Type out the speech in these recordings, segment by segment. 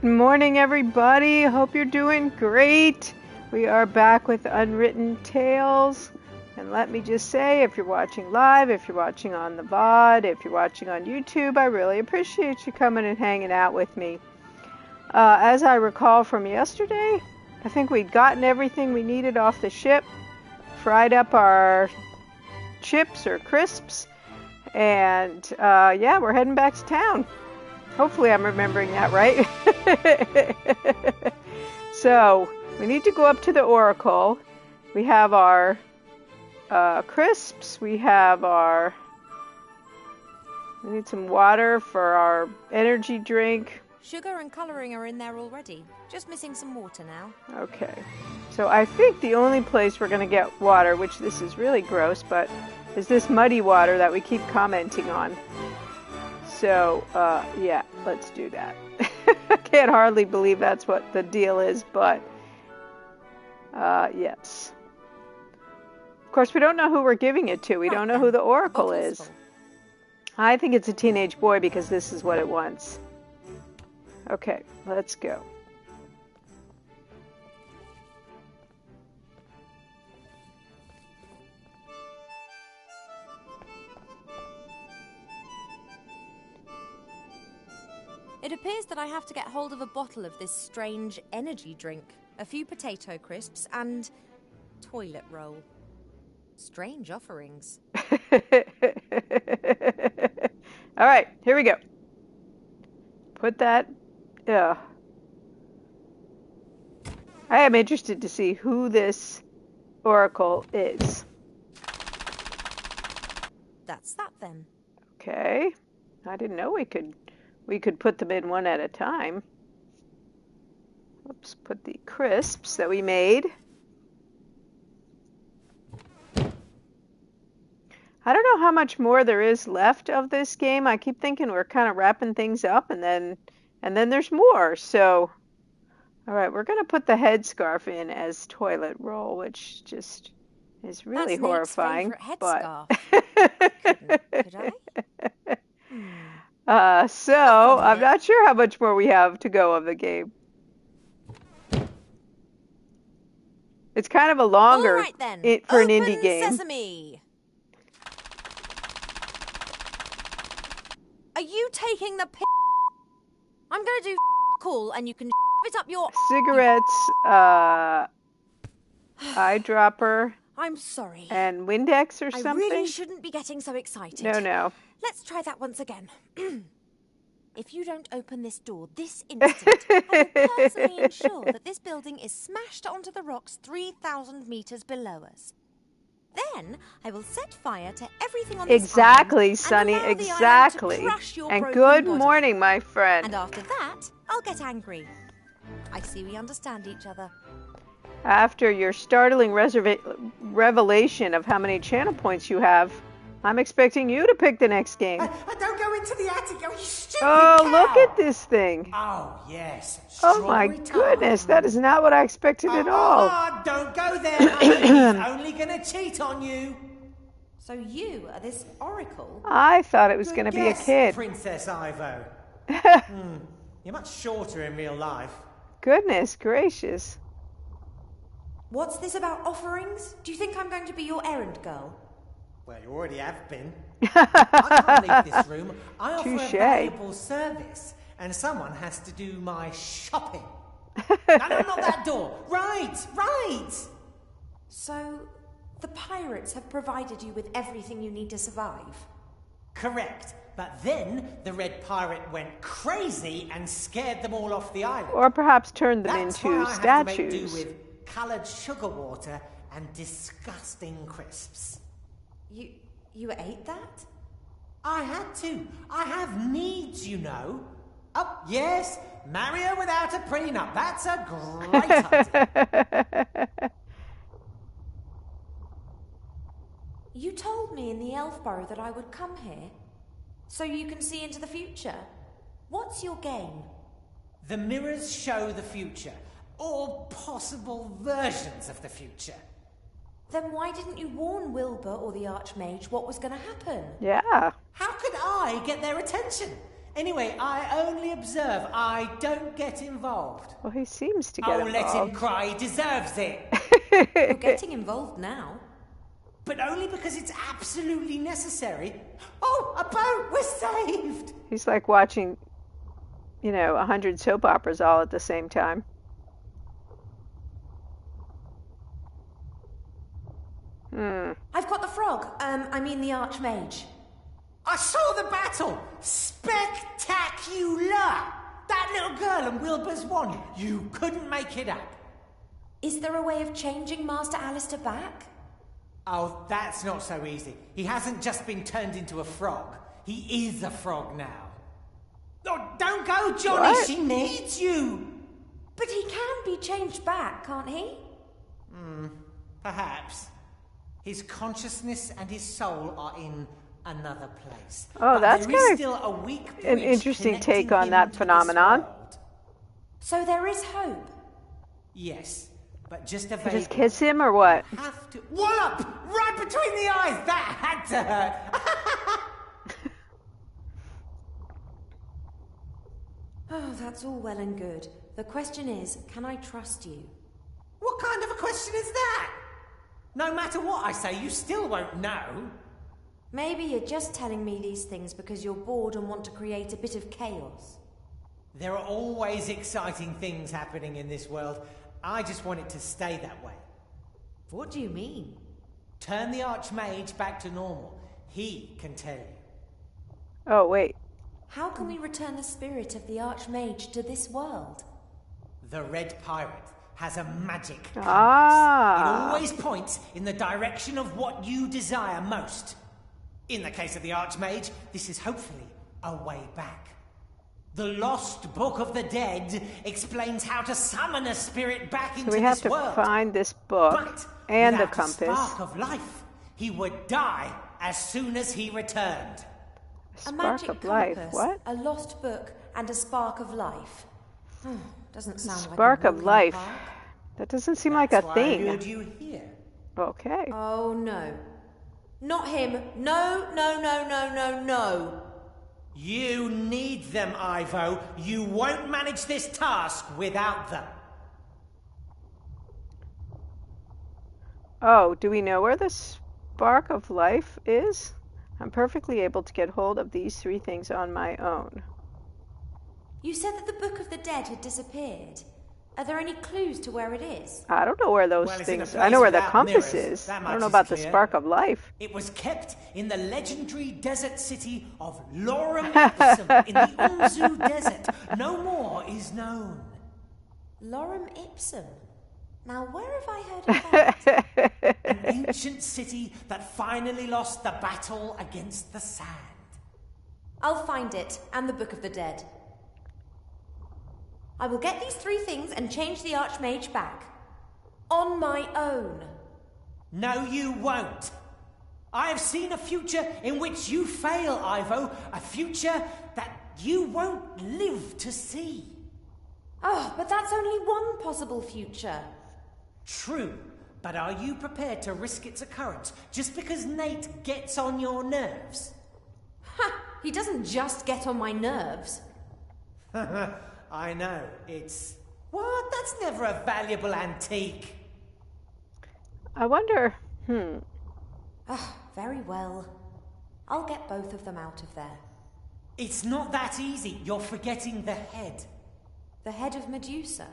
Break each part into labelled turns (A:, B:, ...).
A: morning, everybody. Hope you're doing great. We are back with Unwritten Tales. And let me just say, if you're watching live, if you're watching on the VOD, if you're watching on YouTube, I really appreciate you coming and hanging out with me. As I recall from yesterday, I think we'd gotten everything we needed off the ship, fried up our chips or crisps, and yeah, we're heading back to town. Hopefully I'm remembering that right. So, we need to go up to the Oracle. We have our crisps. We need some water for our energy drink.
B: Sugar and colouring are in there already. Just missing some water now.
A: Okay. So I think the only place we're going to get water, which this is really gross, but is this muddy water that we keep commenting on. So, yeah, let's do that. I can't hardly believe that's what the deal is, but, yes. Of course, we don't know who we're giving it to. We don't know who the Oracle is. I think it's a teenage boy because this is what it wants. Okay, let's go.
B: It appears that I have to get hold of a bottle of this strange energy drink, a few potato crisps, and toilet roll. Strange offerings.
A: All right, here we go. Put that... I am interested to see who this Oracle is.
B: That's that then.
A: Okay. I didn't know we could put them in one at a time. Oops, put the crisps that we made. I don't know how much more there is left of this game. I keep thinking we're kind of wrapping things up and then there's more. So, all right, we're going to put the headscarf in as toilet roll, which just is really horrifying.
B: That's Nate's could I?
A: So, I'm not sure how much more we have to go of the game. It's kind of a longer
B: All right, then.
A: for an indie game.
B: Sesame. Are you taking the piss? I'm going to do cool and you can it up your...
A: Cigarettes, eyedropper.
B: I'm sorry.
A: And Windex or something?
B: I really shouldn't be getting so excited.
A: No.
B: Let's try that once again. If you don't open this door this instant, I will personally ensure that this building is smashed onto the rocks 3,000 meters below us. Then I will set fire to everything on this
A: Exactly, Sonny, exactly. And good morning, my friend.
B: And after that, I'll get angry. I see we understand each other.
A: After your startling revelation of how many channel points you have, I'm expecting you to pick the next game.
C: Don't go into the attic, you stupid
A: cow.
C: Look
A: at this thing.
C: Oh, yes.
A: Oh, my goodness. That is not what I expected at all.
C: Don't go there, He's only going to cheat on you.
B: So you are this Oracle?
A: I thought it was going to be a kid.
C: Princess Ivo. You're much shorter in real life.
A: Goodness gracious.
B: What's this about offerings? Do you think I'm going to be your errand girl?
C: Well, you already have been. I can't leave this room. I offer
A: Touché.
C: a valuable service, and someone has to do my shopping. No, not that door. Right.
B: So, the pirates have provided you with everything you need to survive?
C: Correct. But then the Red Pirate went crazy and scared them all off the island.
A: Or perhaps turned them
C: That's
A: into
C: why I
A: statues.
C: had to make do with coloured sugar water and disgusting crisps.
B: You ate that?
C: I had to. I have needs, you know. Oh, yes, marry her without a prenup. That's a great idea.
B: You told me in the Elfborough that I would come here, so you can see into the future. What's your game?
C: The mirrors show the future, or possible versions of the future.
B: Then why didn't you warn Wilbur or the Archmage what was going to happen?
A: Yeah.
C: How could I get their attention? Anyway, I only observe. I don't get involved.
A: Well, he seems to get involved.
C: Let him cry. He deserves it.
B: You're getting involved now.
C: But only because it's absolutely necessary. Oh, a boat! We're saved!
A: He's like watching, 100 soap operas all at the same time.
B: I've got the frog. I mean the Archmage.
C: I saw the battle! Spectacular! That little girl and Wilbur's wand. You couldn't make it up.
B: Is there a way of changing Master Alistair back?
C: Oh, that's not so easy. He hasn't just been turned into a frog. He is a frog now. Oh, don't go, Johnny!
A: What?
C: She needs you!
B: But he can be changed back, can't he?
C: Perhaps. His consciousness and his soul are in another place.
A: Oh,
C: But
A: that's
C: there is
A: kind of
C: still a weak
A: an
C: bridge
A: interesting
C: connecting
A: take on
C: him
A: that
C: to this
A: phenomenon.
C: world.
B: So there is hope.
C: Yes, but just a
A: You
C: vague
A: just kiss him or what?
C: one. Have to wallop right between the eyes. That had to hurt.
B: Oh, that's all well and good. The question is, can I trust you?
C: What kind of a question is that? No matter what I say, you still won't know.
B: Maybe you're just telling me these things because you're bored and want to create a bit of chaos.
C: There are always exciting things happening in this world. I just want it to stay that way.
B: What do you mean?
C: Turn the Archmage back to normal. He can tell you.
A: Oh, wait.
B: How can we return the spirit of the Archmage to this world?
C: The Red Pirate has a magic compass.
A: Ah.
C: It always points in the direction of what you desire most. In the case of the Archmage, this is hopefully a way back. The Lost Book of the Dead explains how to summon a spirit back into
A: So we have
C: this
A: to
C: world.
A: find this book
C: But
A: and the
C: without
A: compass.
C: a spark of life, he would die as soon as he returned.
B: A
A: Spark
B: magic
A: of life.
B: compass,
A: What?
B: a lost book, and a spark of life. Doesn't sound
A: Spark
B: like a
A: of
B: walk in the
A: life.
B: park.
A: That doesn't seem like a
C: That's why I
A: thing.
C: lured you here.
A: Okay.
B: Oh no. Not him. No, no, no, no, no, no.
C: You need them, Ivo. You won't manage this task without them.
A: Oh, do we know where the spark of life is? I'm perfectly able to get hold of these 3 things on my own.
B: You said that the Book of the Dead had disappeared. Are there any clues to where it is?
A: I don't know where those
C: Well, it's in a
A: things. I
C: place
A: know where the
C: without
A: compass
C: mirrors.
A: is.
C: That
A: I
C: much
A: don't know
C: is
A: about the
C: clear.
A: spark of life.
C: It was kept in the legendary desert city of Lorem Ipsum in the Umzu Desert. No more is known.
B: Lorem Ipsum. Now, where have I heard of that?
C: An ancient city that finally lost the battle against the sand.
B: I'll find it, and the Book of the Dead. I will get these 3 things and change the Archmage back. On my own.
C: No, you won't. I have seen a future in which you fail, Ivo. A future that you won't live to see.
B: Oh, but that's only one possible future.
C: True, but are you prepared to risk its occurrence just because Nate gets on your nerves?
B: Ha! He doesn't just get on my nerves.
C: I know, it's... What? That's never a valuable antique.
A: I wonder.
B: Ah, very well. I'll get both of them out of there.
C: It's not that easy. You're forgetting the head.
B: The head of Medusa.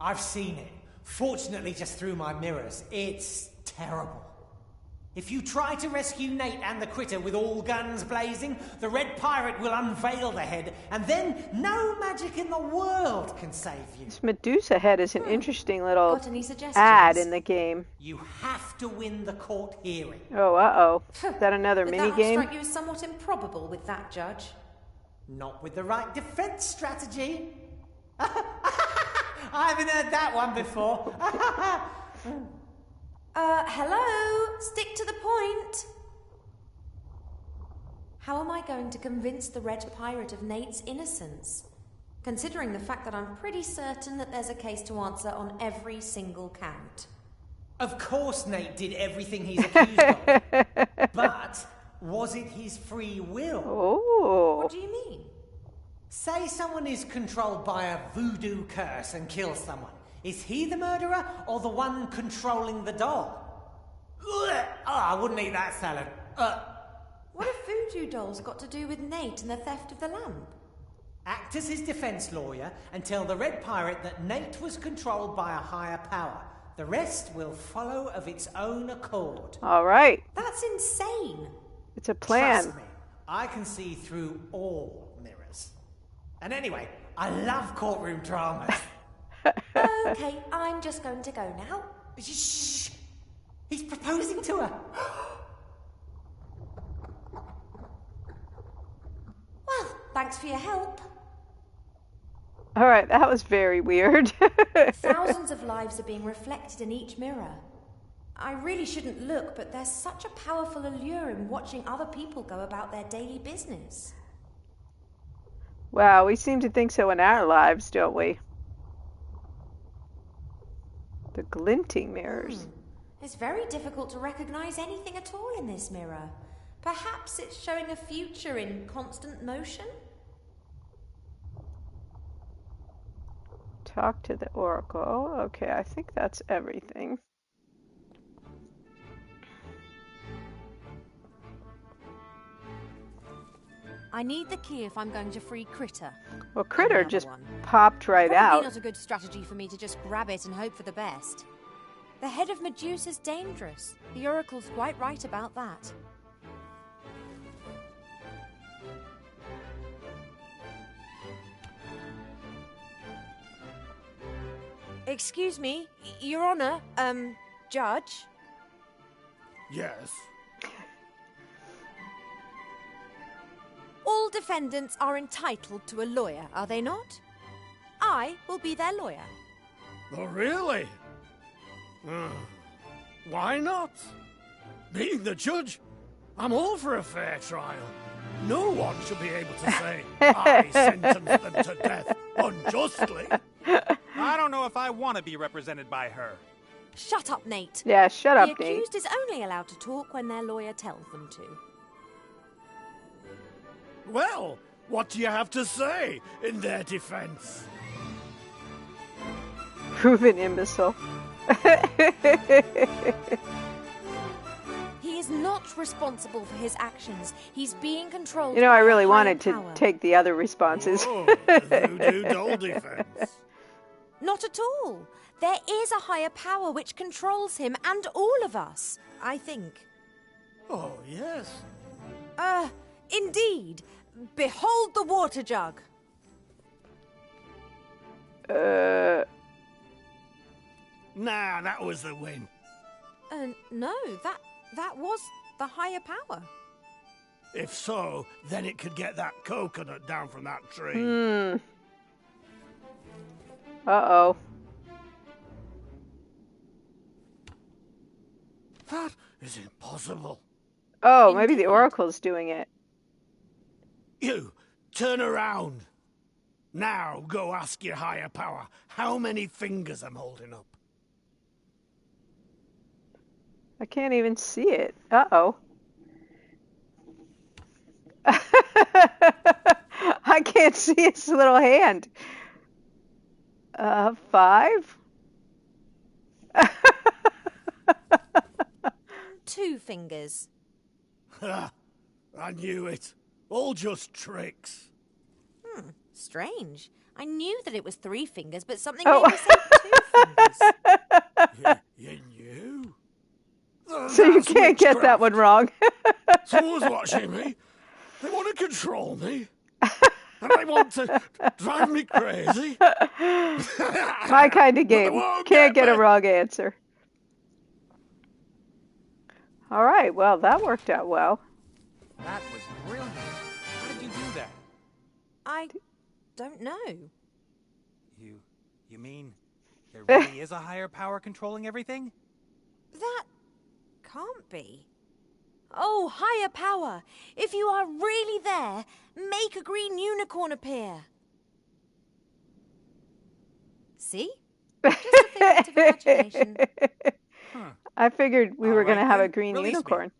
C: I've seen it. Fortunately, just through my mirrors. It's terrible. If you try to rescue Nate and the critter with all guns blazing, the Red Pirate will unveil the head, and then no magic in the world can save you.
A: This Medusa head is an interesting little
B: Got any suggestions?
A: ad in the game.
C: You have to win the court hearing.
A: Oh, uh-oh. Is that another
B: But
A: mini
B: that
A: game?
B: will strike you as somewhat improbable with that judge.
C: Not with the right defense strategy. I haven't heard that one before.
B: Hello? Stick to the point. How am I going to convince the Red Pirate of Nate's innocence? Considering the fact that I'm pretty certain that there's a case to answer on every single count.
C: Of course Nate did everything he's accused of. But was it his free will?
A: Oh.
B: What do you mean?
C: Say someone is controlled by a voodoo curse and kills someone. Is he the murderer or the one controlling the doll? Ugh. Oh, I wouldn't eat that salad.
B: What have voodoo dolls got to do with Nate and the theft of the lamp?
C: Act as his defense lawyer and tell the Red Pirate that Nate was controlled by a higher power. The rest will follow of its own accord.
A: All right.
B: That's insane.
A: It's a plan.
C: Trust me, I can see through all mirrors. And anyway, I love courtroom dramas.
B: Okay, I'm just going to go now.
C: Shh! He's proposing to her.
B: Well, thanks for your help.
A: All right, that was very weird.
B: Thousands of lives are being reflected in each mirror. I really shouldn't look, but there's such a powerful allure in watching other people go about their daily business.
A: Wow, we seem to think so in our lives, don't we? The glinting mirrors.
B: It's very difficult to recognize anything at all in this mirror. Perhaps it's showing a future in constant motion?
A: Talk to the Oracle. Okay, I think that's everything.
B: I need the key if I'm going to free Critter.
A: Well, Critter
B: Another
A: just
B: one.
A: popped right
B: Probably
A: out.
B: not a good strategy for me to just grab it and hope for the best. The head of Medusa's dangerous. The Oracle's quite right about that. Excuse me, Your Honor, Judge.
D: Yes.
B: All defendants are entitled to a lawyer, are they not? I will be their lawyer.
D: Oh, really? Why not? Being the judge, I'm all for a fair trial. No one should be able to say, I sentenced them to death unjustly.
E: I don't know if I want to be represented by her.
B: Shut up, Nate.
A: Yeah, shut
B: The
A: up, Nate.
B: accused is only allowed to talk when their lawyer tells them to.
D: Well, what do you have to say in their defense?
A: Proven imbecile.
B: He is not responsible for his actions. He's being controlled
A: You know, I
B: by a
A: really
B: higher
A: wanted to
B: power.
A: take the other responses.
D: Oh, the voodoo doll defense.
B: Not at all. There is a higher power which controls him and all of us, I think.
D: Oh, yes.
B: Indeed. Behold the water jug.
D: Nah, that was the win.
B: No, that was the higher power.
D: If so, then it could get that coconut down from that tree.
A: Uh-oh.
D: That is impossible.
A: Oh, maybe the Oracle's doing it.
D: You, turn around. Now go ask your higher power how many fingers I'm holding up.
A: I can't even see it. Uh-oh. I can't see his little hand. 5?
B: 2 fingers.
D: Ha! I knew it. All just tricks.
B: Strange. I knew that it was 3 fingers, but something
A: Oh.
B: made me say 2 fingers.
D: You knew?
A: So you
D: That's
A: can't get that
D: witchcraft.
A: one wrong.
D: Someone's watching me. They want to control me. And they want to drive me crazy.
A: My kind of game.
D: won't
A: Can't
D: get
A: get a
D: me.
A: wrong answer. All right, well, that worked out well.
E: That was brilliant. How did you do that?
B: I don't know.
E: You mean there really is a higher power controlling everything?
B: That can't be. Oh, higher power! If you are really there, make a green unicorn appear. See? Just a figment of imagination.
A: I figured we
E: All
A: were going to
E: right,
A: have a
E: then.
A: green
E: Release me.
A: unicorn.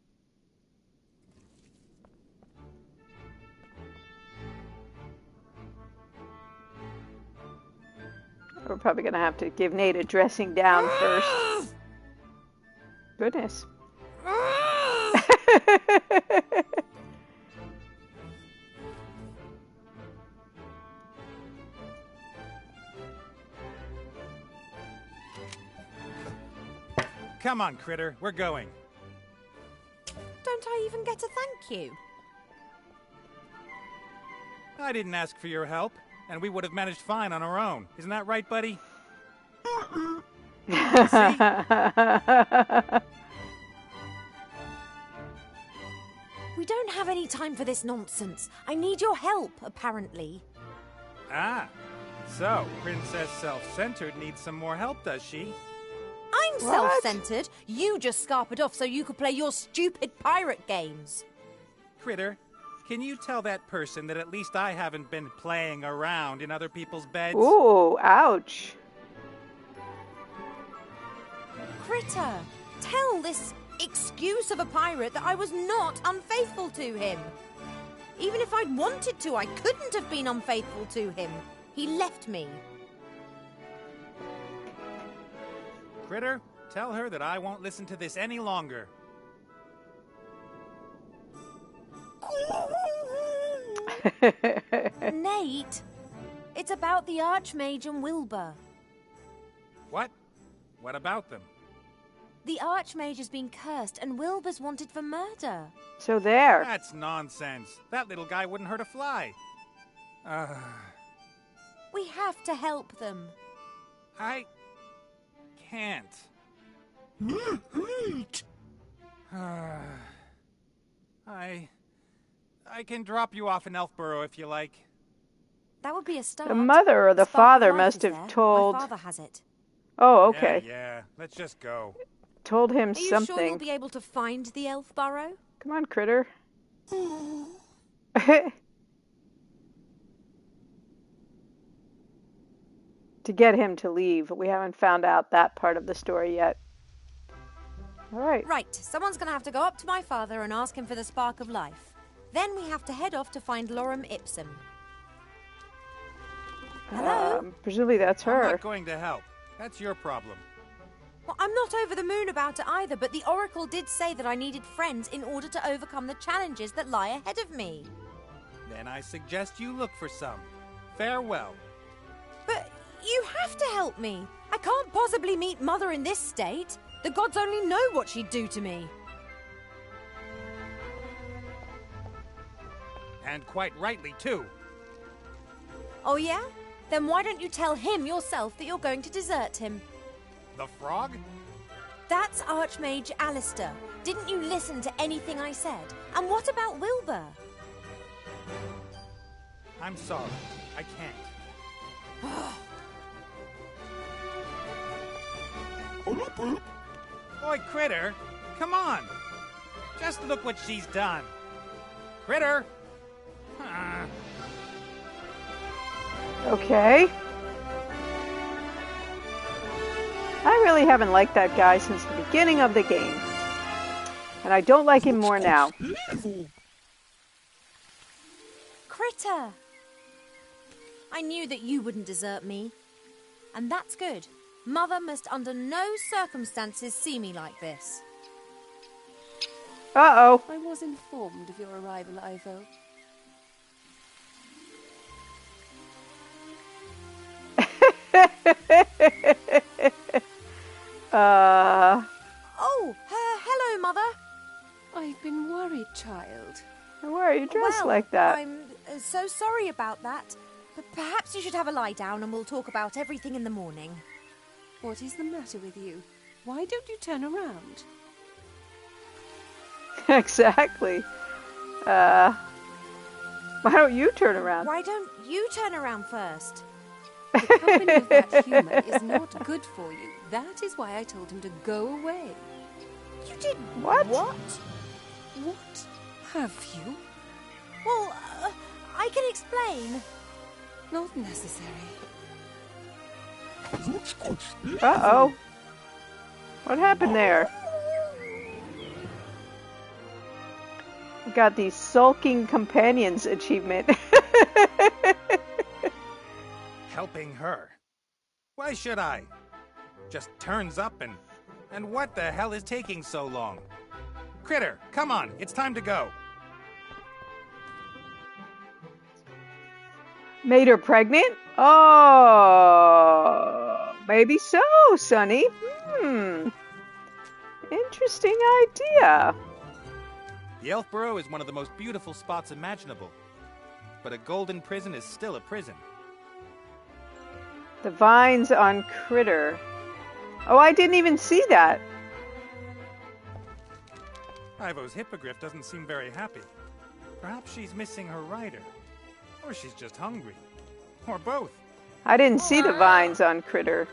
A: We're probably going to have to give Nate a dressing down first. Goodness.
E: Come on, Critter. We're going.
B: Don't I even get a thank you?
E: I didn't ask for your help, and we would have managed fine on our own. Isn't that right, buddy? See?
B: We don't have any time for this nonsense. I need your help, apparently.
E: Ah, so Princess Self-Centered needs some more help, does she?
B: I'm self-centered. You just scarpered off so you could play your stupid pirate games.
E: Critter, can you tell that person that at least I haven't been playing around in other people's beds?
A: Ooh, ouch.
B: Critter, tell this excuse of a pirate that I was not unfaithful to him. Even if I'd wanted to, I couldn't have been unfaithful to him. He left me.
E: Critter, tell her that I won't listen to this any longer.
B: Nate, it's about the Archmage and Wilbur.
E: What? What about them?
B: The Archmage has been cursed and Wilbur's wanted for murder.
A: So there.
E: That's nonsense. That little guy wouldn't hurt a fly.
B: We have to help them.
E: I can't. I can drop you off in Elfborough if you like.
B: That would be a start.
A: The mother or the
B: Spark of
A: father
B: Life
A: must
B: is
A: have
B: there.
A: told...
B: My father has it.
A: Oh, okay.
E: Yeah, let's just go.
A: Told him
B: Are you
A: something.
B: sure you'll be able to find the Elfborough?
A: Come on, Critter. To get him to leave. We haven't found out that part of the story yet. All right.
B: Right, someone's going to have to go up to my father and ask him for the Spark of Life. Then we have to head off to find Lorem Ipsum. Hello?
A: Presumably that's
E: I'm
A: her.
E: not going to help. That's your problem.
B: Well, I'm not over the moon about it either, but the Oracle did say that I needed friends in order to overcome the challenges that lie ahead of me.
E: Then I suggest you look for some. Farewell.
B: But you have to help me. I can't possibly meet Mother in this state. The gods only know what she'd do to me.
E: And quite rightly, too.
B: Oh, yeah? Then why don't you tell him yourself that you're going to desert him?
E: The frog?
B: That's Archmage Alistair. Didn't you listen to anything I said? And what about Wilbur?
E: I'm sorry. I can't. Boy, Critter, come on. Just look what she's done. Critter!
A: Okay. I really haven't liked that guy since the beginning of the game. And I don't like him more now.
B: Critter! I knew that you wouldn't desert me. And that's good. Mother must under no circumstances see me like this.
A: Uh-oh.
F: I was informed of your arrival, Ivo.
B: Oh, hello, Mother.
F: I've been worried, child.
A: Why are you dressed
B: Well,
A: like that?
B: I'm so sorry about that. But perhaps you should have a lie down and we'll talk about everything in the morning.
F: What is the matter with you? Why don't you turn around?
A: Exactly. Why don't you turn around?
B: Why don't you turn around first?
F: The company of that human is not good for you. That is why I told him to go away.
B: You did
A: What?
B: What?
F: What? Have you?
B: Well, I can explain.
F: Not necessary.
A: Uh-oh. What happened there? We got the Sulking Companions achievement.
E: Helping her. Why should I? Just turns up and what the hell is taking so long? Critter, come on, it's time to go.
A: Made her pregnant? Oh, maybe so, Sonny. Interesting idea.
E: The Elf Burrow is one of the most beautiful spots imaginable. But a golden prison is still a prison.
A: The vines on Critter. Oh, I didn't even see that.
E: Ivo's hippogriff doesn't seem very happy. Perhaps she's missing her rider. Or she's just hungry. Or both.
A: I didn't see the vines on Critter.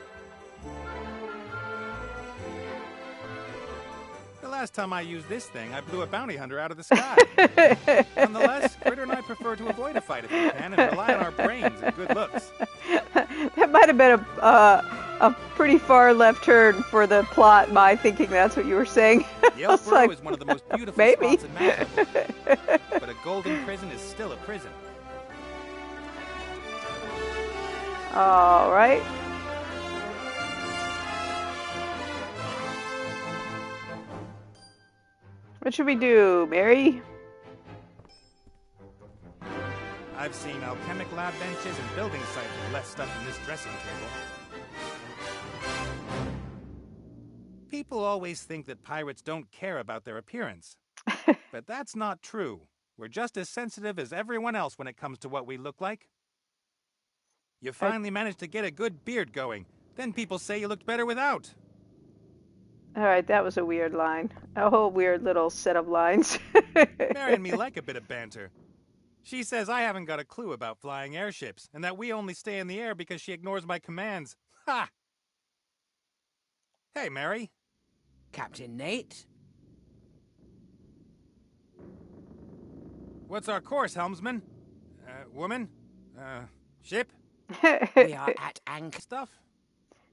E: The last time I used this thing, I blew a bounty hunter out of the sky. Nonetheless, Critter and I prefer to avoid a fight if we can and rely on our brains and good looks.
A: That might have been a pretty far left turn for the plot, my thinking that's what you were saying.
E: The Elf Burrow is one of the most beautiful
A: maybe.
E: spots imaginable. But a golden prison is still a prison.
A: All right. What should we do, Mary?
E: I've seen alchemic lab benches and building sites with less stuff than this dressing table. People always think that pirates don't care about their appearance. But that's not true. We're just as sensitive as everyone else when it comes to what we look like. You finally managed to get a good beard going. Then people say you looked better without.
A: All right, that was a weird line. A whole weird little set of lines.
E: Mary and me like a bit of banter. She says I haven't got a clue about flying airships, and that we only stay in the air because she ignores my commands. Ha! Hey, Mary.
G: Captain Nate?
E: What's our course, helmsman? Woman? Ship?
G: We are at anchor.
E: Stuff?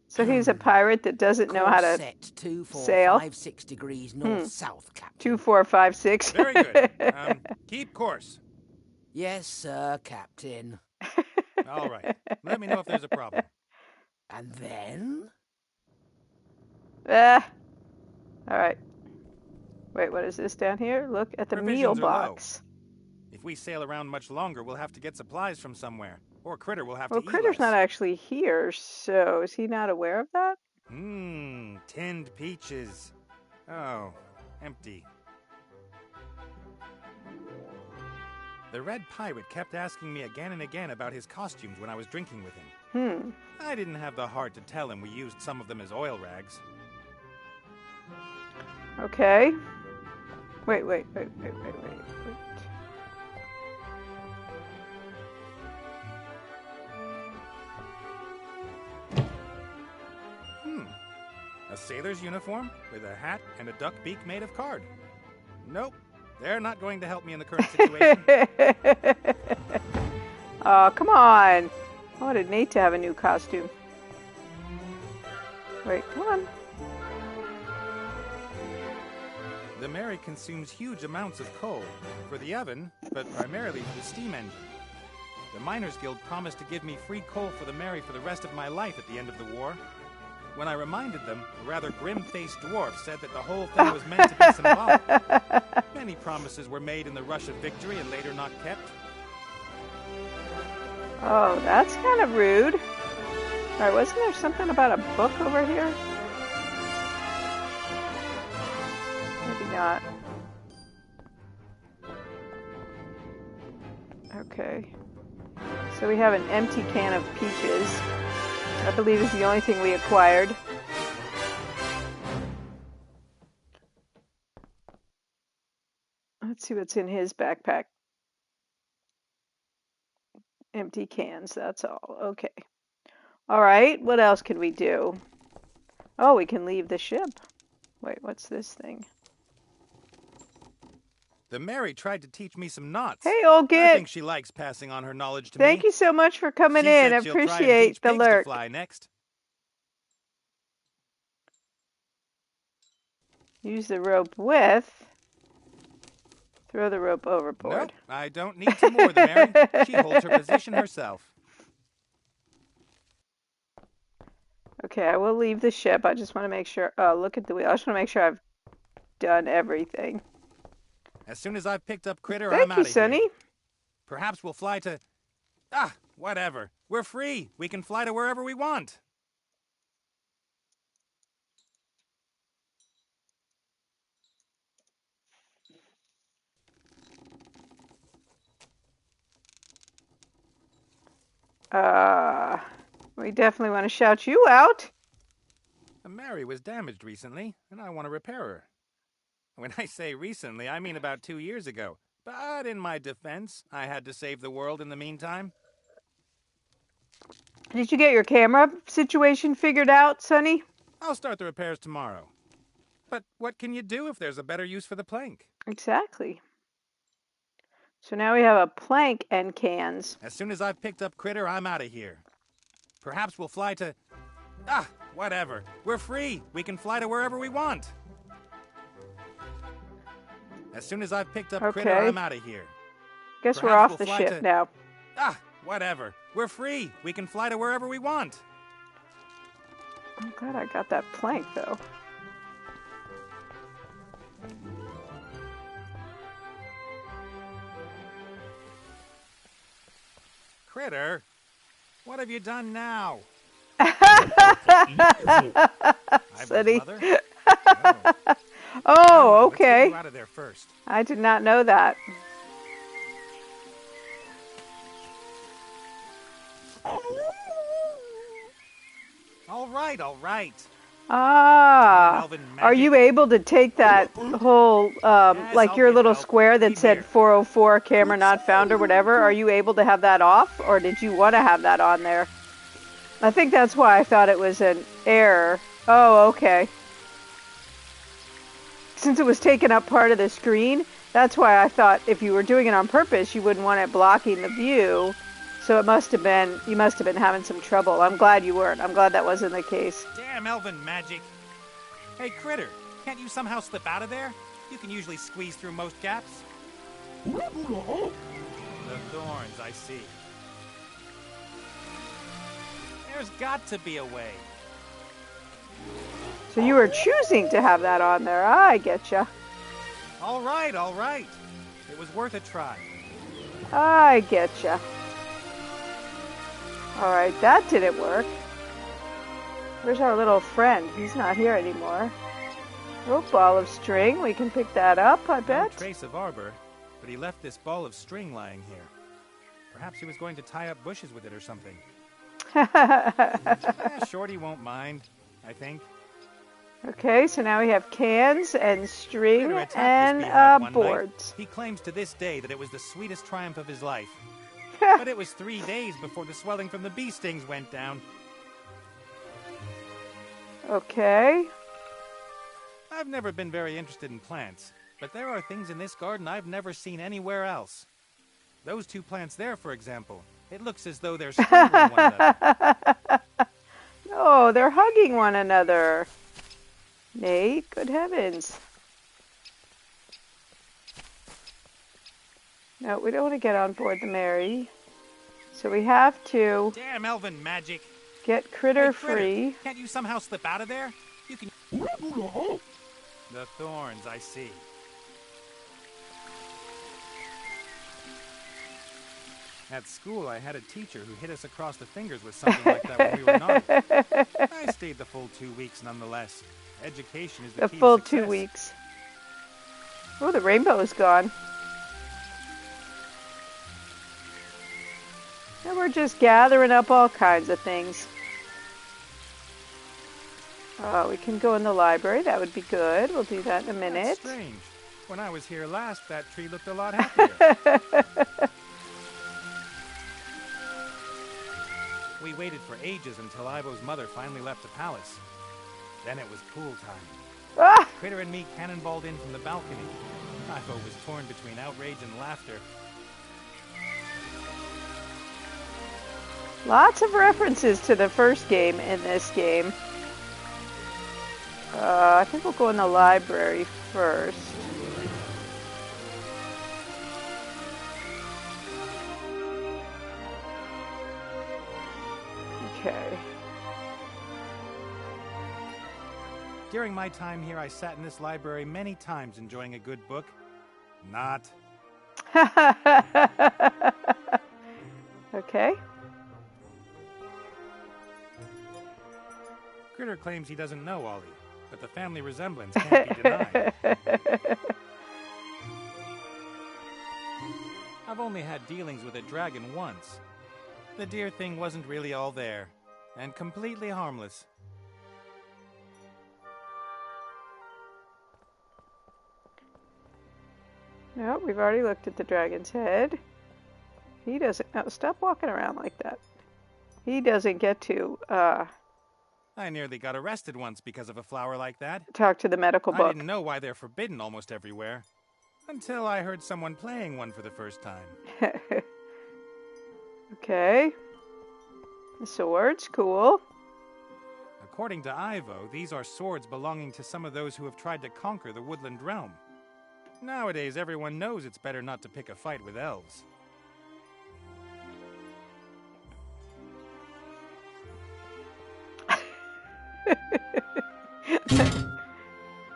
A: So he's a pirate that doesn't know how to
G: set
A: 2456
G: degrees north-south, Captain.
A: 2456.
E: Very good. Keep course.
G: Yes, sir, Captain.
E: All right. Let me know if there's a problem.
G: And then?
A: All right. Wait, what is this down here? Look at the
E: Provisions
A: meal
E: are low.
A: box.
E: If we sail around much longer, we'll have to get supplies from somewhere. Or Critter will have
A: Well,
E: to eat
A: Critter's
E: less.
A: not actually here, so is he not aware of that?
E: Tinned peaches. Oh, empty. The Red Pirate kept asking me again and again about his costumes when I was drinking with him. I didn't have the heart to tell him we used some of them as oil rags.
A: Okay. Wait.
E: A sailor's uniform with a hat and a duck beak made of card. Nope, they're not going to help me in the current situation.
A: Oh, come on. I wanted Nate to have a new costume. Wait, come on.
E: The Mary consumes huge amounts of coal for the oven, but primarily for the steam engine. The Miners Guild promised to give me free coal for the Mary for the rest of my life at the end of the war. When I reminded them, a rather grim-faced dwarf said that the whole thing was meant to be symbolic. Many promises were made in the rush of victory and later not kept.
A: Oh, that's kind of rude. All right, wasn't there something about a book over here? Maybe not. Okay. So we have an empty can of peaches. I believe is the only thing we acquired. Let's see what's in his backpack. Empty cans, that's all. Okay. All right, what else can we do? Oh, we can leave the ship. Wait, what's this thing?
E: The Mary tried to teach me some knots.
A: Hey, old
E: I
A: git.
E: think she likes passing on her knowledge to me.
A: Thank you so much for coming
E: She
A: in.
E: said
A: I
E: she'll try and
A: appreciate
E: teach
A: the
E: pigs to
A: lurk.
E: fly next.
A: Use the rope with. Throw the rope overboard.
E: Nope, I don't need to moor the Mary. She holds her position herself.
A: Okay, I will leave the ship. I just want to make sure. Oh, look at the wheel. I just want to make sure I've done everything.
E: As soon as I've picked up Critter, I'm
A: Thank you,
E: out of here.
A: Sonny.
E: Perhaps we'll fly to... Ah, whatever. We're free. We can fly to wherever we want.
A: We definitely want to shout you out.
E: The Mary was damaged recently, and I want to repair her. When I say recently, I mean about 2 years ago. But in my defense, I had to save the world in the meantime.
A: Did you get your camera situation figured out, Sonny?
E: I'll start the repairs tomorrow. But what can you do if there's a better use for the plank?
A: Exactly. So now we have a plank and cans.
E: As soon as I've picked up Critter, I'm out of here. Perhaps we'll fly to... Ah, whatever. We're free. We can fly to wherever we want. As soon as I've picked up Critter, I'm out of here.
A: Guess
E: Perhaps
A: we're off
E: we'll
A: the
E: fly
A: ship
E: to...
A: now.
E: Ah, whatever. We're free. We can fly to wherever we want.
A: I'm glad I got that plank, though.
E: Critter, what have you done now?
A: Sonny.
E: Mother?
A: Oh,
E: Let's get
A: okay.
E: you out of there first.
A: I did not know that.
E: All right, all right.
A: Ah,
E: Elven
A: are
E: magic.
A: you able to take that whole, like
E: I'll
A: your
E: get
A: little
E: help.
A: square that
E: Lead
A: said
E: here.
A: 404 camera not found or whatever? Are you able to have that off, or did you want to have that on there? I think that's why I thought it was an error. Oh, okay. Since it was taking up part of the screen, that's why I thought if you were doing it on purpose, you wouldn't want it blocking the view. So it must have been, you must have been having some trouble. I'm glad you weren't. I'm glad that wasn't the case.
E: Damn elven magic. Hey, Critter, can't you somehow slip out of there? You can usually squeeze through most gaps. The thorns, I see. There's got to be a way.
A: So you were choosing to have that on there. I getcha.
E: All right, all right. It was worth a try.
A: I getcha. Alright, that didn't work. Where's our little friend? He's not here anymore. Oh, ball of string. We can pick that up, I
E: No
A: bet.
E: trace of arbor, but he left this ball of string lying here. Perhaps he was going to tie up bushes with it or something. Shorty won't mind, I think.
A: Okay, so now we have cans and string
E: Critter attacked this
A: and
E: beehive one
A: boards.
E: night. He claims to this day that it was the sweetest triumph of his life. But it was 3 days before the swelling from the bee stings went down.
A: Okay.
E: I've never been very interested in plants, but there are things in this garden I've never seen anywhere else. Those 2 plants there, for example, it looks as though they're strangling one another.
A: Oh, they're hugging one another. Nate, good heavens. No, we don't want to get on board the Mary. So we have to
E: Damn elven magic.
A: get Critter
E: Hey, Critter,
A: free.
E: can't you somehow slip out of there? You can... The thorns, I see. At school, I had a teacher who hit us across the fingers with something like that when we were naughty. I stayed the full 2 weeks nonetheless. Education is the
A: The
E: key
A: full
E: to
A: 2
E: success.
A: weeks. Oh, the rainbow is gone. And we're just gathering up all kinds of things. Oh, we can go in the library. That would be good. We'll do that in a minute.
E: That's strange. When I was here last, that tree looked a lot happier. We waited for ages until Ivo's mother finally left the palace. Then it was pool time.
A: Ah!
E: Critter and me cannonballed in from the balcony. Ivo was torn between outrage and laughter.
A: Lots of references to the first game in this game. I think we'll go in the library first. Okay.
E: During my time here, I sat in this library many times enjoying a good book. Not.
A: Okay.
E: Critter claims he doesn't know Ollie, but the family resemblance can't be denied. I've only had dealings with a dragon once. The dear thing wasn't really all there, and completely harmless.
A: No, we've already looked at the dragon's head. He doesn't... Oh, stop walking around like that. He doesn't get to
E: I nearly got arrested once because of a flower like that.
A: talk to the medical
E: I
A: book.
E: didn't know why they're forbidden almost everywhere, until I heard someone playing one for the first time.
A: Okay. The swords, cool.
E: According to Ivo, these are swords belonging to some of those who have tried to conquer the woodland realm. Nowadays, everyone knows it's better not to pick a fight with elves.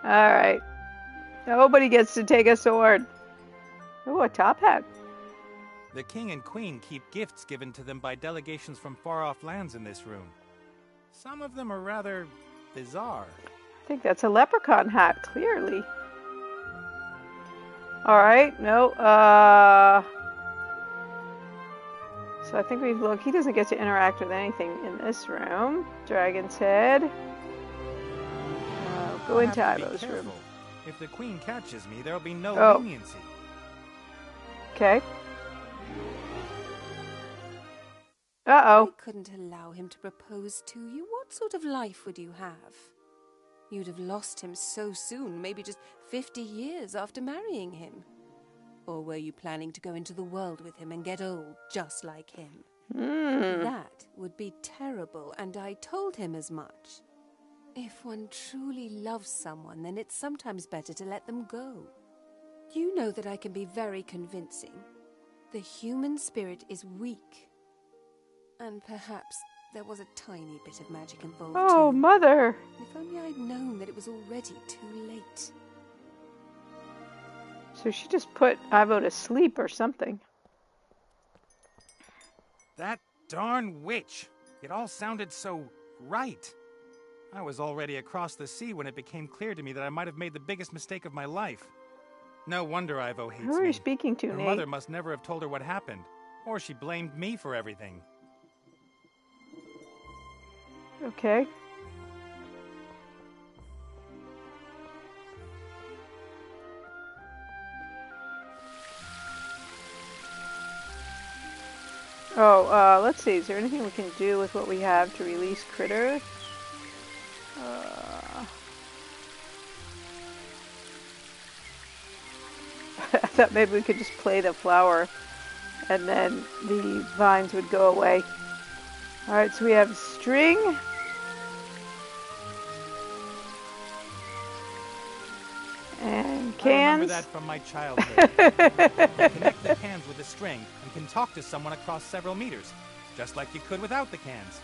A: All right. Nobody gets to take a sword. Oh, a top hat.
E: The king and queen keep gifts given to them by delegations from far-off lands in this room. Some of them are rather bizarre.
A: I think that's a leprechaun hat, clearly. All right. No. So I think we've looked. He doesn't get to interact with anything in this room. Dragon's head. Go into
E: I'll have to be
A: Ivo's room.
E: careful. If the queen catches me, there'll be no
A: Oh.
E: leniency.
A: Okay. Uh-oh.
F: I couldn't allow him to propose to you. What sort of life would you have? You'd have lost him so soon, maybe just 50 years after marrying him. Or were you planning to go into the world with him and get old just like him? That would be terrible, and I told him as much. If one truly loves someone, then it's sometimes better to let them go. You know that I can be very convincing. The human spirit is weak. And perhaps there was a tiny bit of magic involved
A: Oh,
F: too.
A: mother.
F: If only I'd known that it was already too late.
A: So she just put Ivo to sleep or something.
E: That darn witch! It all sounded so right. I was already across the sea when it became clear to me that I might have made the biggest mistake of my life. No wonder Ivo hates
A: Who are
E: me.
A: you speaking to,
E: Her
A: Nate?
E: mother must never have told her what happened, or she blamed me for everything.
A: Okay. Oh, let's see. Is there anything we can do with what we have to release Critter? I thought maybe we could just play the flower and then the vines would go away. Alright, so we have string. And
E: I remember
A: cans.
E: that from my childhood. You connect the cans with a string and can talk to someone across several meters, just like you could without the cans.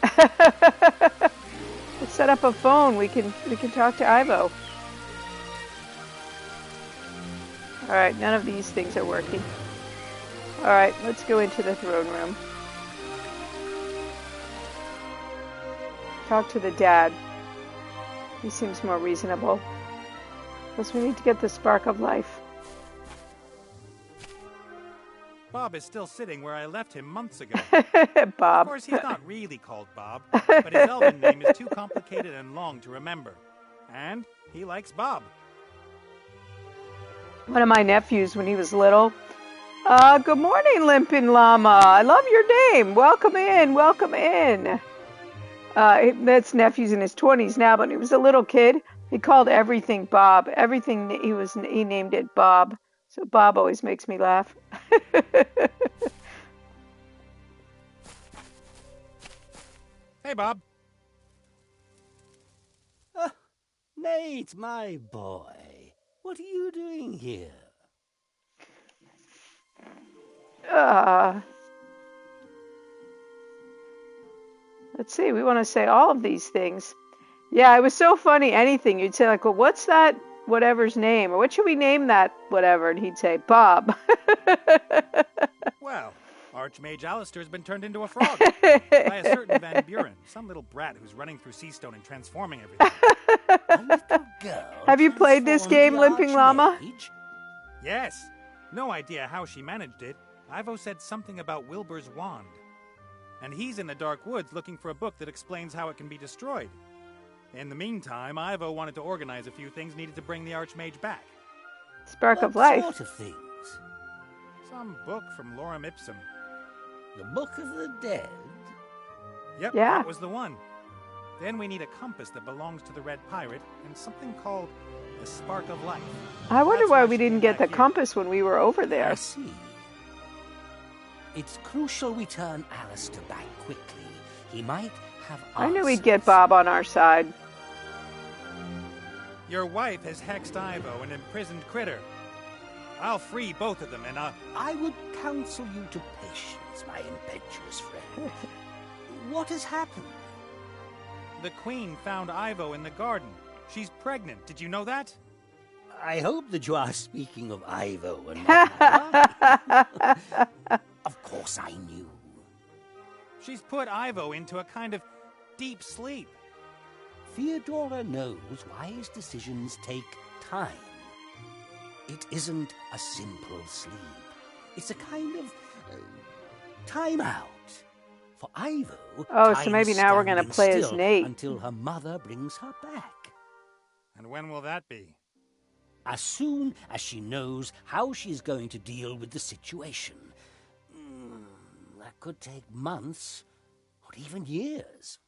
A: Let's set up a phone. We can talk to Ivo. Alright, none of these things are working. Alright, let's go into the throne room. Talk to the dad. He seems more reasonable. Plus we need to get the spark of life.
E: Bob is still sitting where I left him months ago.
A: Bob.
E: Of course, he's not really called Bob, but his elven name is too complicated and long to remember. And he likes Bob.
A: One of my nephews when he was little. Good morning, Limpin' Llama. I love your name. Welcome in. Welcome in. That's nephew's in his 20s now, but when he was a little kid, he called everything Bob. Everything he named it Bob. So Bob always makes me laugh.
E: Hey, Bob.
G: Nate, my boy, what are you doing here?
A: Let's see. We want to say all of these things. Yeah, it was so funny. Anything you'd say, like, well, what's that whatever's name, or what should we name that whatever? And he'd say, Bob.
E: Well, Archmage Alistair's been turned into a frog by a certain Van Buren, some little brat who's running through Seastone and transforming everything.
G: A little girl
A: Have you played this game,
G: transformed the
A: Limping Llama?
G: Archmage?
E: Yes. No idea how she managed it. Ivo said something about Wilbur's wand. And he's in the Dark Woods looking for a book that explains how it can be destroyed. In the meantime, Ivo wanted to organize a few things needed to bring the Archmage back.
A: Spark of Life.
G: What sort of things?
E: Some book from Lorem Ipsum.
G: The Book of the Dead?
E: Yep,
A: Yeah.
E: that was the one. Then we need a compass that belongs to the Red Pirate and something called the Spark of Life.
A: I wonder
E: That's
A: why
E: why
A: we
E: she
A: didn't
E: came
A: get the
E: back here.
A: compass when we were over there.
G: I see. It's crucial we turn Alistair back quickly. He might have
A: I knew we'd get
G: answers.
A: Bob on our side.
E: Your wife has hexed Ivo, an imprisoned critter. I'll free both of them and
G: I would counsel you to patience, my impetuous friend. What has happened?
E: the Queen found Ivo in the garden. She's pregnant. Did you know that?
G: I hope that you are speaking of Ivo and not my wife. Of course I knew.
E: She's put Ivo into a kind of deep sleep.
G: Theodora knows wise decisions take time. It isn't a simple sleep. It's a kind of time out. For Ivo,
A: Oh, so
G: time
A: maybe
G: is
A: now we're gonna
G: standing
A: play as
G: still
A: Nate.
G: until her mother brings her back.
E: And when will that be?
G: As soon as she knows how she's going to deal with the situation. That could take months, or even years.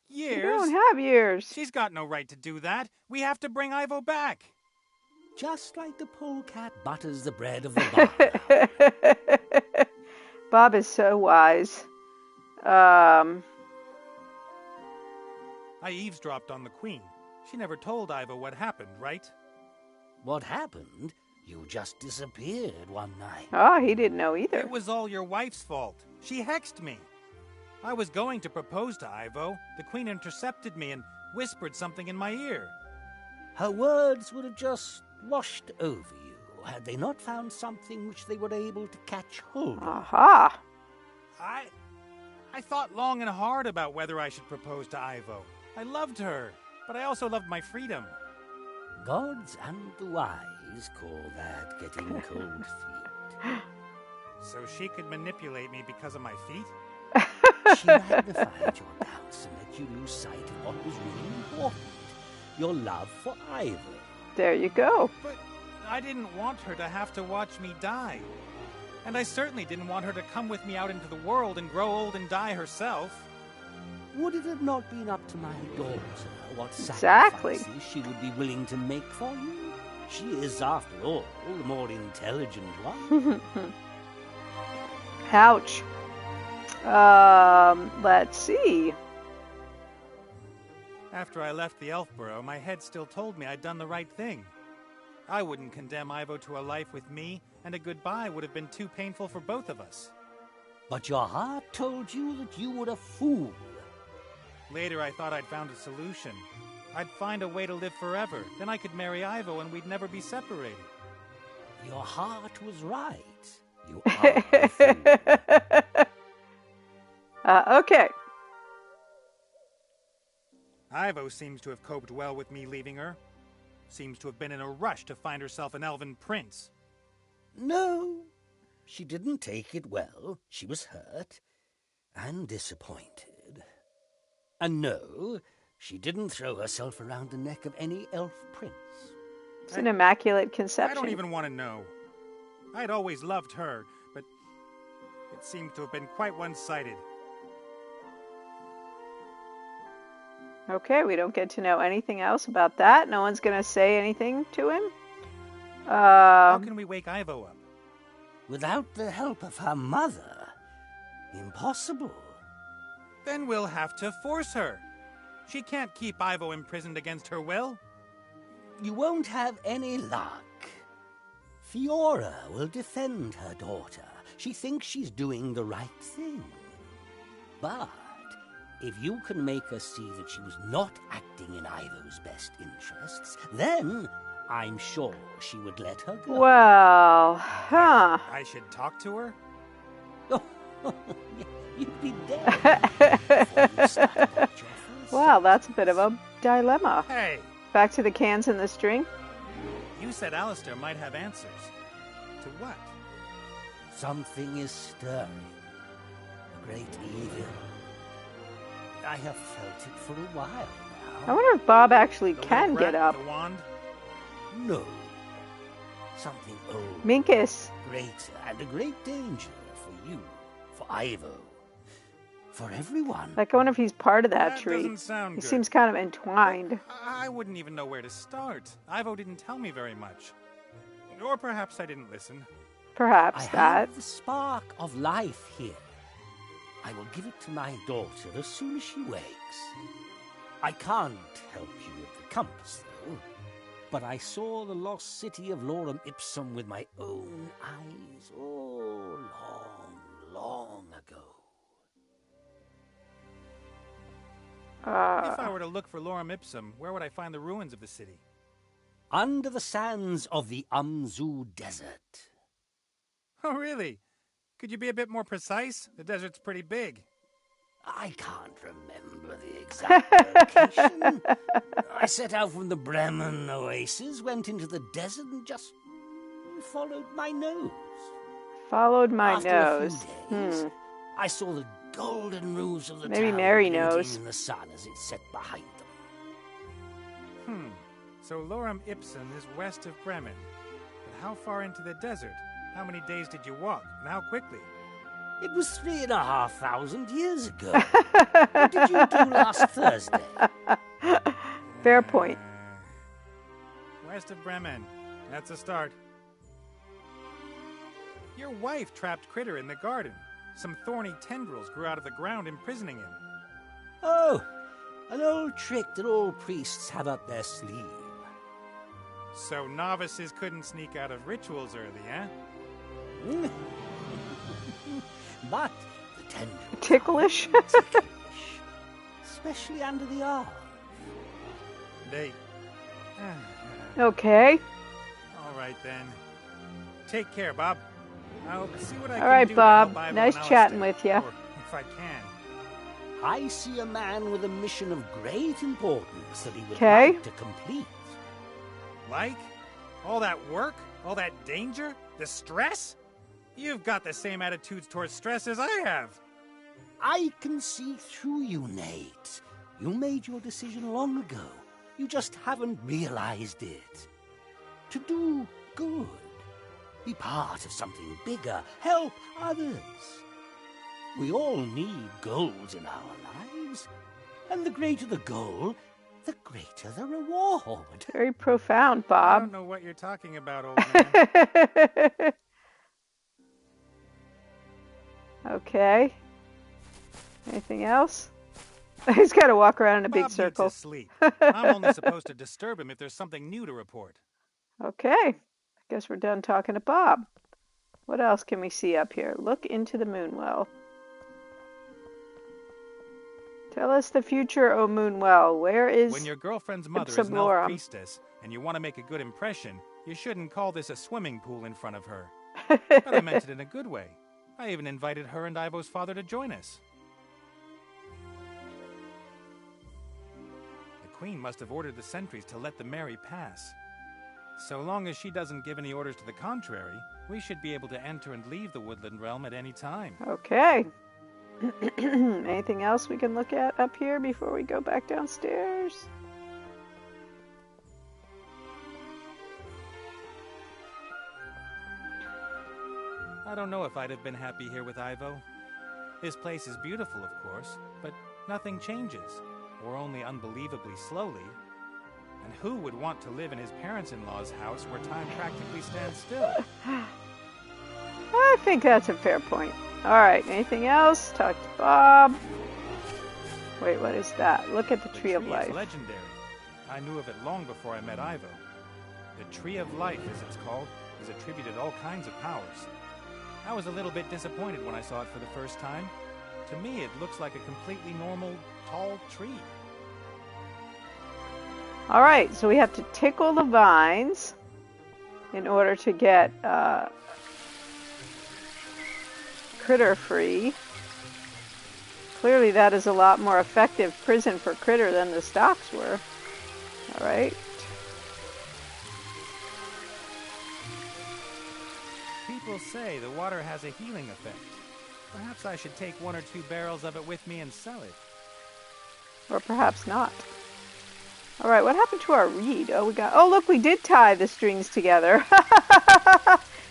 E: Years?
A: You don't have years.
E: She's got no right to do that. We have to bring Ivo back.
G: Just like the polecat butters the bread of the barn.
A: Bob is so wise.
E: I eavesdropped on the Queen. She never told Ivo what happened, right?
G: What happened? You just disappeared one night.
A: Oh, he didn't know either.
E: It was all your wife's fault. She hexed me. I was going to propose to Ivo. The Queen intercepted me and whispered something in my ear.
G: Her words would have just washed over you had they not found something which they were able to catch hold of.
A: Aha.
E: I thought long and hard about whether I should propose to Ivo. I loved her, but I also loved my freedom.
G: Gods and the wise call that getting cold feet.
E: So she could manipulate me because of my feet?
G: She magnified your doubts and let you lose sight of what was really important. Your love for Ivo.
A: There you go.
E: But I didn't want her to have to watch me die. And I certainly didn't want her to come with me out into the world and grow old and die herself.
G: Would it have not been up to my daughter what
A: Exactly.
G: sacrifices she would be willing to make for you? She is, after all, the more intelligent one.
A: Ouch. Let's see.
E: After I left the Elfborough, my head still told me I'd done the right thing. I wouldn't condemn Ivo to a life with me, and a goodbye would have been too painful for both of us.
G: But your heart told you that you were a fool.
E: Later, I thought I'd found a solution. I'd find a way to live forever. Then I could marry Ivo and we'd never be separated.
G: Your heart was right. You are a fool.
A: Okay.
E: Ivo seems to have coped well with me leaving her. Seems to have been in a rush to find herself an elven prince.
G: No, she didn't take it well. She was hurt and disappointed. And no, she didn't throw herself around the neck of any elf prince.
A: It's an immaculate
E: I
A: conception.
E: don't even want to know. I'd always loved her, but it seems to have been quite one-sided.
A: Okay, we don't get to know anything else about that. No one's going to say anything to him.
E: How can we wake Ivo up?
G: Without the help of her mother, impossible.
E: Then we'll have to force her. She can't keep Ivo imprisoned against her will.
G: You won't have any luck. Fiora will defend her daughter. She thinks she's doing the right thing. But if you can make her see that she was not acting in Ivo's best interests, then I'm sure she would let her go.
A: Well, huh.
E: I should talk to her?
G: You'd be dead before you started out your first
A: Well, that's a bit of a dilemma.
E: Hey,
A: Back to the cans and the string.
E: you said Alistair might have answers. To what?
G: Something is stirring. A great evil. I have felt it for a while
A: I
G: now.
A: wonder if Bob actually
E: The
A: can
E: little
A: get
E: rat
A: up.
E: with the wand?
G: No. Something old,
A: Minkus.
G: greater, and a great danger for you, for Ivo, for everyone.
A: Like, I wonder if he's part of that
E: That
A: tree.
E: doesn't sound
A: He
E: good.
A: seems kind of entwined.
E: I wouldn't even know where to start. Ivo didn't tell me very much. Or perhaps I didn't listen.
A: Perhaps
G: I
A: that.
G: have the spark of life here. I will give it to my daughter as soon as she wakes. I can't help you with the compass, though. But I saw the lost city of Lorem Ipsum with my own eyes, oh, long, long ago.
E: If I were to look for Lorem Ipsum, where would I find the ruins of the city?
G: Under the sands of the Umzu Desert.
E: Oh, really? Could you be a bit more precise? The desert's pretty big.
G: I can't remember the exact location. I set out from the Bremen oasis, went into the desert, and just followed my nose.
A: Followed my
G: After
A: nose.
G: a few days, I saw the golden roofs of the
A: Maybe
G: town
A: Mary
G: blinking
A: knows.
G: in the sun as it set behind them.
E: So Lorem Ipsum is west of Bremen. But how far into the desert? How many days did you walk, and how quickly?
G: It was 3,500 years ago. What did you do last Thursday?
A: Fair point.
E: West of Bremen. That's a start. Your wife trapped Critter in the garden. Some thorny tendrils grew out of the ground, imprisoning him.
G: Oh, an old trick that all priests have up their sleeve.
E: So novices couldn't sneak out of rituals early, eh?
G: But the tendrils
A: Ticklish.
G: are ticklish, especially under the arm.
E: They...
A: Okay.
E: All right, then. Take care, Bob. I'll see what I
A: All
E: can
A: right,
E: do
A: Bob.
E: to help Ivo
A: Nice
E: and
A: chatting
E: Alistair,
A: with ya.
E: or if I can.
G: I see a man with a mission of great importance that he would
A: 'Kay.
G: like to complete.
E: Like? All that work? All that danger? The stress? You've got the same attitudes towards stress as I have.
G: I can see through you, Nate. You made your decision long ago. You just haven't realized it. To do good. Be part of something bigger. Help others. We all need goals in our lives. And the greater the goal, the greater the reward.
A: Very profound,
E: I
A: Bob.
E: don't know what you're talking about, old man.
A: Okay. Anything else? He's got to walk around in a big
E: Bob
A: circle.
E: needs to sleep. I'm only supposed to disturb him if there's something new to report.
A: Okay. I guess we're done talking to Bob. What else can we see up here? Look into the Moonwell. Tell us the future, O Moonwell. Where is
E: When your girlfriend's mother is
A: Ipsum
E: an elf
A: Lorem?
E: priestess and you want to make a good impression, you shouldn't call this a swimming pool in front of her. But I meant it in a good way. I even invited her and Ivo's father to join us. The Queen must have ordered the sentries to let the Mary pass. So long as she doesn't give any orders to the contrary, we should be able to enter and leave the woodland realm at any time.
A: Okay. Anything else we can look at up here before we go back downstairs?
E: I don't know if I'd have been happy here with Ivo. His place is beautiful, of course, but nothing changes, or only unbelievably slowly. And who would want to live in his parents-in-law's house where time practically stands still?
A: I think that's a fair point. All right, anything else? Talk to Bob. Wait, what is that? Look at the Tree of Life.
E: Is legendary. I knew of it long before I met Ivo. The Tree of Life, as it's called, is attributed all kinds of powers. I was a little bit disappointed when I saw it for the first time. To me, it looks like a completely normal, tall tree.
A: All right, so we have to tickle the vines in order to get critter free. Clearly that is a lot more effective prison for critter than the stocks were. All right.
E: People say the water has a healing effect. Perhaps I should take 1 or 2 barrels of it with me and sell it.
A: Or perhaps not. All right, what happened to our reed? Oh, look, we did tie the strings together.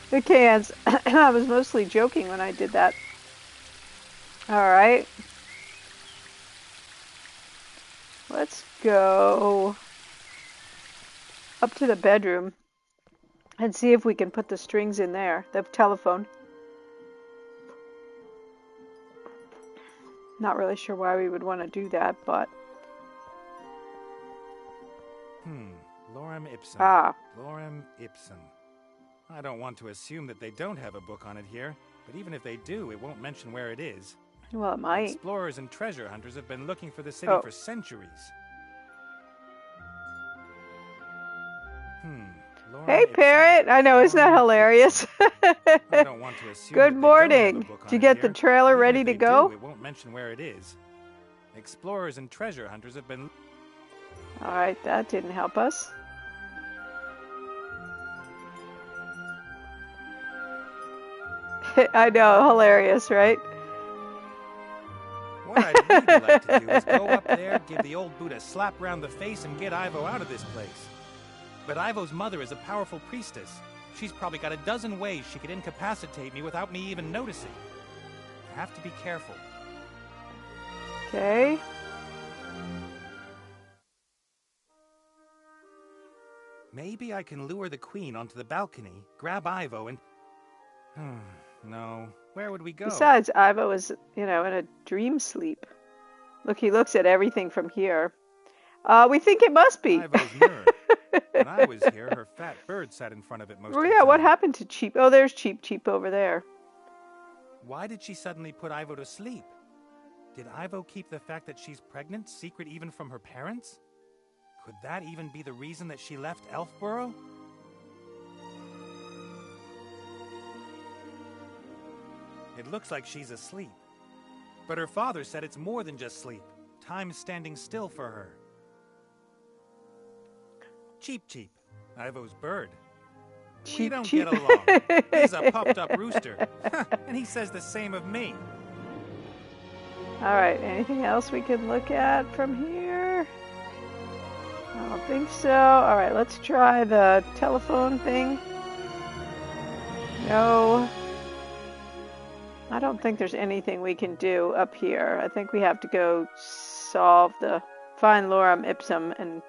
A: The cans. I was mostly joking when I did that. All right. Let's go up to the bedroom and see if we can put the strings in there, the telephone. Not really sure why we would want to do that, but...
E: Lorem ipsum. Lorem ipsum. I don't want to assume that they don't have a book on it here, but even if they do, it won't mention where it is.
A: Well, it might.
E: Explorers and treasure hunters have been looking for the city for centuries.
A: Hey, Parrot. I know, isn't that hilarious?
E: I don't want to assume
A: Good morning. Did you get the trailer ready to go?
E: It won't mention where it is. Explorers and treasure hunters have been...
A: All right, that didn't help us. I know, hilarious, right?
E: What I'd really like to do is go up there, give the old boot a slap round the face, and get Ivo out of this place. But Ivo's mother is a powerful priestess. She's probably got a dozen ways she could incapacitate me without me even noticing. I have to be careful.
A: Okay.
E: Maybe I can lure the queen onto the balcony, grab Ivo, and... No. Where would we go?
A: Besides, Ivo is, in a dream sleep. Look, he looks at everything from here. We think it must be.
E: Ivo's mirror. When I was here, her fat bird sat in front of it most of the time.
A: Oh, yeah, what happened to Cheep? Oh, there's Cheep over there.
E: Why did she suddenly put Ivo to sleep? Did Ivo keep the fact that she's pregnant secret even from her parents? Could that even be the reason that she left Elfborough? It looks like she's asleep. But her father said it's more than just sleep. Time's standing still for her. Cheep, Ivo's bird. We don't get along. He's a puffed-up rooster. And he says the same of me.
A: All right, anything else we can look at from here? I don't think so. All right, let's try the telephone thing. No. I don't think there's anything we can do up here. I think we have to go find Lorem Ipsum and,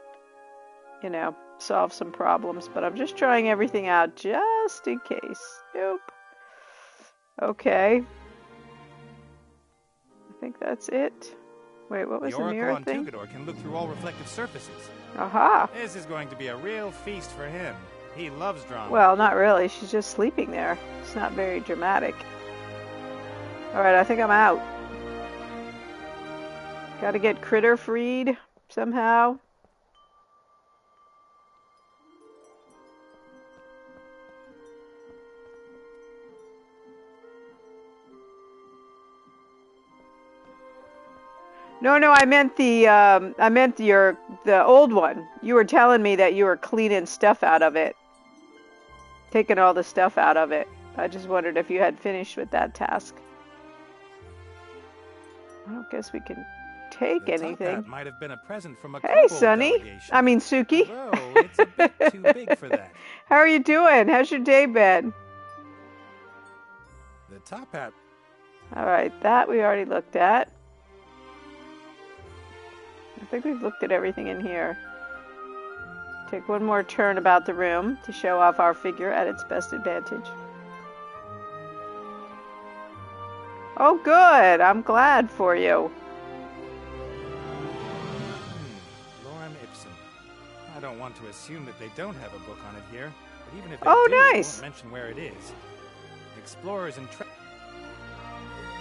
A: solve some problems. But I'm just trying everything out just in case. Nope. Okay. I think that's it. Wait, what was the mirror thing?
E: The Oracle on Tugador can look through all reflective surfaces.
A: Aha!
E: This is going to be a real feast for him. He loves drama.
A: Well, not really. She's just sleeping there. It's not very dramatic. Alright, I think I'm out. Gotta get Critter freed somehow. No, I meant the old one. You were telling me that you were cleaning stuff out of it. Taking all the stuff out of it. I just wondered if you had finished with that task. I don't guess we can take anything.
E: That might have been a present from a
A: Hey, Sonny. I mean, Suki.
E: Although it's a bit too big for that.
A: How are you doing? How's your day been?
E: The top hat.
A: All right, that we already looked at. I think we've looked at everything in here. Take one more turn about the room to show off our figure at its best advantage. Oh, good. I'm glad for you.
E: Lorem Ipsum. I don't want to assume that they don't have a book on it here, but even if they
A: do,
E: nice.
A: They
E: won't mention where it is. Explorers and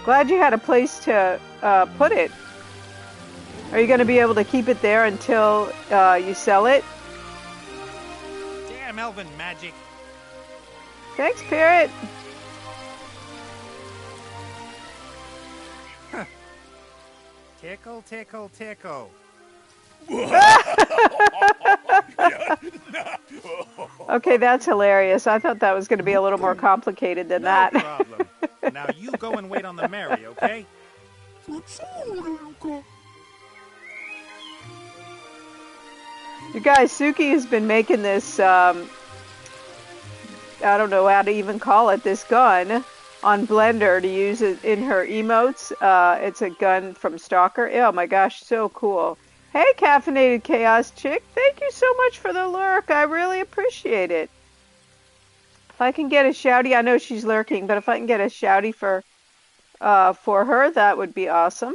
A: Glad you had a place to put it. Are you going to be able to keep it there until you sell it?
E: Damn elven magic.
A: Thanks, Parrot.
E: Tickle, tickle, tickle.
A: Okay, that's hilarious. I thought that was going to be a little more complicated than that.
E: No problem. Now you go and wait on the Mary, okay?
A: You guys, Suki has been making this, I don't know how to even call it, this gun on Blender to use it in her emotes. It's a gun from Stalker. Oh my gosh, so cool. Hey, Caffeinated Chaos Chick, thank you so much for the lurk. I really appreciate it. If I can get a shouty, I know she's lurking, but if I can get a shouty for her, that would be awesome.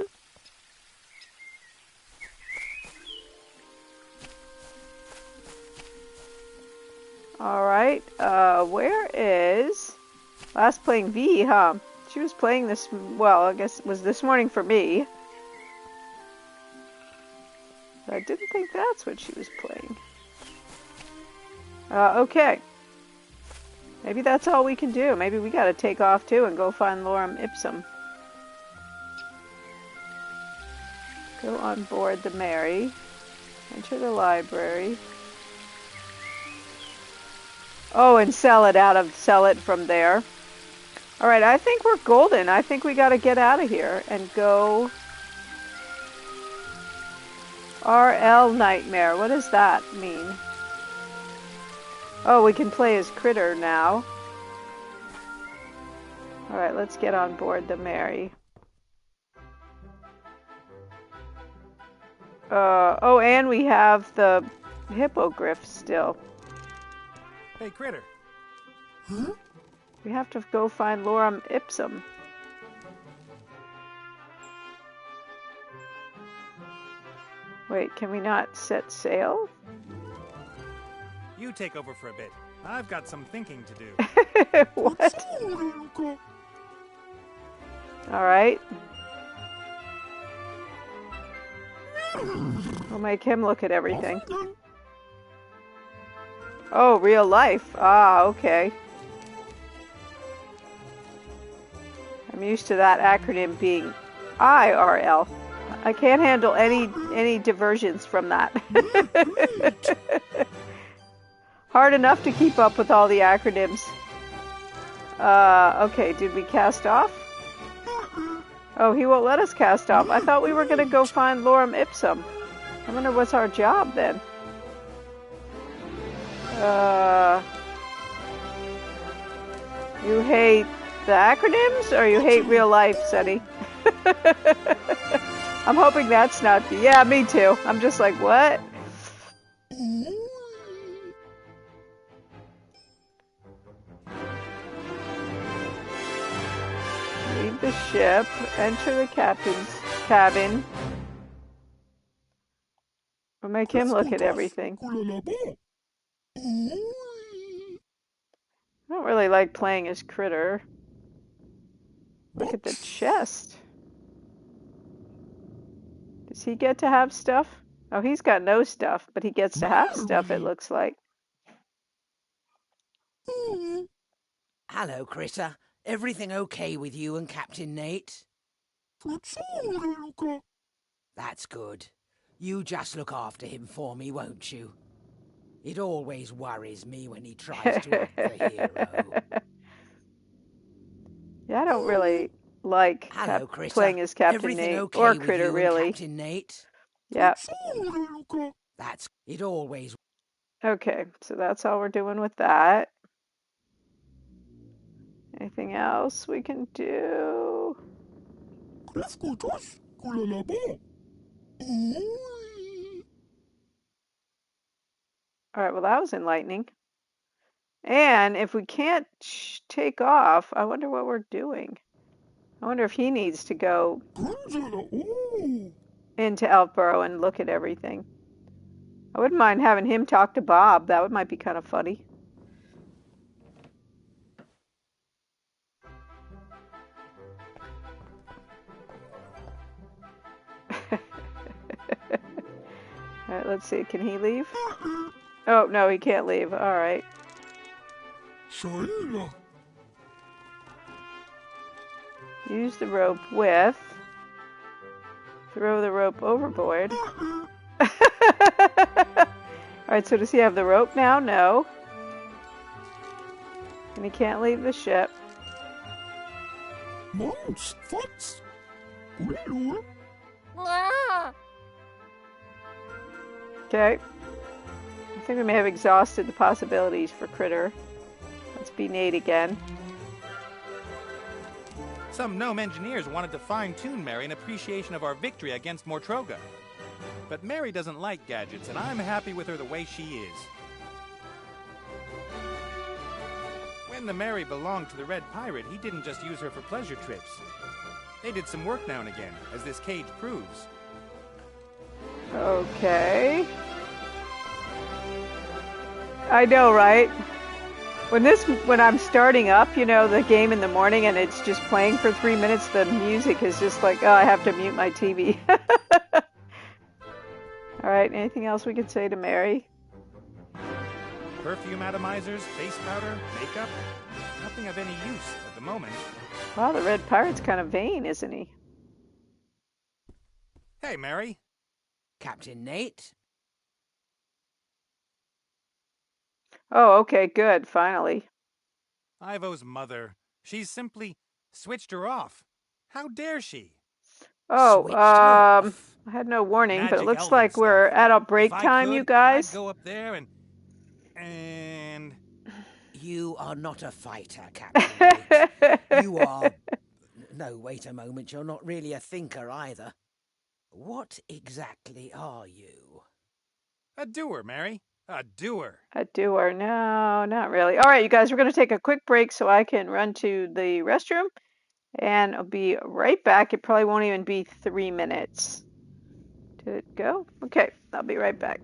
A: All right, where is last playing V, huh? She was playing this, well, I guess it was this morning for me. I didn't think that's what she was playing. Okay. Maybe that's all we can do. Maybe we gotta take off too and go find Lorem Ipsum. Go on board the Mary. Enter the library. Oh, and sell it from there. Alright, I think we're golden. I think we gotta get out of here and go... RL Nightmare. What does that mean? Oh, we can play as Critter now. Alright, let's get on board the Mary. Oh, and we have the hippogriff still.
E: Hey, Critter.
D: Huh?
A: We have to go find Lorem Ipsum. Wait, can we not set sail?
E: You take over for a bit. I've got some thinking to do.
A: What? Alright. We'll make him look at everything. Oh, real life. Ah, okay. I'm used to that acronym being IRL. I can't handle any diversions from that. Hard enough to keep up with all the acronyms. Okay, did we cast off? Oh, he won't let us cast off. I thought we were going to go find Lorem Ipsum. I wonder what's our job then. You hate the acronyms or you hate real life, Sunny? I'm hoping that's not the... Yeah, me too. I'm just like, what? Leave the ship. Enter the captain's cabin. We'll make him look at everything. I don't really like playing as Critter. Look at the chest. Does he get to have stuff? Oh, he's got no stuff, but he gets to have stuff, it looks like.
H: Hello, Critter. Everything okay with you and Captain Nate? That's good. You just look after him for me, won't you? It always worries me when he tries to act the hero.
A: Yeah, I don't really like playing as Captain
H: Everything
A: Nate
H: okay
A: or
H: with
A: Critter,
H: you and
A: really.
H: Captain Nate?
A: Yeah.
H: That's it always.
A: Okay, so that's all we're doing with that. Anything else we can do? Alright, well that was enlightening. And if we can't take off, I wonder what we're doing. I wonder if he needs to go into Elfborough and look at everything. I wouldn't mind having him talk to Bob. That might be kind of funny. All right, let's see. Can he leave? Oh, no, he can't leave. All right. Use the rope with. Throw the rope overboard. All right, so does he have the rope now? No. And he can't leave the ship. Okay. I think we may have exhausted the possibilities for Critter. Let's be Nate again.
E: Some gnome engineers wanted to fine-tune Mary in appreciation of our victory against Mortroga. But Mary doesn't like gadgets, and I'm happy with her the way she is. When the Mary belonged to the Red Pirate, he didn't just use her for pleasure trips. They did some work now and again, as this cage proves.
A: Okay. I know, right? When I'm starting up, you know, the game in the morning and it's just playing for 3 minutes, the music is just like, oh, I have to mute my TV. All right, anything else we could say to Mary?
E: Perfume atomizers, face powder, makeup. Nothing of any use at the moment.
A: Wow, the Red Pirate's kind of vain, isn't he?
E: Hey, Mary.
H: Captain Nate?
A: Oh, okay, good, finally.
E: Ivo's mother. She's simply switched her off. How dare she?
A: Oh,
H: Switched you off.
A: I had no warning, but it
E: Magic
A: looks
E: elven
A: like we're
E: stuff.
A: at a break
E: If I
A: time,
E: could,
A: you guys.
E: I'd go up there and...
H: You are not a fighter, Captain Nate. You are... No, wait a moment. You're not really a thinker either. What exactly are you?
E: A doer, Mary. A doer.
A: A doer. No, not really. All right, you guys, we're going to take a quick break so I can run to the restroom, and I'll be right back. It probably won't even be 3 minutes. Did it go? Okay, I'll be right back.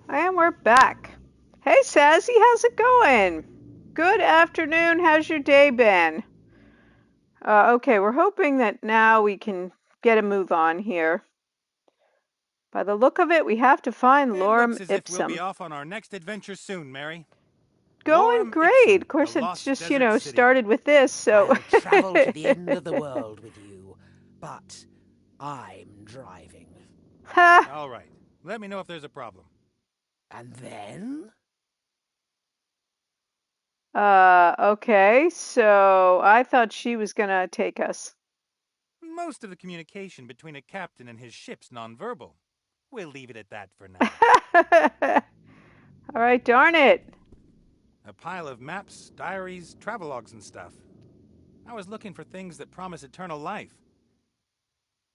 A: And we're back. Hey, Sassy, how's it going? Good afternoon. How's your day been? Okay, we're hoping that now we can get a move on here. By the look of it, we have to find
E: It
A: Lorem
E: looks as if we'll be
A: Ipsum.
E: off on our next adventure soon, Mary.
A: going
E: Lorem
A: great.
E: Ipsum,
A: Of course,
E: the
A: it's
E: lost
A: just,
E: desert city.
A: started with this, so.
H: I'll travel to the end of the world with you, but I'm driving.
A: Ha!
E: All right. Let me know if there's a problem.
H: And then?
A: Okay, so I thought she was gonna take us.
E: Most of the communication between a captain and his ship's nonverbal. We'll leave it at that for now.
A: All right, darn it.
E: A pile of maps, diaries, travelogues, and stuff. I was looking for things that promise eternal life.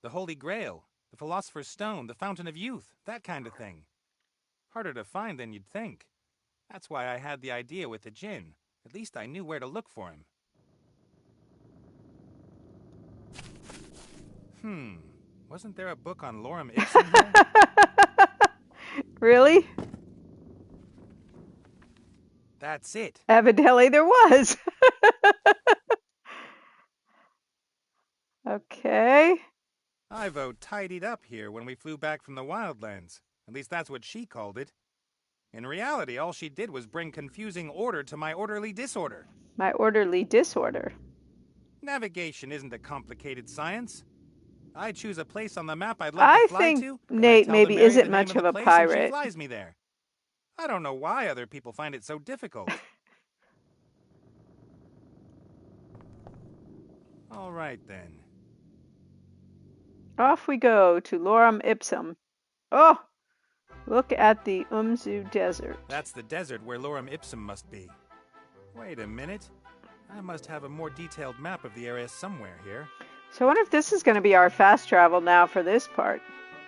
E: The Holy Grail, the Philosopher's Stone, the Fountain of Youth, that kind of thing. Harder to find than you'd think. That's why I had the idea with the djinn. At least I knew where to look for him. Wasn't there a book on Lorem Ipsum here?
A: Really?
E: That's it.
A: Evidently there was. Okay.
E: Ivo tidied up here when we flew back from the Wildlands. At least that's what she called it. In reality, all she did was bring confusing order to my orderly disorder.
A: My orderly disorder.
E: Navigation isn't a complicated science. I choose a place on the map I'd like to fly
A: think
E: to. and
A: Nate
E: I tell
A: maybe
E: the Mary
A: isn't
E: the
A: much
E: name
A: of
E: the
A: a
E: place and
A: pirate.
E: She flies me there. I don't know why other people find it so difficult. All right then.
A: Off we go to Lorem Ipsum. Oh, look at the Umzu Desert.
E: That's the desert where Lorem Ipsum must be. Wait a minute. I must have a more detailed map of the area somewhere here.
A: So I wonder if this is going to be our fast travel now for this part.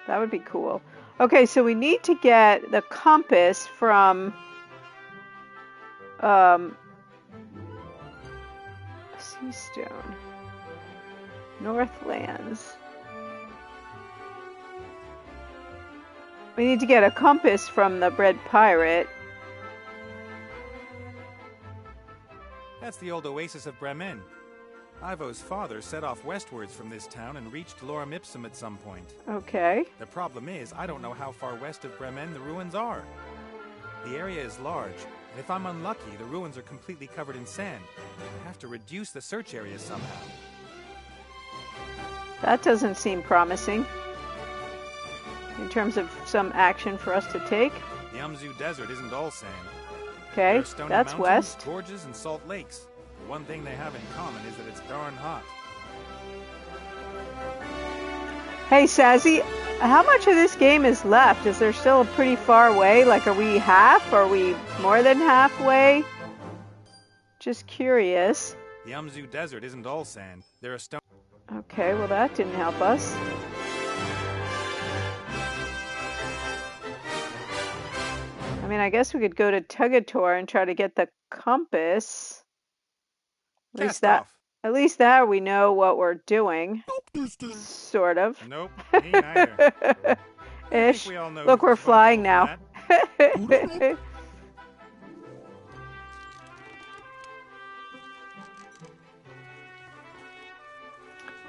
A: That would be cool. Okay, so we need to get the compass from Seastone. Northlands. We need to get a compass from the Red Pirate.
E: That's the old oasis of Bremen. Ivo's father set off westwards from this town and reached Lorem Ipsum at some point.
A: Okay.
E: The problem is, I don't know how far west of Bremen the ruins are. The area is large, and if I'm unlucky, the ruins are completely covered in sand. I have to reduce the search area somehow.
A: That doesn't seem promising. In terms of some action for us to take.
E: The Umzu Desert isn't all sand.
A: Okay,
E: There are stony
A: that's
E: mountains,
A: west.
E: gorges, and salt lakes. The one thing they have in common is that it's darn hot.
A: Hey, Sazzy, how much of this game is left? Is there still a pretty far way? Like, are we half? Are we more than halfway? Just curious.
E: The Umzu Desert isn't all sand. There are stone.
A: Okay, well that didn't help us. I mean, I guess we could go to Tugator and try to get the compass. At least that we know what we're doing. Sort of.
E: Nope, me neither.
A: Ish.
E: We all know
A: Look,
E: who's
A: we're flying
E: responsible
A: now.
E: for that.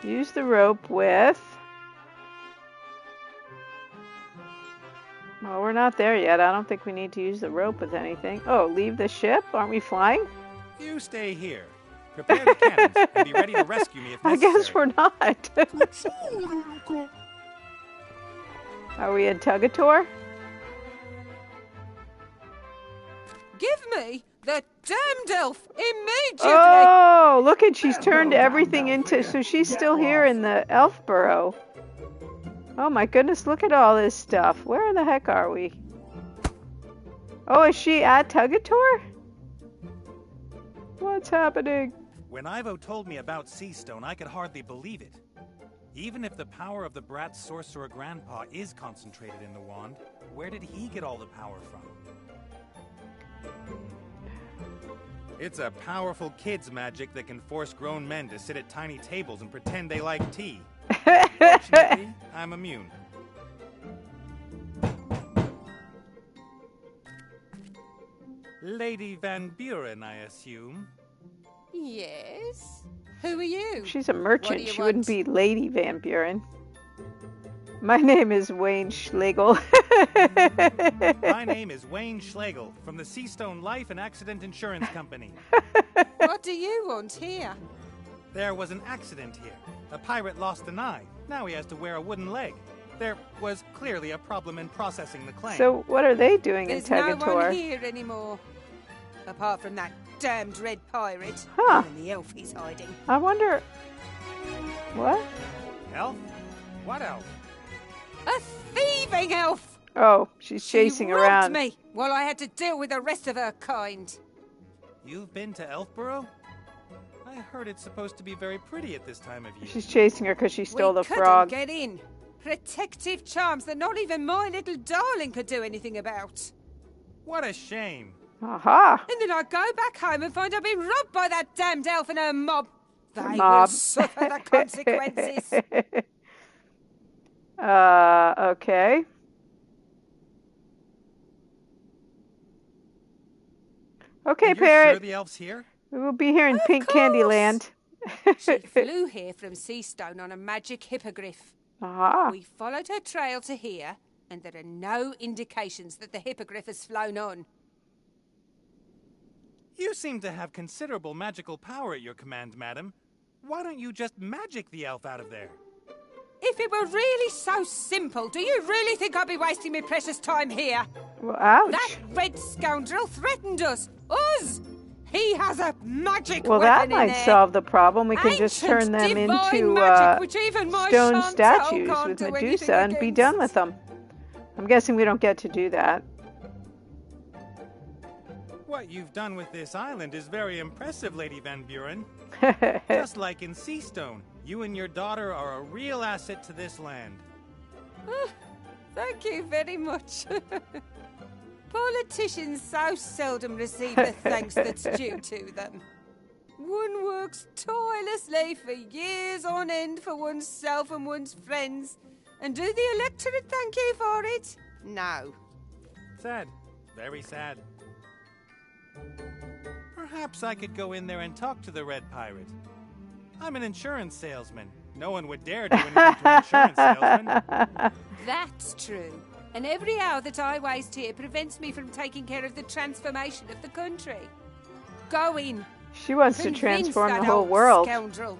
A: Use the rope with... Well, we're not there yet. I don't think we need to use the rope with anything. Oh, leave the ship? Aren't we flying?
E: You stay here. Prepare the cannons and be ready to rescue me if
A: I
E: necessary.
A: guess we're not. Are we in Tugator?
F: Give me the damned elf immediately!
A: Oh, look at, she's turned everything into, so she's still here in the elf burrow. Oh my goodness, look at all this stuff. Where the heck are we? Oh, is she at Tugator? What's happening?
E: When Ivo told me about Seastone, I could hardly believe it. Even if the power of the brat's sorcerer grandpa is concentrated in the wand, where did he get all the power from? It's a powerful kid's magic that can force grown men to sit at tiny tables and pretend they like tea. Fortunately, I'm immune. Lady Van Buren, I assume.
F: Yes? Who are you?
A: She's a
F: What
A: merchant.
F: do you
A: She wouldn't
F: want?
A: be Lady Van Buren. My name is Wayne Schlegel.
E: My name is Wayne Schlegel from the Seastone Life and Accident Insurance Company.
F: What do you want here?
E: There was an accident here. A pirate lost an eye. Now he has to wear a wooden leg. There was clearly a problem in processing the claim.
A: So what are they doing
F: There's
A: in
F: no
A: Tegator?
F: one here anymore. Apart from that damned red pirate.
A: Huh.
F: And the elf he's hiding.
A: I wonder... What?
E: Elf? What elf?
F: A thieving elf!
A: Oh, she's chasing
F: she robbed
A: around.
F: me while I had to deal with the rest of her kind.
E: You've been to Elfborough? I heard it's supposed to be very pretty at this time of year.
A: She's chasing her because she stole
F: we
A: the
F: couldn't
A: frog.
F: get in. Protective charms that not even my little darling could do anything about.
E: What a shame.
A: Aha!
F: And then I go back home and find I've been robbed by that damned elf and her mob. They will
A: Mob.
F: suffer the consequences.
A: Okay. Okay,
E: And you're
A: Parrot.
E: sure the elf's here?
A: We will be here in
F: Of
A: Pink
F: course.
A: Candyland.
F: She flew here from Seastone on a magic hippogriff.
A: Aha.
F: We followed her trail to here, and there are no indications that the hippogriff has flown on.
E: You seem to have considerable magical power at your command, madam. Why don't you just magic the elf out of there?
F: If it were really so simple, do you really think I'd be wasting my precious time here?
A: Well, ouch.
F: That red scoundrel threatened us! Us! He has a magic
A: Well, that
F: weapon in
A: might
F: there.
A: solve the problem. We can just
F: Ancient
A: turn them
F: divine
A: into
F: magic, which even my
A: stone
F: Chantal
A: statues
F: can't
A: with
F: do
A: Medusa
F: anything
A: and be
F: against.
A: done with them. I'm guessing we don't get to do that.
E: What you've done with this island is very impressive, Lady Van Buren. Just like in Seastone, you and your daughter are a real asset to this land.
F: Thank you very much. Politicians so seldom receive the thanks that's due to them. One works tirelessly for years on end for oneself and one's friends, and do the electorate thank you for it? No.
E: Sad. Very sad. Perhaps I could go in there and talk to the Red Pirate. I'm an insurance salesman. No one would dare do anything to an insurance salesman.
F: That's true. And every hour that I waste here prevents me from taking care of the transformation of the country. Go in.
A: She wants to
F: Convince
A: transform
F: that
A: the whole
F: old
A: world.
F: Scoundrel.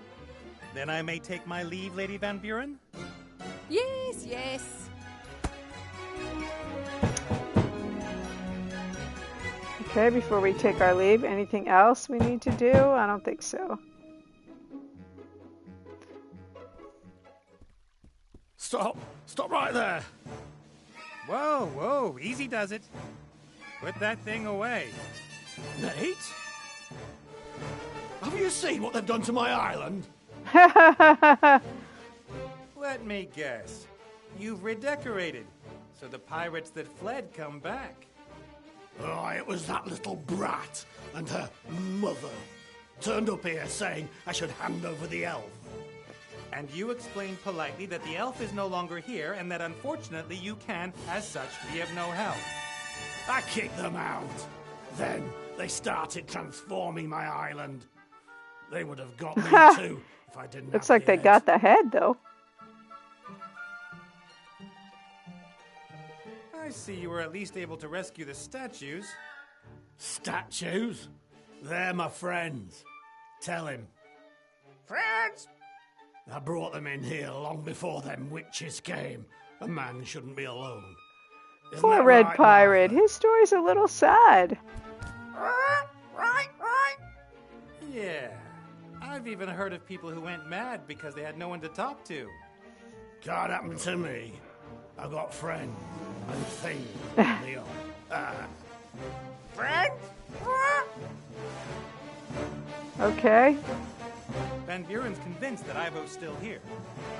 E: Then I may take my leave, Lady Van Buren?
F: Yes, yes.
A: Okay, before we take our leave, anything else we need to do? I don't think so.
D: Stop! Stop right there!
E: Whoa, whoa, easy does it. Put that thing away.
D: Nate? Have you seen what they've done to my island?
E: Let me guess. You've redecorated, so the pirates that fled come back.
D: Oh, it was that little brat and her mother. Turned up here saying I should hand over the elf.
E: And you explained politely that the elf is no longer here and that unfortunately you can, as such, be of no help.
D: I kicked them out. Then they started transforming my island. They would have got me too if I didn't
A: Looks
D: have
A: like
D: the
A: they
D: head.
A: got the head, though.
E: I see you were at least able to rescue the statues.
D: Statues? They're my friends. Tell him. Friends? I brought them in here long before them witches came. A man shouldn't be alone. Isn't
A: Poor
D: that
A: Red
D: right,
A: Pirate.
D: Martha?
A: His story's a little sad.
D: Right.
E: Yeah. I've even heard of people who went mad because they had no one to talk to.
D: Can't happen to me. I've got friends and things. Leo. Friends?
A: Okay.
E: Van Buren's convinced that Ivo's still here.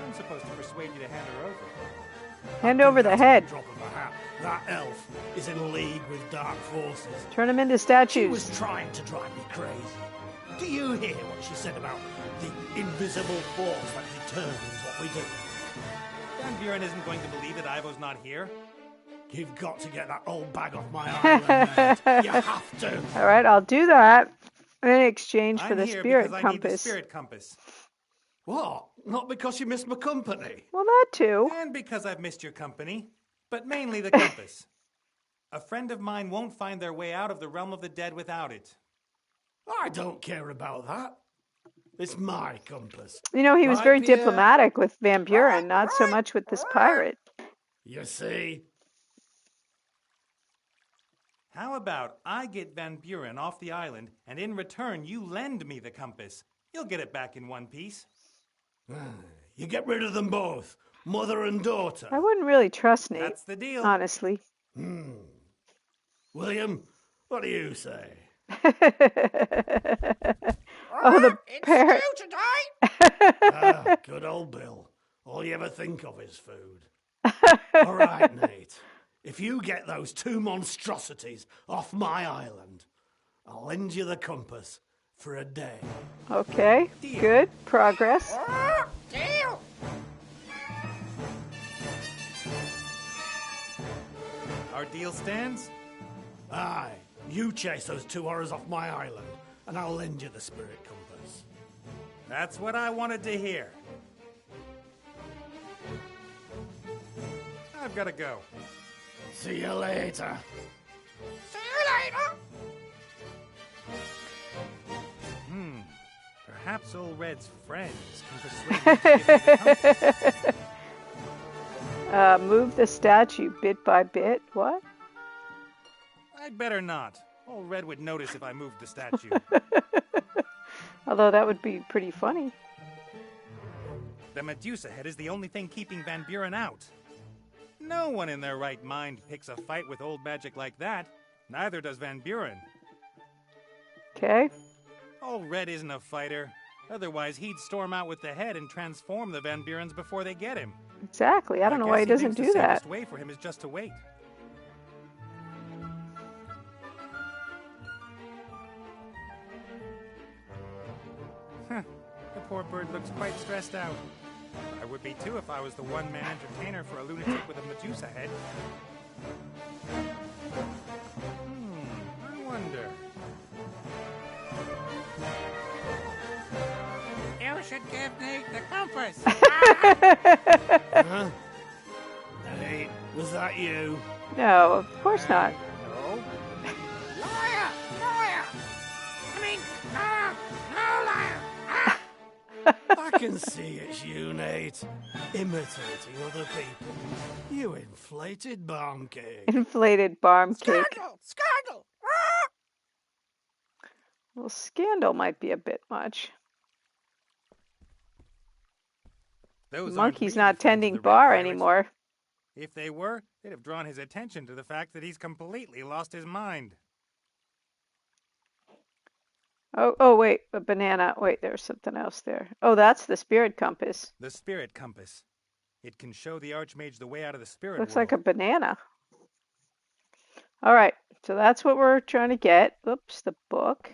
E: I'm supposed to persuade you to hand her over.
A: Hand over the
D: That's a
A: head.
D: drop of a hat. That elf is in league with dark forces.
A: Turn them into
D: She
A: statues.
D: was trying to drive me crazy. Do you hear what she said about the invisible force that determines what we do?
E: Van Buren isn't going to believe that Ivo's not here.
D: You've got to get that old bag off my island, mate. You have to.
A: All right, I'll do that in exchange for
E: I'm
A: the
E: here
A: spirit
E: because I need the
A: compass.
E: spirit compass.
D: What? Not because you missed my company?
A: Well, that too.
E: And because I've missed your company, but mainly the compass. A friend of mine won't find their way out of the realm of the dead without it.
D: I don't care about that. It's my compass.
A: You know, he was
D: Right,
A: very
D: Pierre?
A: diplomatic with Van Buren, not so much with this pirate.
D: You see?
E: How about I get Van Buren off the island, and in return you lend me the compass? You'll get it back in one piece.
D: You get rid of them both, mother and daughter.
A: I wouldn't really trust Nate,
E: That's the deal.
A: honestly.
D: William, what do you say?
A: Oh, the parrot.
D: Ah, good old Bill. All you ever think of is food. All right, Nate. If you get those two monstrosities off my island, I'll lend you the compass for a day.
A: Okay, good progress.
H: Deal!
E: Our deal stands?
D: Aye, you chase those two horrors off my island, and I'll lend you the spirit compass.
E: That's what I wanted to hear. I've got to go.
D: See you later.
H: See you later!
E: Perhaps old Red's friends can persuade me to give me the compass.
A: Move the statue bit by bit. What?
E: I'd better not. Old Red would notice if I moved the statue.
A: Although that would be pretty funny.
E: The Medusa head is the only thing keeping Van Buren out. No one in their right mind picks a fight with old magic like that. Neither does Van Buren.
A: Okay.
E: Old Red isn't a fighter. Otherwise, he'd storm out with the head and transform the Van Burens before they get him.
A: Exactly. I don't know why he
E: guess
A: doesn't
E: thinks
A: do
E: the
A: that.
E: safest way for him is just to wait. Huh. The poor bird looks quite stressed out. I would be too if I was the one-man entertainer for a lunatic with a Medusa head. I wonder.
H: You should give Nate the compass.
D: Huh? Hey, was that you?
A: No, of course not.
E: No?
H: Liar! Liar! I mean, no liar! Ah!
D: I can see it's you, Nate. Imitating other people. You inflated barn cake.
A: Inflated barm cake.
H: Scandal! Scandal! Ah!
A: Well, scandal might be a bit much.
E: Those aren't
A: Monkey's
E: really
A: not
E: friends of
A: tending
E: the Red
A: bar
E: Pirate.
A: anymore.
E: If they were, they'd have drawn his attention to the fact that he's completely lost his mind.
A: Oh, wait, a banana. Wait, there's something else there. Oh, that's the spirit compass.
E: The spirit compass. It can show the Archmage the way out of the spirit
A: Looks
E: world.
A: like a banana. All right, so that's what we're trying to get. Oops, the book.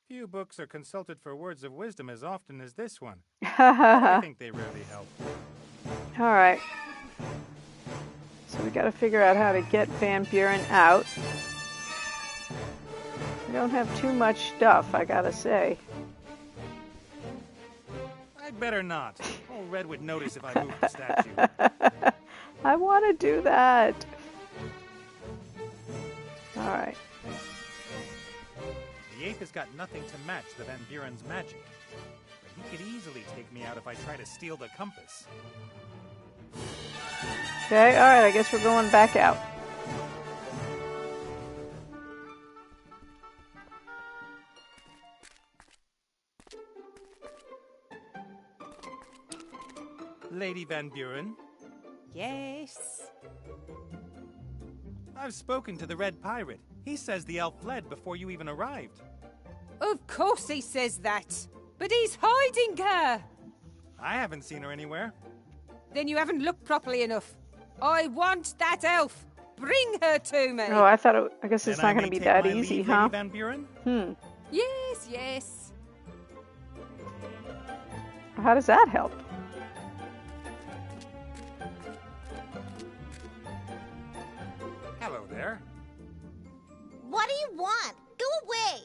E: Few books are consulted for words of wisdom as often as this one. I think they rarely help.
A: All right. So we got to figure out how to get Van Buren out. We don't have too much stuff, I gotta say.
E: I'd better not. Old Red would notice if I moved the statue.
A: I want to do that. All right.
E: The ape has got nothing to match the Van Buren's magic. But he could easily take me out if I try to steal the compass.
A: Okay, all right, I guess we're going back out.
E: Lady Van Buren,
F: Yes.
E: I've spoken to the Red Pirate. He says the elf fled before you even arrived.
F: Of course he says that. But he's hiding her.
E: I haven't seen her anywhere.
F: Then you haven't looked properly enough. I want that elf. Bring her to me.
A: Oh, I guess it's
E: Then I
A: not going to
E: may
A: be
E: take
A: that
E: my
A: easy,
E: leave,
A: huh?
E: Lady Van Buren?
F: Yes, yes.
A: How does that help?
E: Hello there.
B: What do you want? Go away!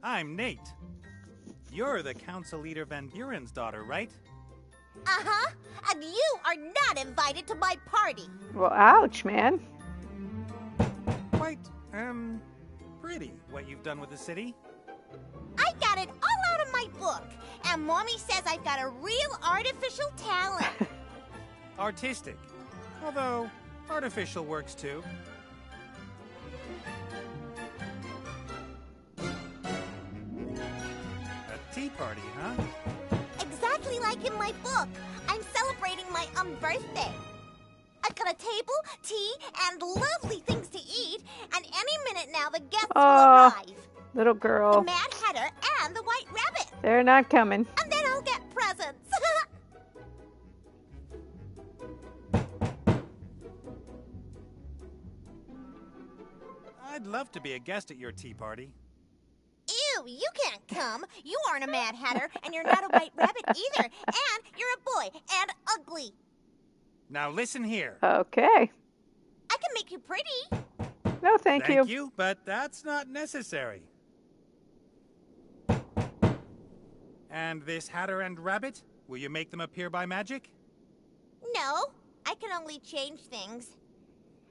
E: I'm Nate. You're the Council Leader Van Buren's daughter, right?
B: Uh-huh. And you are not invited to my party.
A: Well, ouch, man.
E: Quite, pretty what you've done with the city.
B: I got it all out of my book. And Mommy says I've got a real artificial talent.
E: Artistic. Although, artificial works too. A tea party, huh?
B: Exactly like in my book. I'm celebrating my birthday. I've got a table, tea, and lovely things to eat. And any minute now, the guests will arrive.
A: Little
B: The
A: girl.
B: Mad Hatter and the White Rabbit.
A: They're not coming.
B: And then I'll get presents.
E: I'd love to be a guest at your tea party.
B: Ew, you can't come. You aren't a Mad Hatter, and you're not a White Rabbit either. And you're a boy, and ugly.
E: Now listen here.
A: Okay.
B: I can make you pretty.
A: No, thank you.
E: Thank you, but that's not necessary. And this Hatter and Rabbit? Will you make them appear by magic?
B: No, I can only change things.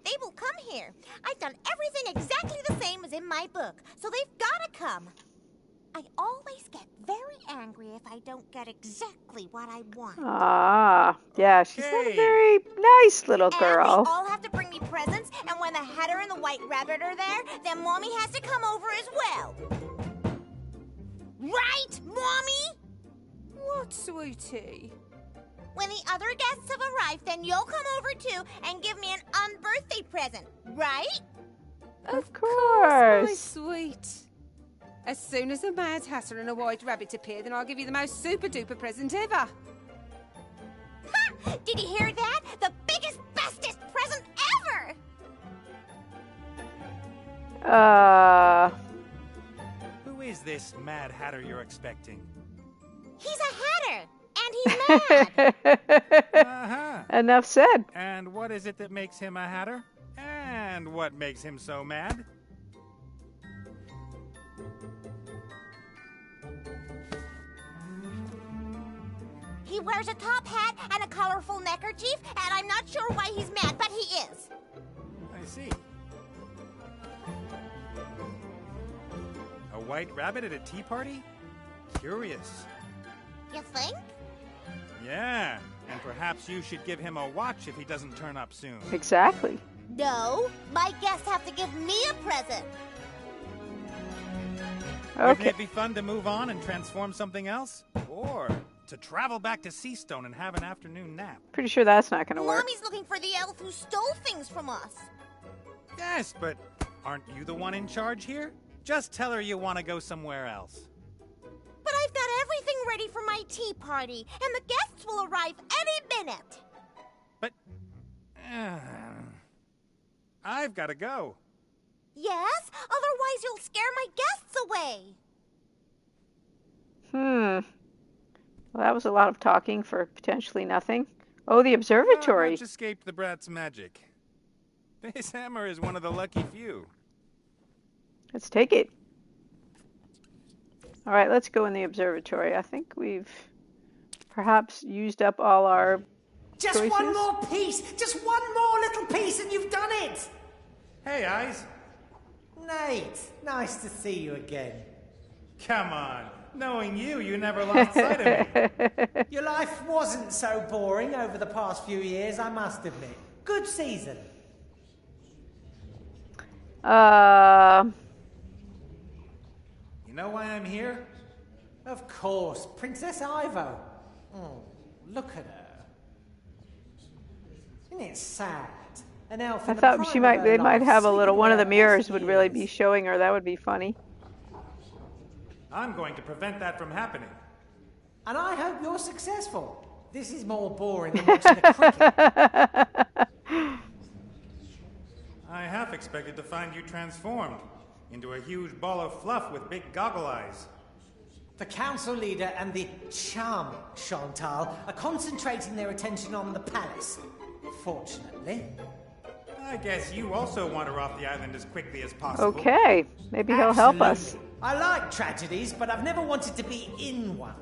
B: They will come here. I've done everything exactly the same as in my book, so they've got to come. I always get very angry if I don't get exactly what I want.
A: Ah, yeah, she's not a
E: Okay.
A: very nice little
B: And
A: girl.
B: they all have to bring me presents, and when the Hatter and the White Rabbit are there, then Mommy has to come over as well. Right, Mommy?
F: What, sweetie?
B: When the other guests have arrived, then you'll come over too and give me an unbirthday present, right?
A: Of
F: My
A: course.
F: sweet. As soon as a Mad Hatter and a White Rabbit appear, then I'll give you the most super-duper present ever.
B: Ha! Did you hear that? The biggest, bestest present ever!
E: Who is this Mad Hatter you're expecting?
B: He's a Hatter, and he's mad.
E: Uh-huh.
A: Enough said.
E: And what is it that makes him a Hatter? And what makes him so mad?
B: He wears a top hat and a colorful neckerchief, and I'm not sure why he's mad, but he is.
E: I see. A white rabbit at a tea party? Curious.
B: You think?
E: Yeah, and perhaps you should give him a watch if he doesn't turn up soon.
A: Exactly.
B: No, my guests have to give me a present.
E: Wouldn't
A: Okay.
E: it be fun to move on and transform something else? Or to travel back to Seastone and have an afternoon nap?
A: Pretty sure that's not going to work.
B: Mommy's looking for the elf who stole things from us.
E: Yes, but aren't you the one in charge here? Just tell her you want to go somewhere else.
B: But I've got everything ready for my tea party, and the guests will arrive any minute.
E: But I've got to go.
B: Yes? Otherwise you'll scare my guests away.
A: Well, that was a lot of talking for potentially nothing. Oh, the
E: Not
A: observatory.
E: much escaped the brat's magic. This hammer is one of the lucky few.
A: Let's take it. All right, let's go in the observatory. I think we've perhaps used up all our
C: Just one
A: choices.
C: more piece! Just one more little piece and you've done it!
E: Hey, Eyes.
C: Nate, nice to see you again.
E: Come on. Knowing you, you never lost sight of me.
C: Your life wasn't so boring over the past few years, I must admit. Good season.
E: You know why I'm here?
C: Of course, Princess Ivo. Oh, look at her. Isn't it sad? An elf
A: I
C: in the
A: thought
C: prime of her
A: they might
C: life,
A: have a little
C: sleeping
A: one of the
C: her
A: mirrors
C: best
A: would really be
C: years.
A: showing her. That would be funny.
E: I'm going to prevent that from happening.
C: And I hope you're successful. This is more boring than watching the cricket.
E: I half expected to find you transformed into a huge ball of fluff with big goggle eyes.
C: The council leader and the charming Chantal are concentrating their attention on the palace. Fortunately.
E: I guess you also want her off the island as quickly as possible.
A: Okay, maybe he'll help us.
C: Absolutely. I like tragedies, but I've never wanted to be in one.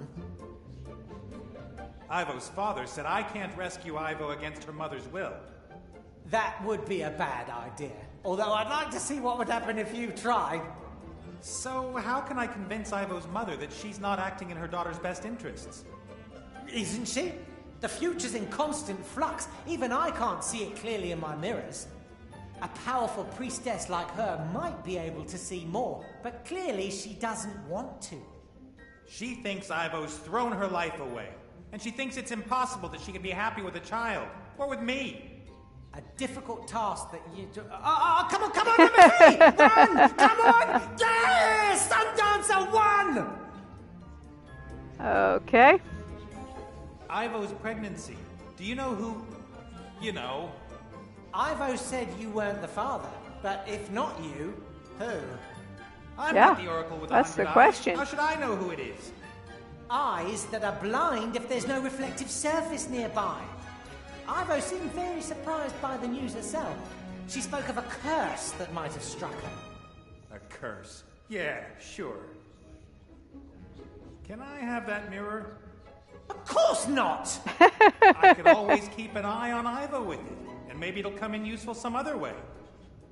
E: Ivo's father said I can't rescue Ivo against her mother's will.
C: That would be a bad idea. Although I'd like to see what would happen if you tried.
E: So how can I convince Ivo's mother that she's not acting in her daughter's best interests?
C: Isn't she? The future's in constant flux. Even I can't see it clearly in my mirrors. A powerful priestess like her might be able to see more, but clearly she doesn't want to.
E: She thinks Ivo's thrown her life away, and she thinks it's impossible that she can be happy with a child, or with me.
C: A difficult task that you do. Come on, number 3! Run! Come on! Yes! Sundancer won!
A: Okay.
E: Ivo's pregnancy. Do you know who... You know...
C: Ivo said you weren't the father, but if not you, who?
E: I'm
A: Yeah,
E: not the oracle with
A: that's
E: 100
A: the
E: eyes.
A: question.
E: How should I know who it is?
C: Eyes that are blind if there's no reflective surface nearby. Ivo seemed very surprised by the news herself. She spoke of a curse that might have struck her.
E: A curse. Yeah, sure. Can I have that mirror?
C: Of course not!
E: I could always keep an eye on Ivo with it, and maybe it'll come in useful some other way.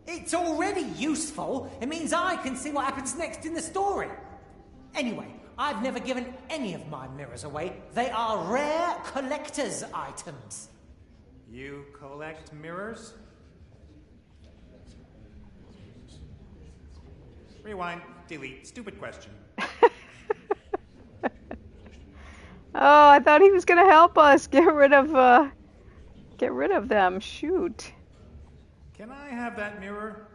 C: It's already useful. It means I can see what happens next in the story. Anyway, I've never given any of my mirrors away. They are rare collector's items.
E: You collect mirrors? Rewind, delete, stupid question.
A: Oh, I thought he was going to help us get rid of them. Shoot.
E: Can I have that mirror?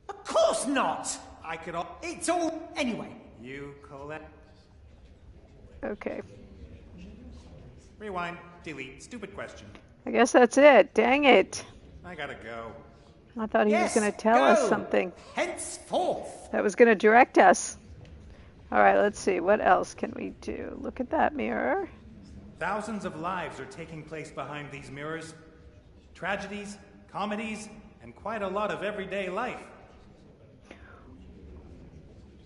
C: Of course not!
E: I could
C: It's all... Anyway.
E: You collect...
A: Okay.
E: Rewind, delete, stupid question.
A: I guess that's it. Dang it.
E: I gotta go.
A: I thought he was
C: Yes,
A: going to tell us
C: go.
A: something
C: Henceforth.
A: that was going to direct us. All right, let's see. What else can we do? Look at that mirror.
E: Thousands of lives are taking place behind these mirrors. Tragedies, comedies, and quite a lot of everyday life.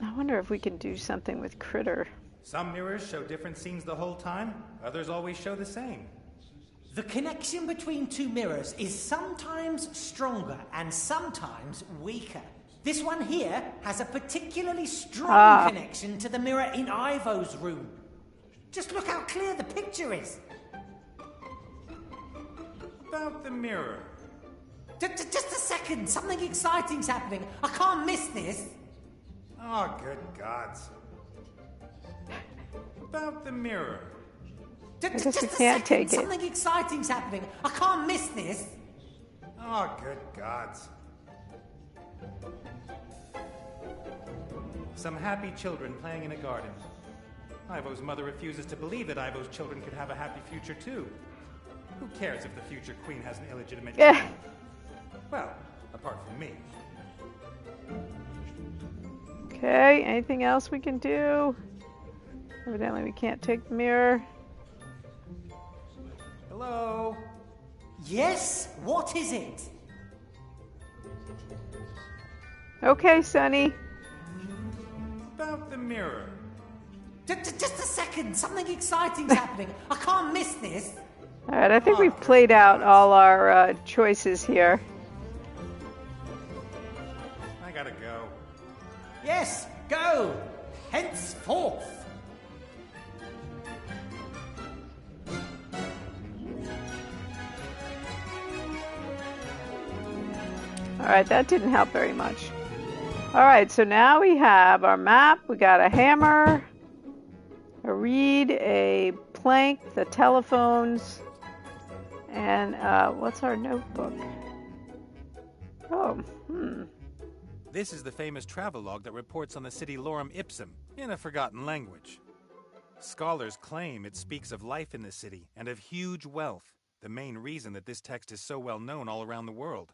A: I wonder if we can do something with Critter.
E: Some mirrors show different scenes the whole time. Others always show the same.
C: The connection between two mirrors is sometimes stronger and sometimes weaker. This one here has a particularly strong connection to the mirror in Ivo's room. Just look how clear the picture is.
E: About the mirror.
C: Just a second, something exciting's happening. I can't miss this.
E: Oh, good gods. About the mirror.
A: guess
C: Just
A: we
C: a
A: can't
C: second,
A: take it.
C: something exciting's happening. I can't miss this.
E: Oh, good gods. Some happy children playing in a garden. Ivo's mother refuses to believe that Ivo's children could have a happy future too. Who cares if the future queen has an illegitimate
A: Yeah.
E: child? Well, apart from me.
A: Okay, anything else we can do? Evidently we can't take the mirror.
E: Hello?
C: Yes? What is it?
A: Okay, Sonny.
E: About the mirror.
C: Just a second, something exciting's happening. I can't miss this.
A: All right, I think we've played out all our choices here.
E: I gotta go.
C: Yes, go. Henceforth.
A: All right, that didn't help very much. All right, so now we have our map. We got a hammer, a reed, a plank, the telephones, and what's our notebook? Oh,
E: This is the famous travelogue that reports on the city Lorem Ipsum in a forgotten language. Scholars claim it speaks of life in the city and of huge wealth, the main reason that this text is so well known all around the world.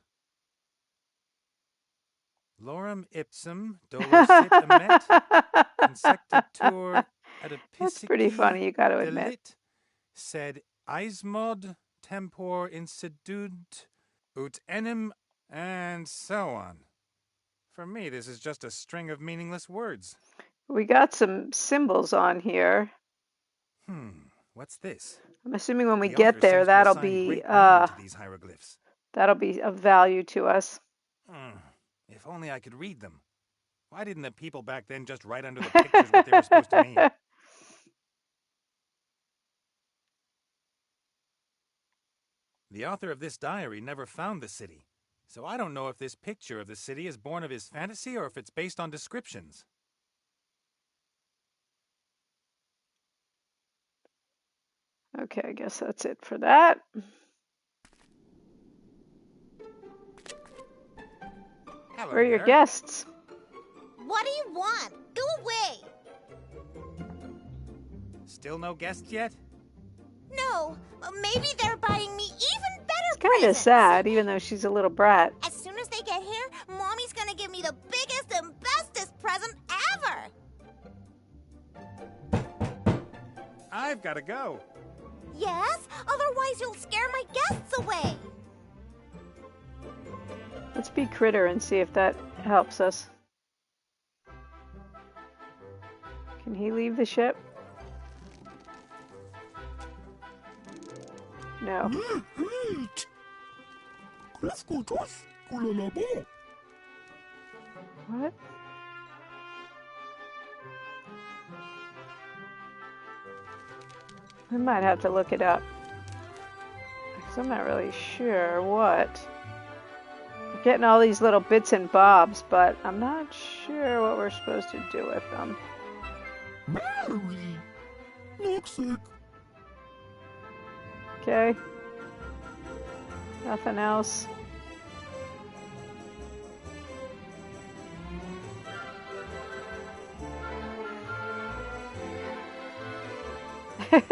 E: Lorem ipsum dolosit emet consectatur adipisci
A: That's pretty funny, you got to admit.
E: delit, sed eismod tempor insidunt ut enim and so on. For me, this is just a string of meaningless words.
A: We got some symbols on here.
E: What's this?
A: I'm assuming when we
E: The
A: get
E: author
A: there,
E: seems to assign great meaning to these hieroglyphs.
A: that'll be of value to us.
E: If only I could read them. Why didn't the people back then just write under the pictures what they were supposed to mean? The author of this diary never found the city, so I don't know if this picture of the city is born of his fantasy or if it's based on descriptions.
A: Okay, I guess that's it for that.
E: Hello
A: Where are your
E: there.
A: guests?
B: What do you want? Go away!
E: Still no guests yet?
B: No, maybe they're buying me even better
A: It's kind of
B: presents.
A: sad, even though she's a little brat.
B: As soon as they get here, Mommy's gonna give me the biggest and bestest present ever!
E: I've got to go.
B: Yes? Otherwise you'll scare my guests away!
A: Let's be Critter and see if that helps us. Can he leave the ship? No. What? We might have to look it up. Because I'm not really sure what. We're getting all these little bits and bobs, but I'm not sure what we're supposed to do with them.
I: Mary! Noxic!
A: Okay. Nothing else. Alright,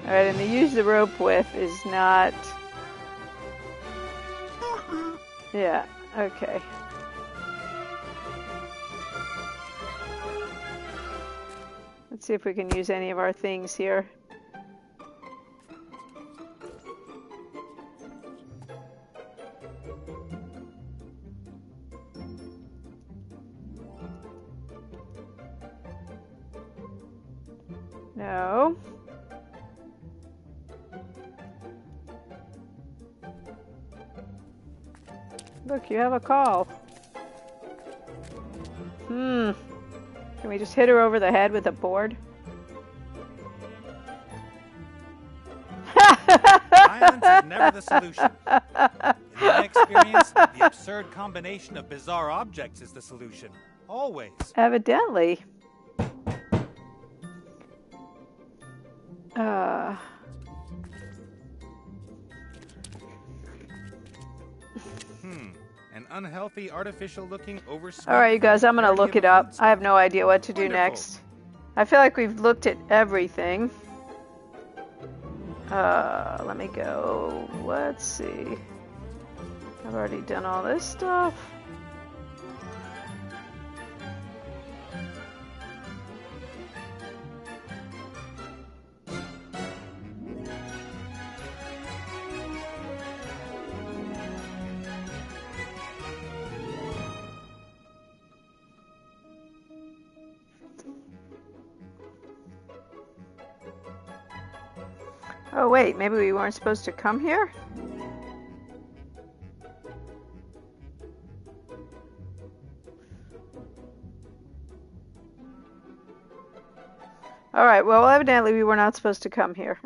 A: and the use the rope with is not... Yeah, okay. Let's see if we can use any of our things here. No. Look, you have a call. Can we just hit her over the head with a board?
E: Violence is never the solution. In my experience, the absurd combination of bizarre objects is the solution. Always.
A: Evidently.
E: An unhealthy, artificial-looking, oversweet...
A: Alright, you guys, I'm gonna look it up. I have no idea what to do
E: Wonderful.
A: next. I feel like we've looked at everything. Let me go. Let's see. I've already done all this stuff. Oh wait, maybe we weren't supposed to come here? Alright, well evidently we were not supposed to come here.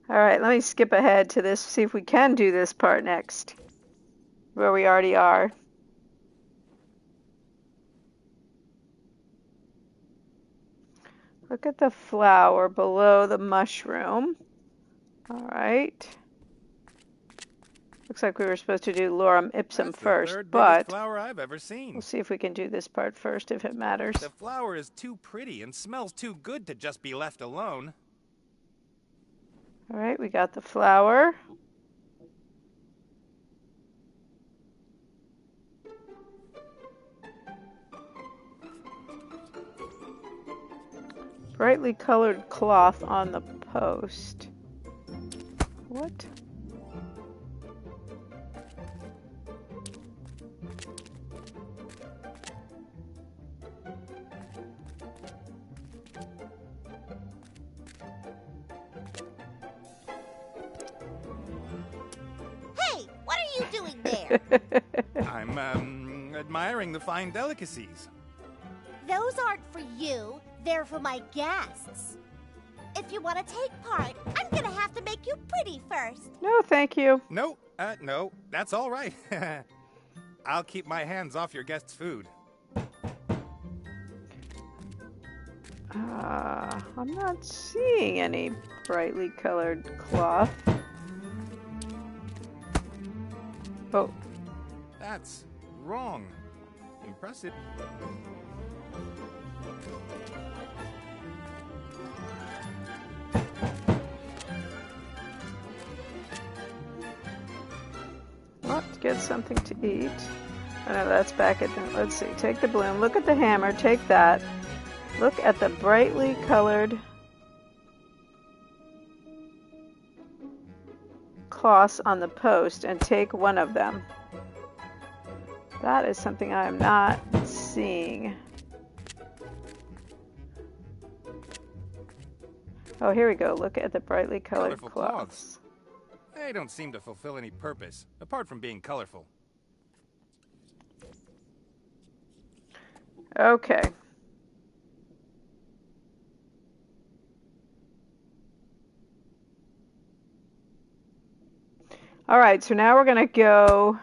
A: Alright, let me skip ahead to this, see if we can do this part next. Where we already are. Look at the flower below the mushroom. Alright. Looks like we were supposed to do lorem ipsum
E: That's
A: first,
E: the third
A: but
E: biggest flower I've ever seen.
A: we'll see if we can do this part first if it matters.
E: The flower is too pretty and smells too good to just be left alone.
A: Alright, we got the flower. Brightly colored cloth on the post. What?
B: Hey, what are you doing there?
E: I'm, admiring the fine delicacies.
B: Those aren't for you. They're for my guests. If you want to take part, I'm gonna have to make you pretty first.
A: No, thank you.
E: No, that's all right. I'll keep my hands off your guests' food.
A: I'm not seeing any brightly colored cloth. Oh.
E: That's wrong. Impressive.
A: Let's get something to eat. Oh no, that's back at the, let's see, take the bloom, look at the hammer, take that. Look at the brightly colored cloths on the post and take one of them. That is something I am not seeing. Oh, here we go. Look at the brightly colored
E: Colorful
A: cloths.
E: They don't seem to fulfill any purpose, apart from being colorful.
A: Okay. All right, so now we're going to go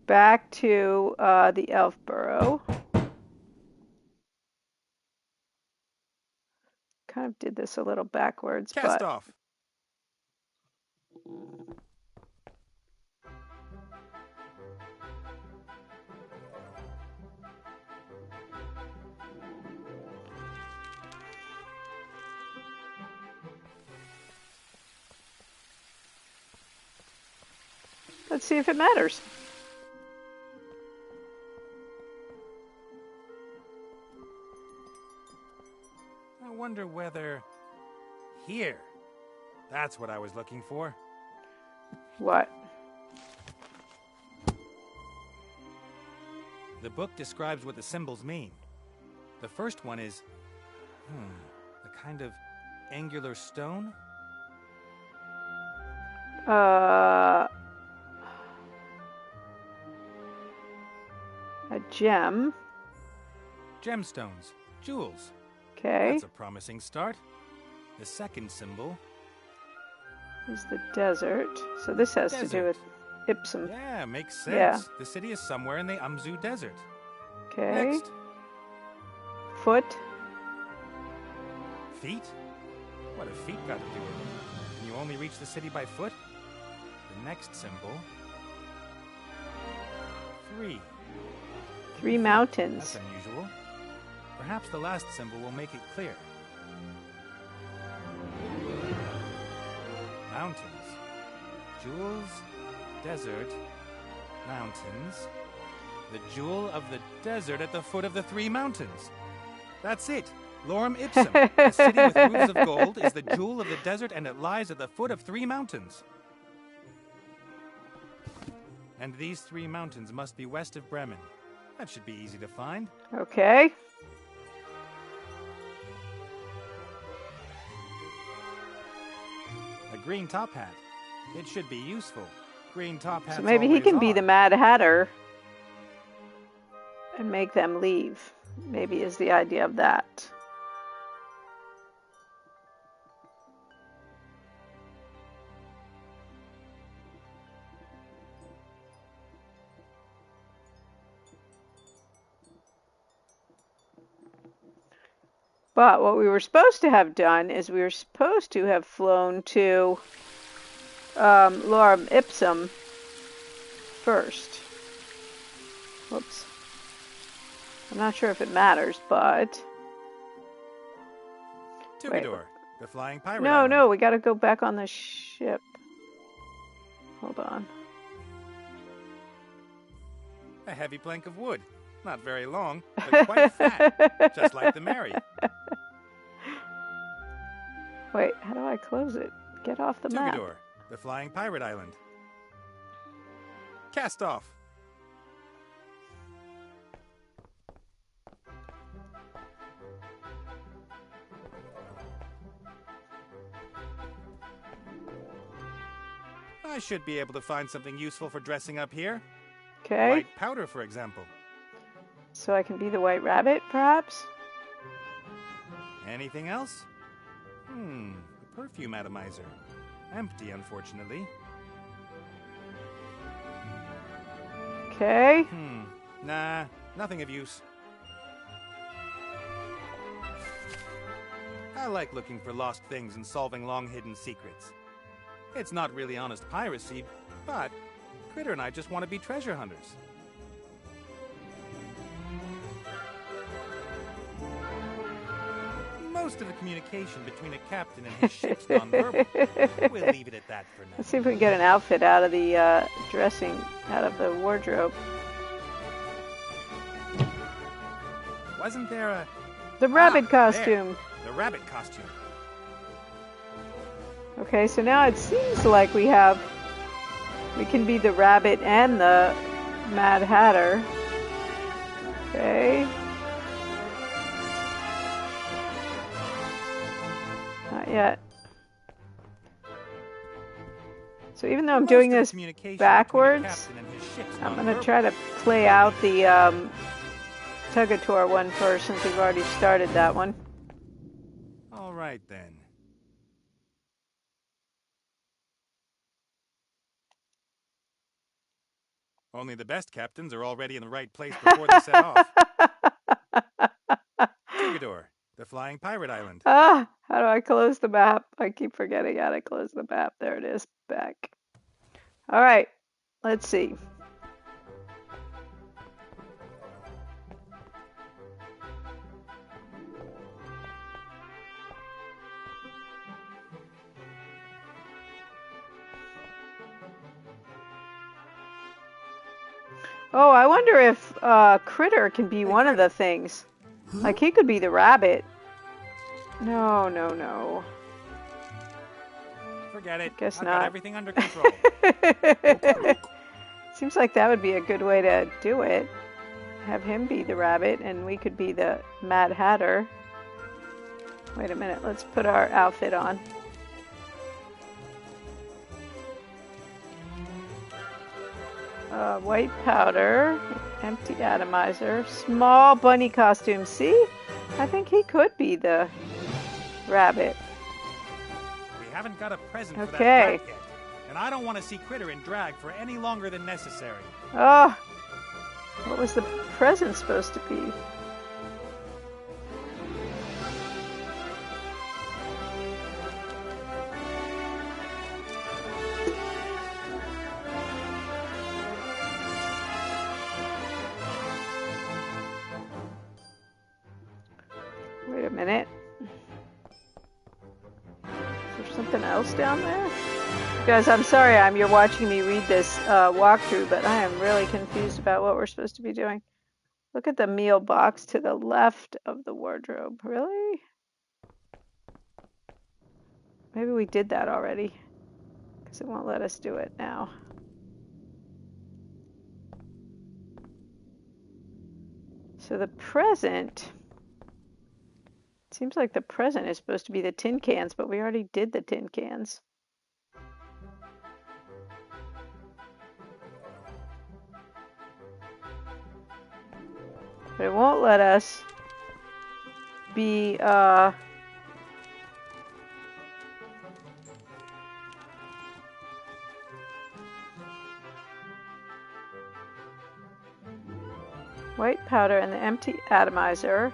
A: back to the elf burrow. Kind of did this a little backwards,
E: Cast
A: but
E: off.
A: let's see if it matters.
E: I wonder whether... Here. That's what I was looking for.
A: What?
E: The book describes what the symbols mean. The first one is... a kind of angular stone?
A: A gem.
E: Gemstones. Jewels.
A: Okay.
E: That's a promising start. The second symbol...
A: Is the desert. So this has to do
E: Desert.
A: with Ipsum.
E: Yeah, makes sense.
A: Yeah.
E: The city is somewhere in the Umzu Desert.
A: Okay.
E: Next.
A: Foot.
E: Feet? What have feet got to do with it? Can you only reach the city by foot? The next symbol... 3.
A: 3 mountains.
E: That's unusual. Perhaps the last symbol will make it clear. Mountains. Jewels, desert, mountains. The jewel of the desert at the foot of the 3 mountains. That's it. Lorem Ipsum. The city with roofs of gold is the jewel of the desert, and it lies at the foot of 3 mountains. And these 3 mountains must be west of Bremen. That should be easy to find.
A: Okay.
E: A green top hat. It should be useful. Green top hats
A: So maybe he
E: always
A: can be
E: are.
A: the Mad Hatter and make them leave. Maybe is the idea of that. But what we were supposed to have done is we were supposed to have flown to Lorem Ipsum first. Whoops. I'm not sure if it matters, but...
E: Tugidor, the flying pirate
A: No,
E: island.
A: no, we gotta go back on the ship. Hold on.
E: A heavy plank of wood. Not very long, but quite fat. Just like the Mary.
A: Wait, how do I close it? Get off the map.
E: Tugador, the flying pirate island. Cast off. I should be able to find something useful for dressing up here.
A: Okay.
E: White powder, for example.
A: So I can be the White Rabbit, perhaps?
E: Anything else? A perfume atomizer. Empty, unfortunately.
A: Okay.
E: Nah, nothing of use. I like looking for lost things and solving long-hidden secrets. It's not really honest piracy, but Critter and I just want to be treasure hunters. Most of the communication between a captain and his ship's nonverbal. We'll leave it at that for now.
A: Let's see if we can get an outfit out of the out of the wardrobe.
E: Wasn't there
A: The rabbit
E: there.
A: costume.
E: The rabbit costume.
A: Okay, so now it seems like we can be the rabbit and the Mad Hatter. Okay. Not yet. So even though I'm doing this backwards, I'm going to try to play out the Tugator one first, since we've already started that one.
E: All right, then. Only the best captains are already in the right place before they set off. Tugador, the flying pirate island.
A: How do I close the map? I keep forgetting how to close the map. There it is, back. All right, let's see. Oh, I wonder if Critter can be one of the things. Like, he could be the rabbit. No, no, no.
E: Forget it.
A: Guess
E: I've
A: not.
E: got everything under control.
A: Seems like that would be a good way to do it. Have him be the rabbit, and we could be the Mad Hatter. Wait a minute, let's put our outfit on. White powder, empty atomizer, small bunny costume. See? I think he could be the rabbit.
E: We haven't got a present for that
A: Okay.
E: brat yet, and I don't want to see Critter in drag for any longer than necessary.
A: Oh, what was the present supposed to be? Wait a minute. Is there something else down there? Guys, I'm sorry you're watching me read this walkthrough, but I am really confused about what we're supposed to be doing. Look at the meal box to the left of the wardrobe. Really? Maybe we did that already, because it won't let us do it now. So the present... Seems like the present is supposed to be the tin cans, but we already did the tin cans. But it won't let us be, white powder and the empty atomizer.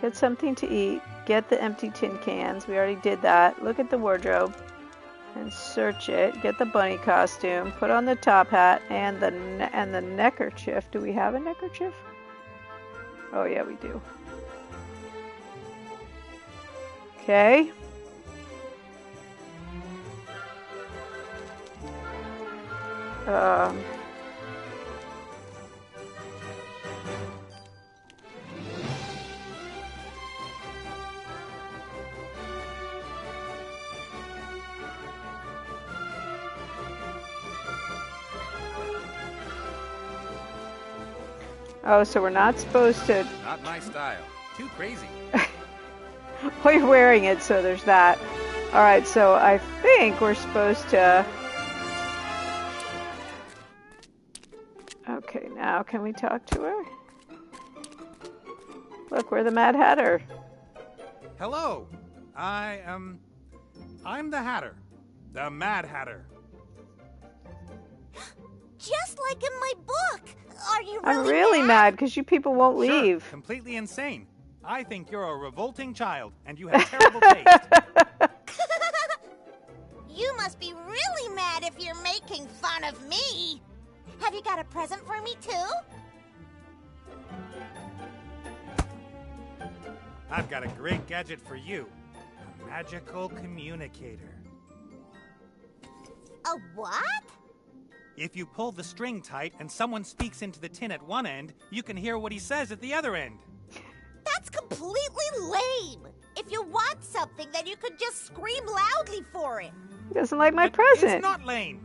A: Get something to eat. Get the empty tin cans. We already did that. Look at the wardrobe and search it. Get the bunny costume. Put on the top hat and the neckerchief. Do we have a neckerchief? Oh yeah, we do. Okay. Oh, so we're not supposed to...
E: Not my style. Too crazy.
A: Well, you're wearing it, so there's that. Alright, so I think we're supposed to... Okay, now can we talk to her? Look, we're the Mad Hatter.
E: Hello. I'm the Hatter. The Mad Hatter.
B: Just like in my book. Are you really
A: I'm really mad because you people won't leave.
E: Sure, completely insane. I think you're a revolting child, and you have terrible taste.
B: You must be really mad if you're making fun of me. Have you got a present for me, too?
E: I've got a great gadget for you. A magical communicator.
B: A what?
E: If you pull the string tight and someone speaks into the tin at one end, you can hear what he says at the other end.
B: That's completely lame. If you want something, then you could just scream loudly for it.
A: He doesn't like my
E: But
A: present.
E: It's not lame.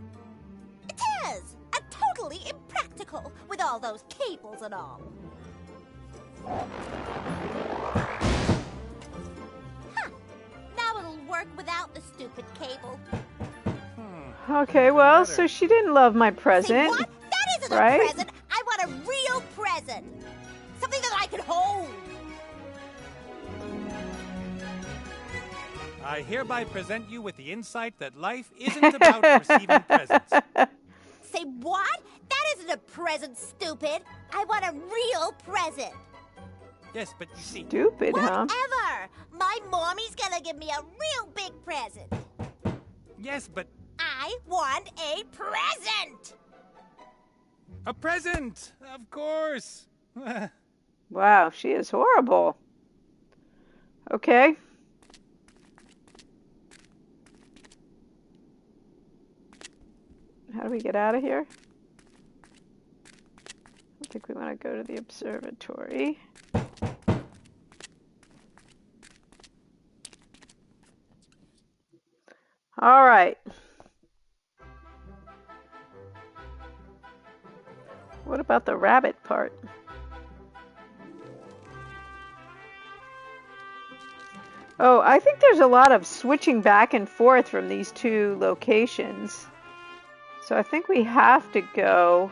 B: It is. And totally impractical with all those cables and all. Huh. Now it'll work without the stupid cable.
A: Okay, well, so she didn't love my
B: Say
A: present.
B: what? That isn't
A: right?
B: a present. I want a real present. Something that I can hold.
E: I hereby present you with the insight that life isn't about receiving presents.
B: Say what? That isn't a present, stupid. I want a real present.
E: Yes, but you see...
A: Stupid, huh?
B: Whatever. My mommy's gonna give me a real big present.
E: Yes, but...
B: I want a present.
E: A present! Of course!
A: Wow, she is horrible. Okay. How do we get out of here? I think we want to go to the observatory. All right. What about the rabbit part? Oh, I think there's a lot of switching back and forth from these two locations. So I think we have to go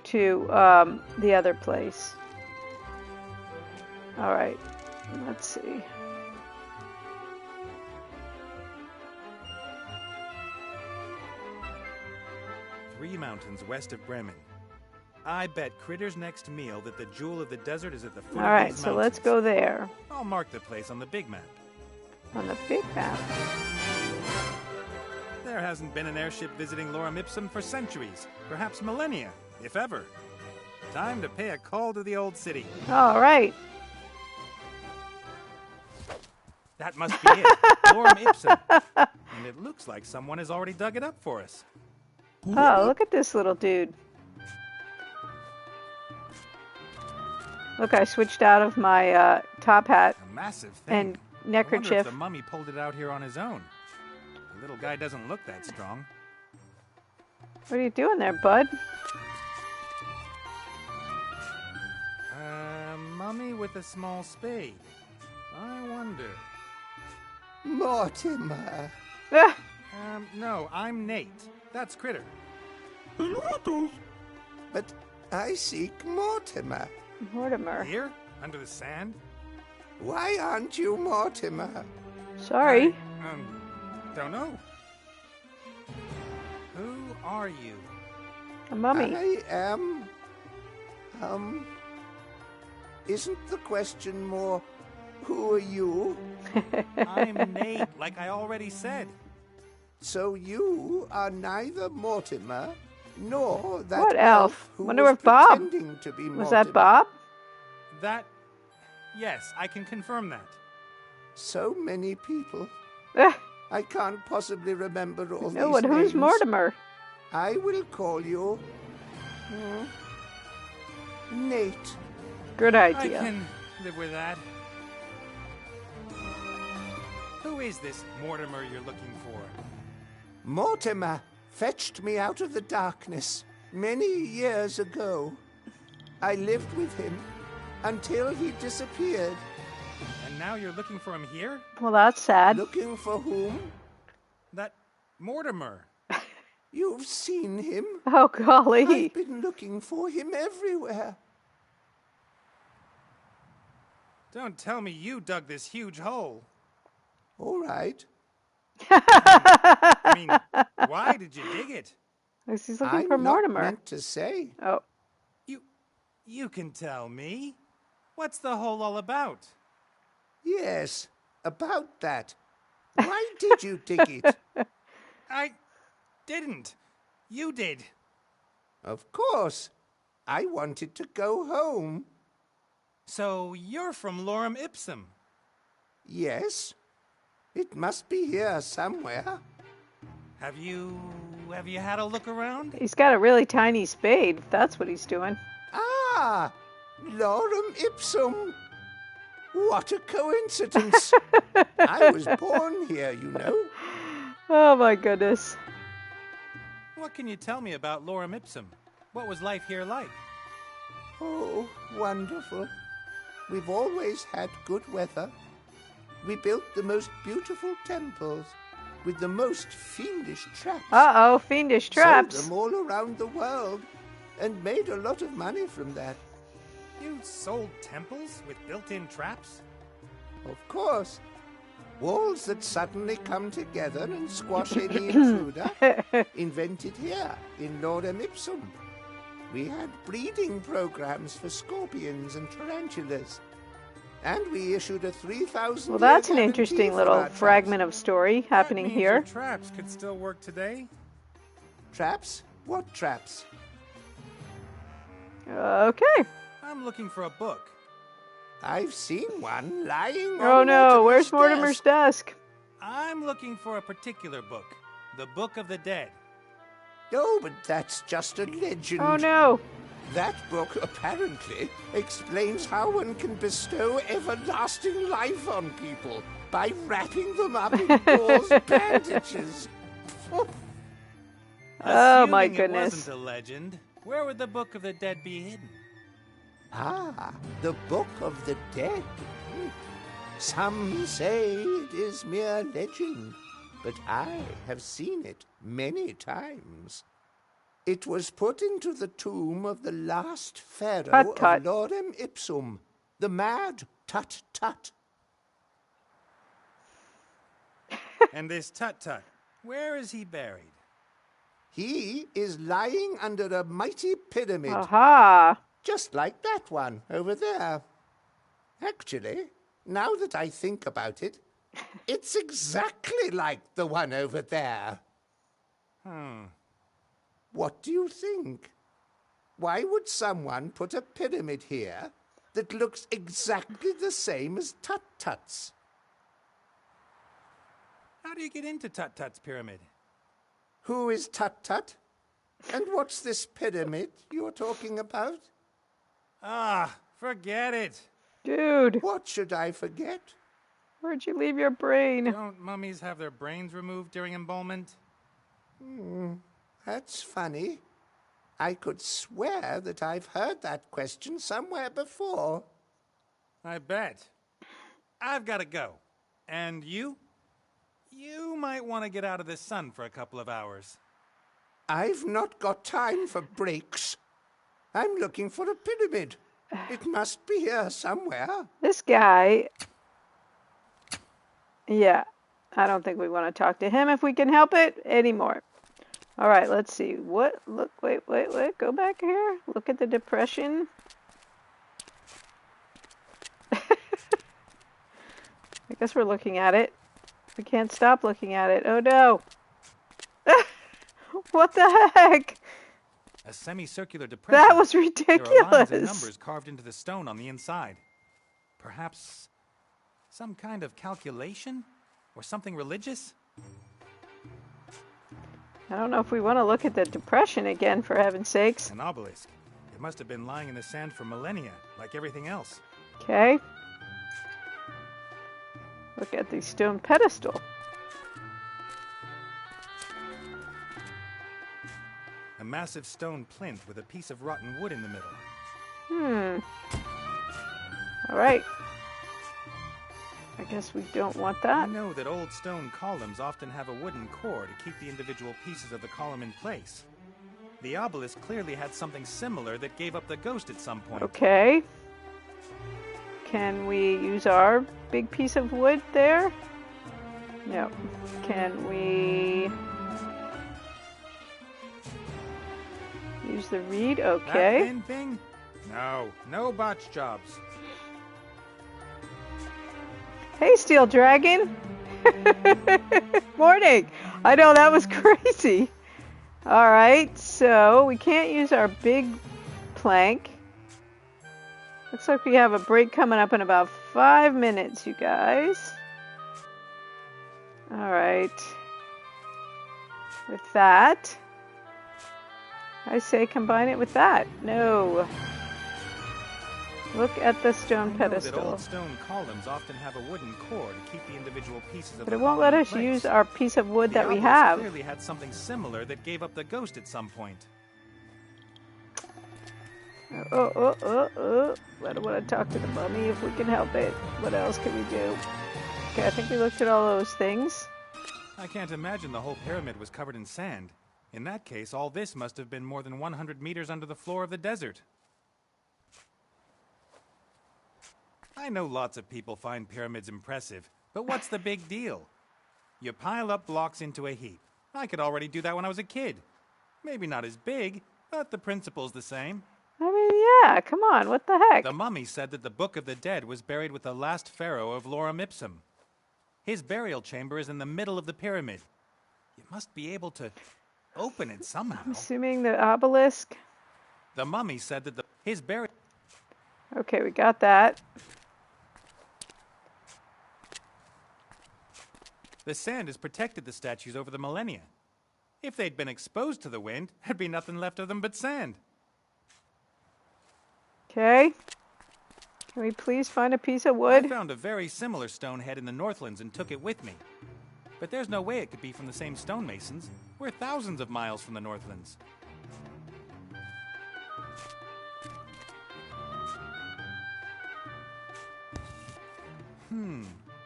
A: to the other place. All right, let's see.
E: Three mountains west of Bremen. I bet Critter's next meal that the jewel of the desert is at the foot
A: All
E: of
A: right,
E: these
A: so
E: mountains.
A: let's go there.
E: I'll mark the place on the big map.
A: On the big map.
E: There hasn't been an airship visiting Lorem Ipsum for centuries, perhaps millennia, if ever. Time to pay a call to the old city.
A: All right.
E: That must be it. Lorem Ipsum. And it looks like someone has already dug it up for us.
A: Oh, look at this little dude. Look, I switched out of my top hat
E: A massive thing.
A: and
E: I wonder if
A: neckerchief.
E: the mummy pulled it out here on his own. The little guy doesn't look that strong.
A: What are you doing there, bud?
E: Mummy with a small spade. I wonder.
I: Mortimer.
A: Ah,
E: No, I'm Nate. That's Critter.
I: But I seek Mortimer.
A: Mortimer.
E: Here? Under the sand?
I: Why aren't you Mortimer?
A: Sorry.
E: Don't know. Who are you?
A: A mummy.
I: I am... Isn't the question more, who are you?
E: I'm Nate, like I already said.
I: So you are neither Mortimer, nor that
A: What elf?
I: who
A: Wonder
I: was
A: if Bob-
I: pretending to be Mortimer.
A: Was that Bob?
E: That... Yes, I can confirm that.
I: So many people.
A: Ah,
I: I can't possibly remember all
A: no
I: these
A: one. Who's
I: names.
A: Mortimer?
I: I will call you... Nate.
A: Good
E: I
A: idea.
E: can live with that. Who is this Mortimer you're looking for?
I: Mortimer fetched me out of the darkness. many years ago. I lived with him until he disappeared.
E: And now you're looking for him here?
A: Well, that's sad.
I: Looking for whom?
E: That Mortimer.
I: You've seen him?
A: Oh, golly.
I: I've been looking for him everywhere.
E: Don't tell me you dug this huge hole.
I: All right.
E: I mean, why did you dig it?
A: He's looking
I: I'm
A: for
I: not
A: Mortimer.
I: meant to say.
A: Oh.
E: You can tell me. What's the hole all about?
I: Yes, about that. Why did you dig it?
E: I didn't. You did.
I: Of course. I wanted to go home.
E: So you're from Lorem Ipsum.
I: Yes. It must be here somewhere.
E: Have you had a look around?
A: He's got a really tiny spade, if that's what he's doing.
I: Ah, Lorem Ipsum. What a coincidence. I was born here, you know.
A: Oh, my goodness.
E: What can you tell me about Lorem Ipsum? What was life here like?
I: Oh, wonderful. We've always had good weather. We built the most beautiful temples with the most fiendish traps.
A: Uh-oh, fiendish traps.
I: Sold them all around the world and made a lot of money from that.
E: You sold temples with built-in traps?
I: Of course. Walls that suddenly come together and squash any intruder. Invented here in Lorem Ipsum. We had breeding programs for scorpions and tarantulas. And we issued a 3,000.
A: Well, that's an interesting little fragment of story happening
E: That means
A: here.
E: your traps could still work today?
I: Traps? What traps?
A: Okay.
E: I'm looking for a book.
I: I've seen one lying
A: Oh
I: on
A: no, where's
I: Mortimer's
A: Mortimer's desk?
E: I'm looking for a particular book. The Book of the Dead.
I: Oh, but that's just a legend.
A: Oh no.
I: That book apparently explains how one can bestow everlasting life on people by wrapping them up in gauze bandages.
A: Oh my
E: Assuming
A: goodness.
E: It wasn't a legend. Where would the Book of the Dead be hidden?
I: Ah, the Book of the Dead. Some say it is mere legend, but I have seen it many times. It was put into the tomb of the last pharaoh
A: Tut-tut.
I: of Lorem Ipsum, the mad Tut-Tut.
E: And this Tut-Tut, where is he buried?
I: He is lying under a mighty pyramid,
A: Aha.
I: just like that one over there. Actually, now that I think about it, it's exactly like the one over there. What do you think? Why would someone put a pyramid here that looks exactly the same as Tut-Tut's?
E: How do you get into Tut-Tut's pyramid?
I: Who is Tut-Tut? And what's this pyramid you're talking about?
E: Ah, forget it.
A: Dude,
I: What should I forget?
A: where'd you leave your brain?
E: Don't mummies have their brains removed during embalmment?
I: That's funny. I could swear that I've heard that question somewhere before.
E: I bet. I've got to go. And you? You might want to get out of the sun for a couple of hours.
I: I've not got time for breaks. I'm looking for a pyramid. It must be here somewhere.
A: This guy. Yeah, I don't think we want to talk to him if we can help it anymore. All right, let's see. What? Look, wait. Go back here. Look at the depression. I guess we're looking at it. We can't stop looking at it. Oh no. What the heck?
E: A semicircular depression.
A: That was
E: There are lines and
A: ridiculous.
E: numbers carved into the stone on the inside. Perhaps some kind of calculation? Or something religious?
A: I don't know if we want to look at the depression again, for heaven's sakes.
E: An obelisk. It must have been lying in the sand for millennia, like everything else.
A: Okay. Look at the stone pedestal.
E: A massive stone plinth with a piece of rotten wood in the middle.
A: All right. I guess we don't want that.
E: I know that old stone columns often have a wooden core to keep the individual pieces of the column in place. The obelisk clearly had something similar that gave up the ghost at some point.
A: Okay. Can we use our big piece of wood there? No. Can we use the reed?
E: That
A: Okay.
E: thin thing? No, no botch jobs.
A: Hey, Steel Dragon. Morning. I know, that was crazy. All right, so we can't use our big plank. Looks like we have a break coming up in about 5 minutes, you guys. All right. With that, I say combine it with that. No. Look at the stone
E: I know
A: pedestal.
E: that old stone columns often have a wooden core to keep the individual pieces of
A: But
E: the
A: it won't
E: column
A: let
E: in
A: us
E: place.
A: use our piece of wood
E: The
A: that we
E: obelisk
A: have.
E: clearly had something similar that gave up the ghost at some point.
A: Oh. I don't want to talk to the mummy if we can help it. What else can we do? Okay, I think we looked at all those things.
E: I can't imagine the whole pyramid was covered in sand. In that case, all this must have been more than 100 meters under the floor of the desert. I know lots of people find pyramids impressive, but what's the big deal? You pile up blocks into a heap. I could already do that when I was a kid. Maybe not as big, but the principle's the same.
A: I mean, yeah, come on, what the heck?
E: The mummy said that the Book of the Dead was buried with the last pharaoh of Lorem Ipsum. His burial chamber is in the middle of the pyramid. You must be able to open it somehow.
A: I'm assuming the obelisk.
E: The mummy said that his burial...
A: Okay, we got that.
E: The sand has protected the statues over the millennia. If they'd been exposed to the wind, there'd be nothing left of them but sand.
A: Okay. Can we please find a piece of
E: I
A: wood?
E: found a very similar stone head in the Northlands and took it with me. But there's no way it could be from the same stonemasons. We're thousands of miles from the Northlands.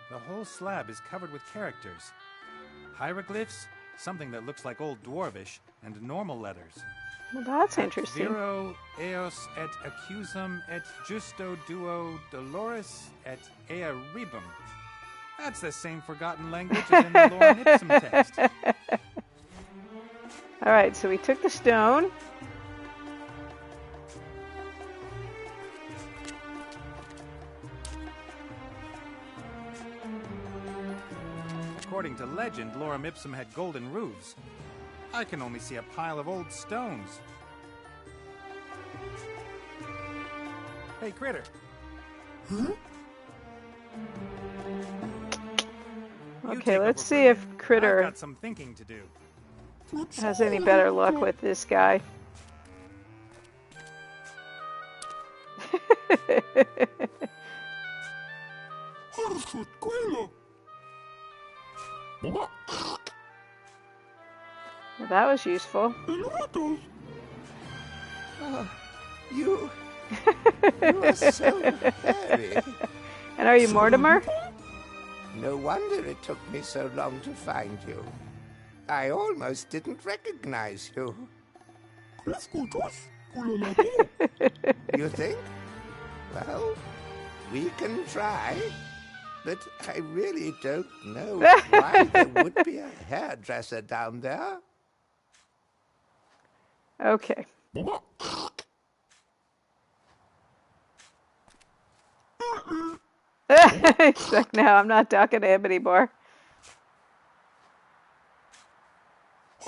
E: The whole slab is covered with characters. Hieroglyphs, something that looks like Old Dwarvish, and normal letters.
A: Well, that's interesting.
E: Viro eos et accusum et justo duo dolores et ea rebum. That's the same forgotten language as in the Lorem Ipsum text.
A: All right, so we took the stone.
E: According to legend, Lorem Ipsum had golden roofs. I can only see a pile of old stones. Hey, Critter.
A: Okay, let's see if
E: I've
A: Critter
E: got some thinking to do.
A: has any better luck with this guy. Well, that was useful.
I: You are so hairy.
A: And are you Mortimer?
I: No wonder it took me so long to find you. I almost didn't recognize you. You think? Well, we can try. But I really don't know why there would be a hairdresser down there.
A: Okay. He's like, no, I'm not talking to him anymore.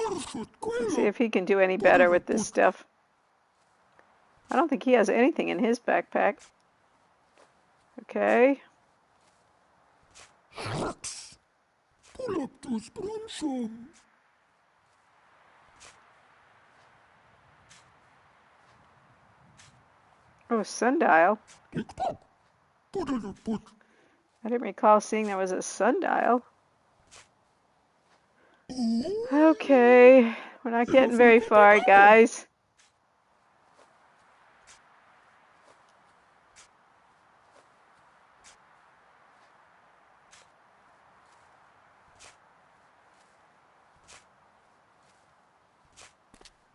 A: Let's see if he can do any better with this stuff. I don't think he has anything in his backpack. Okay. Oh, sundial. I didn't recall seeing there was a sundial. Okay, we're not getting very far, guys.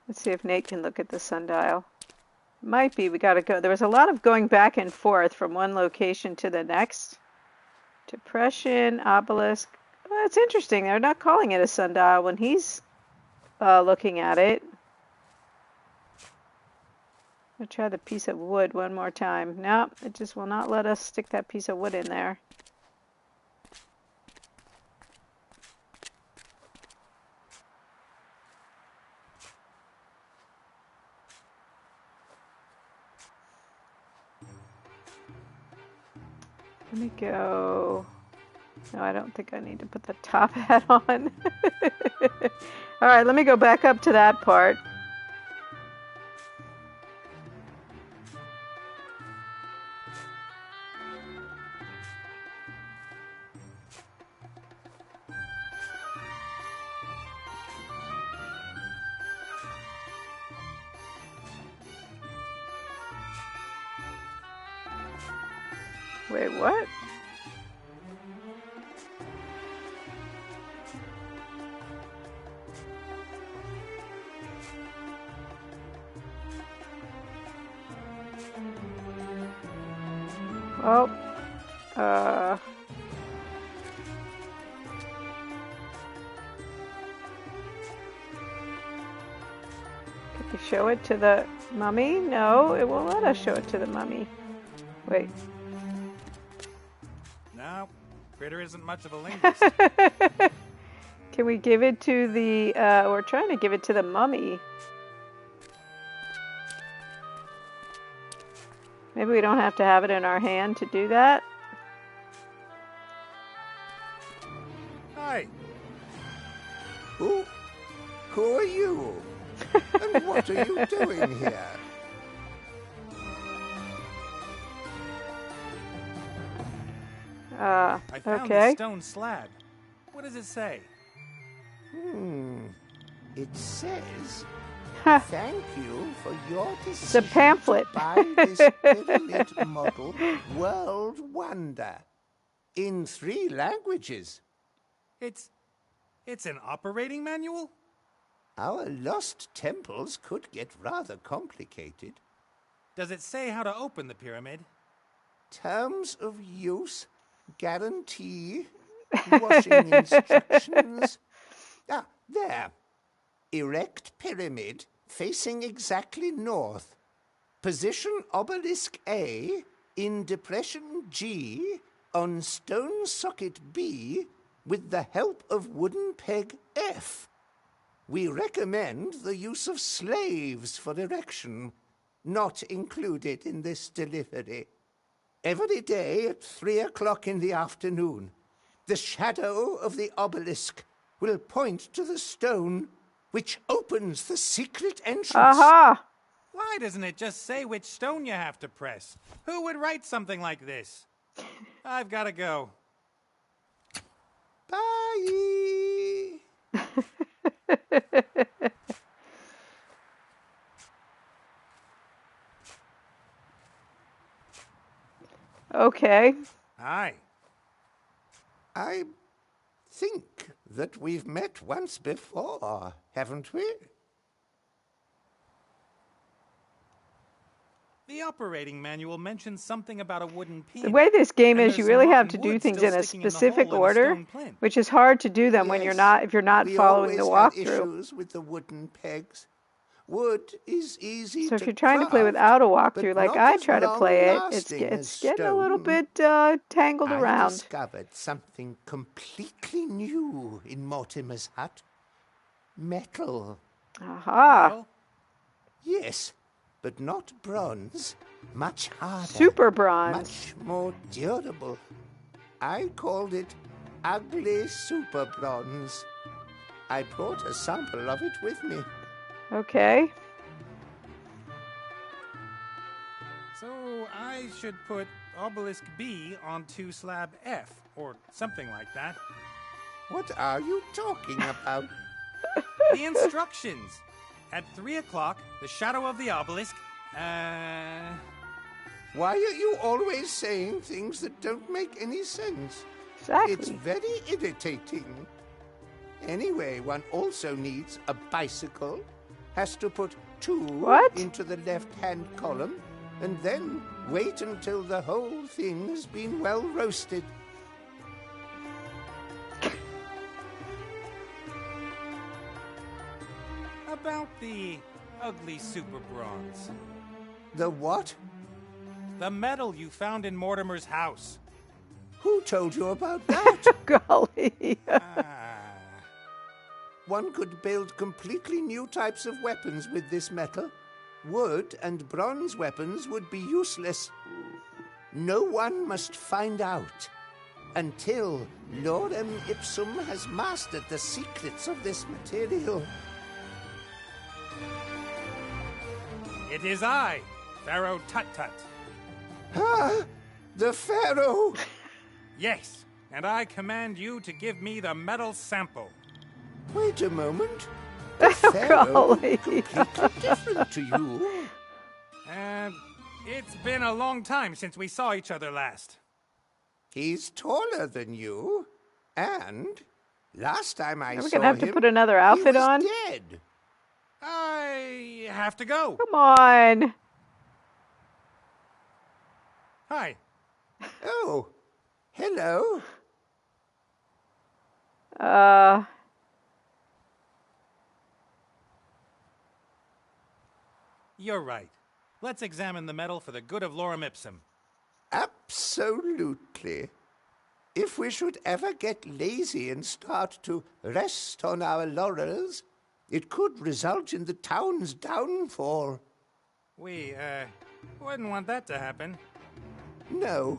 A: Let's see if Nate can look at the sundial. Might be. We gotta go. There was a lot of going back and forth from one location to the next. Depression, obelisk. Well, that's interesting. They're not calling it a sundial when he's looking at it. I'll try the piece of wood one more time. No, it just will not let us stick that piece of wood in there. Let me go. No, I don't think I need to put the top hat on. All right, let me go back up to that part. Wait, what? Oh, can we show it to the mummy? No, it won't let us show it to the mummy. Wait.
E: No, Critter isn't much of a linguist.
A: Can we give it to the, we're trying to give it to the mummy. Maybe we don't have to have it in our hand to do that.
E: Hi.
I: Who are you? And what are you doing here?
E: I found
A: Okay.
E: this stone slab. What does it say?
I: It says,
A: Ha,
I: thank you for your decision
A: the pamphlet.
I: to buy this pyramid model World Wonder in 3 languages.
E: It's an operating manual?
I: Our lost temples could get rather complicated.
E: Does it say how to open the pyramid?
I: Terms of use, guarantee, washing instructions. Ah, there. Erect pyramid facing exactly north. Position obelisk A in depression G on stone socket B with the help of wooden peg F. We recommend the use of slaves for erection, not included in this delivery. Every day at 3 o'clock in the afternoon, the shadow of the obelisk will point to the stone which opens the secret entrance.
A: Aha!
E: Why doesn't it just say which stone you have to press? Who would write something like this? I've got to go.
I: Bye.
A: Okay.
E: Hi.
I: I think that we've met once before, haven't we?
E: The operating manual mentions something about a wooden pin.
A: The way this game
E: And
A: is, you
E: there's some
A: really have
E: rotten
A: to do
E: wood
A: things
E: still
A: in a
E: sticking in the
A: specific
E: hole in the
A: order,
E: stone plinth.
A: which is hard to do them when you're not, if you're not
I: we
A: following the
I: always had
A: walkthrough.
I: issues with the wooden pegs. Wood is easy
A: So
I: to
A: if you're trying to play
I: craft,
A: without a
I: but
A: walkthrough, like
I: not
A: I
I: as
A: try to play it, it's
I: long-lasting as
A: getting a little
I: stone.
A: bit tangled
I: I
A: around.
I: discovered something completely new in Mortimer's hut. Metal.
A: Aha!
E: Metal?
I: Yes, but not bronze. Much harder.
A: Super bronze.
I: Much more durable. I called it ugly super bronze. I brought a sample of it with me.
A: Okay.
E: So I should put obelisk B onto slab F, or something like that.
I: What are you talking about?
E: The instructions. At 3 o'clock, the shadow of the obelisk.
I: Why are you always saying things that don't make any sense?
A: Exactly.
I: It's very irritating. Anyway, one also needs a bicycle, has to put 2
A: What?
I: into the left-hand column, and then wait until the whole thing has been well roasted.
E: About the ugly super bronze.
I: The what?
E: The medal you found in Mortimer's house.
I: Who told you about that?
A: Golly.
I: One could build completely new types of weapons with this metal. Wood and bronze weapons would be useless. No one must find out until Lorem Ipsum has mastered the secrets of this material.
E: It is I, Pharaoh Tut-Tut.
I: Ah, the Pharaoh!
E: Yes, and I command you to give me the metal sample.
I: Wait a moment. The Pharaoh
A: Golly.
I: completely different to you.
E: It's been a long time since we saw each other last.
I: He's taller than you, and last time I
A: Are we
I: saw
A: gonna have to
I: him,
A: put another outfit
I: he was
A: on?
I: dead.
E: I have to go.
A: Come on.
E: Hi.
I: Oh, hello.
E: You're right. Let's examine the medal for the good of Lorem Ipsum.
I: Absolutely. If we should ever get lazy and start to rest on our laurels, it could result in the town's downfall.
E: We, wouldn't want that to happen.
I: No.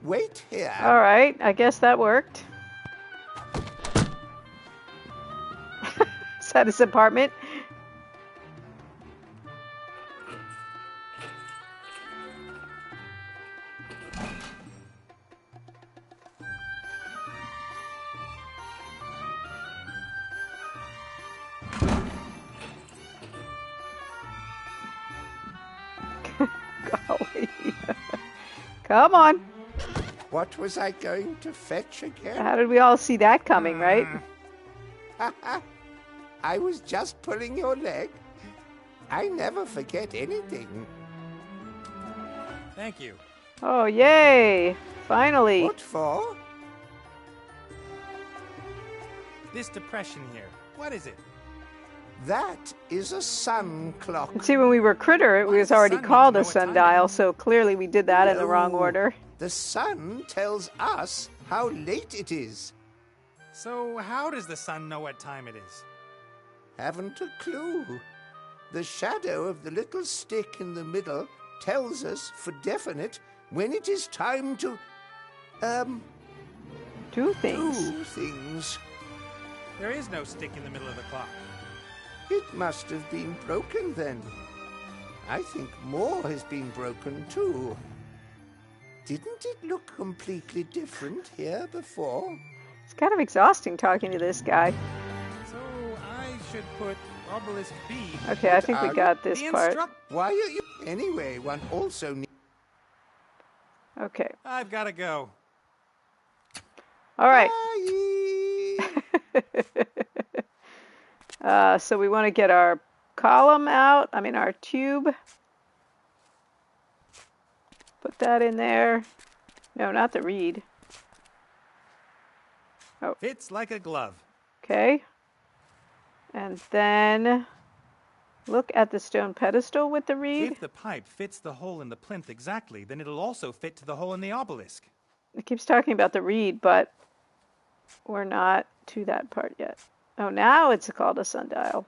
I: Wait here.
A: All right, I guess that worked. Is that his apartment? Golly. Come on.
I: What was I going to fetch again?
A: How did we all see that coming, right?
I: I was just pulling your leg. I never forget anything.
E: Thank you.
A: Oh, yay. Finally.
I: What for?
E: This depression here, what is it?
I: That is a sun clock.
A: See, when we were Critter, it
E: Why
A: was
E: does the
A: already
E: sun need
A: called
E: to
A: a
E: know what time it
A: sundial,
E: is?
A: so clearly we did that in the wrong
I: No.
A: order.
I: The sun tells us how late it is.
E: So how does the sun know what time it is?
I: Haven't a clue. The shadow of the little stick in the middle tells us for definite when it is time to,
A: Two things.
I: do things.
E: There is no stick in the middle of the clock.
I: It must have been broken then. I think more has been broken too. Didn't it look completely different here before?
A: It's kind of exhausting talking to this guy.
E: So I should put obelisk B.
A: Okay, I think we got this
E: The
A: part.
I: Why are you... Anyway, one also needs...
A: Okay.
E: I've got to go.
A: All right.
I: Bye.
A: So we want to get our column out. I mean, our tube. Put that in there. No, not the reed. Oh,
E: Fits like a glove.
A: okay. And then look at the stone pedestal with the reed.
E: If the pipe fits the hole in the plinth exactly, then it'll also fit to the hole in the obelisk.
A: It keeps talking about the reed, but we're not to that part yet. Oh, now it's called a sundial.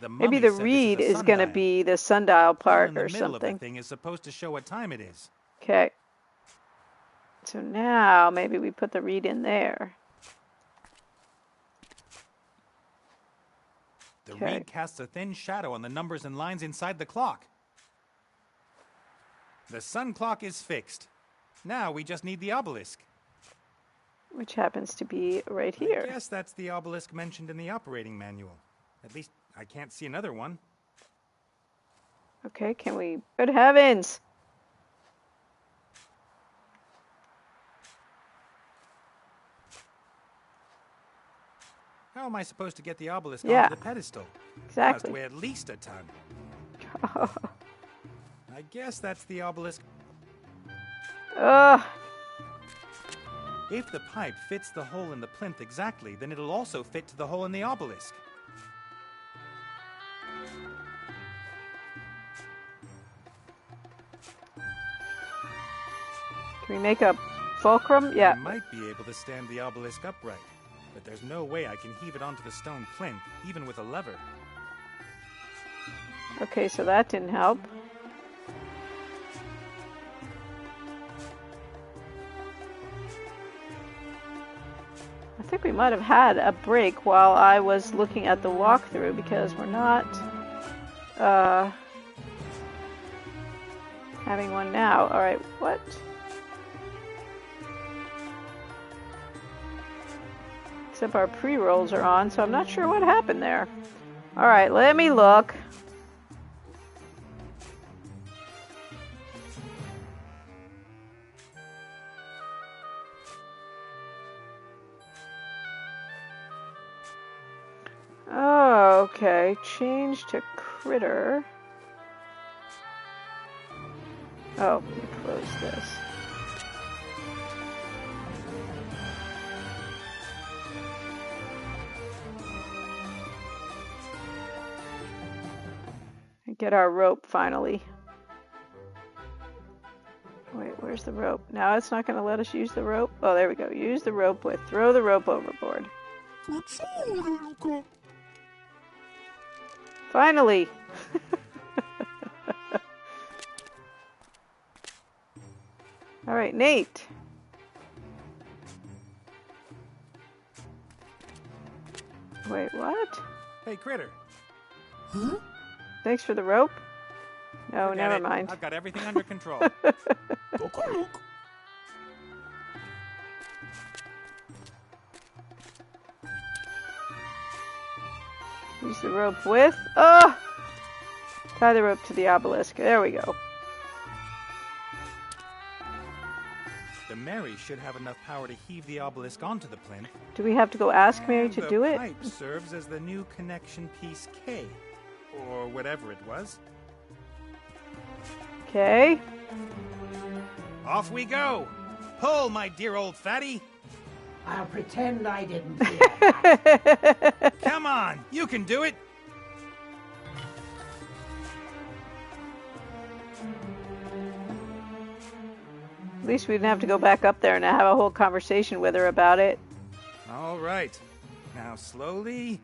E: The
A: Maybe
E: mummy
A: the
E: said
A: reed
E: this
A: is going to
E: sundial.
A: be the sundial
E: Hole
A: part
E: in the
A: or
E: middle of
A: something.
E: the thing is supposed to show what time it is.
A: Okay. So now maybe we put the reed in there.
E: The
A: Okay.
E: reed casts a thin shadow on the numbers and lines inside the clock. The sun clock is fixed. Now we just need the obelisk.
A: which happens to be right
E: I
A: here.
E: guess that's the obelisk mentioned in the operating manual. At least I can't see another one.
A: Okay, can we... Good heavens!
E: How am I supposed to get the obelisk
A: Yeah.
E: onto the pedestal?
A: Exactly.
E: Must weigh at least a ton. I guess that's the obelisk.
A: Ugh.
E: If the pipe fits the hole in the plinth exactly, then it'll also fit to the hole in the obelisk.
A: Can we make a fulcrum? Yeah.
E: I might be able to stand the obelisk upright, but there's no way I can heave it onto the stone plinth, even with a lever.
A: Okay, so that didn't help. I think we might have had a break while I was looking at the walkthrough because we're not having one now. All right, what? Except our pre-rolls are on, so I'm not sure what happened there. All right, let me look. Oh, okay. Change to critter. Oh, let me close this. Get our rope finally. Wait, where's the rope? Now it's not going to let us use the rope. Oh, there we go. Use the rope with throw the rope overboard. Finally. All right, Nate. Wait, what?
E: Hey, critter.
A: Thanks for the rope? No,
E: Forget
A: never
E: it.
A: mind.
E: I've got everything under control.
A: Use the rope with... Oh! Tie the rope to the obelisk. There we go.
E: The Mary should have enough power to heave the obelisk onto the plinth.
A: Do we have to go ask Mary to do
E: The
A: it?
E: pipe serves as the new connection piece K, or whatever it was.
A: Okay.
E: Off we go! Pull, my dear old fatty!
H: I'll pretend I didn't hear that.
E: Come on, you can do it!
A: At least we didn't have to go back up there and have a whole conversation with her about it.
E: All right. Now slowly.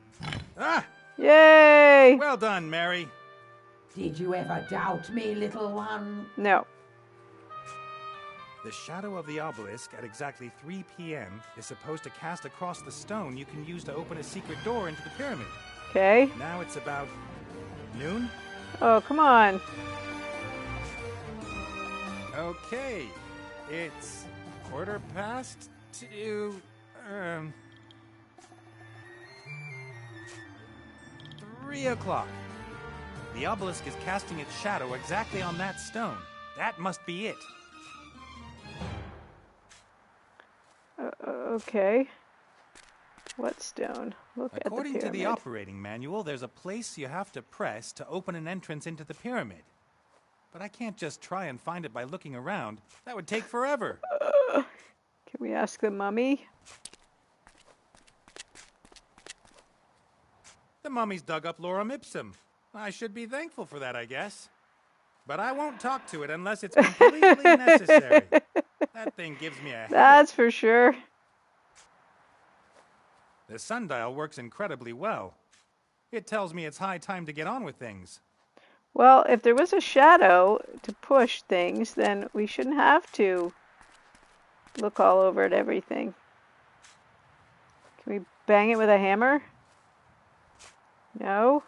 E: Ah!
A: Yay!
E: Well done, Mary.
H: Did you ever doubt me, little one?
A: No.
E: The shadow of the obelisk at exactly 3 p.m. is supposed to cast across the stone you can use to open a secret door into the pyramid.
A: Okay.
E: Now it's about noon?
A: Oh, come on.
E: Okay. It's 2:15. 3 o'clock. The obelisk is casting its shadow exactly on that stone. That must be it.
A: Okay. What stone? Look at the pyramid.
E: According to the operating manual, there's a place you have to press to open an entrance into the pyramid. But I can't just try and find it by looking around. That would take forever.
A: Can we ask the mummy?
E: The mummy's dug up lorem ipsum. I should be thankful for that, I guess. But I won't talk to it unless it's completely necessary. That thing gives me a headache.
A: That's for sure.
E: The sundial works incredibly well. It tells me it's high time to get on with things.
A: Well, if there was a shadow to push things, then we shouldn't have to look all over at everything. Can we bang it with a hammer? No?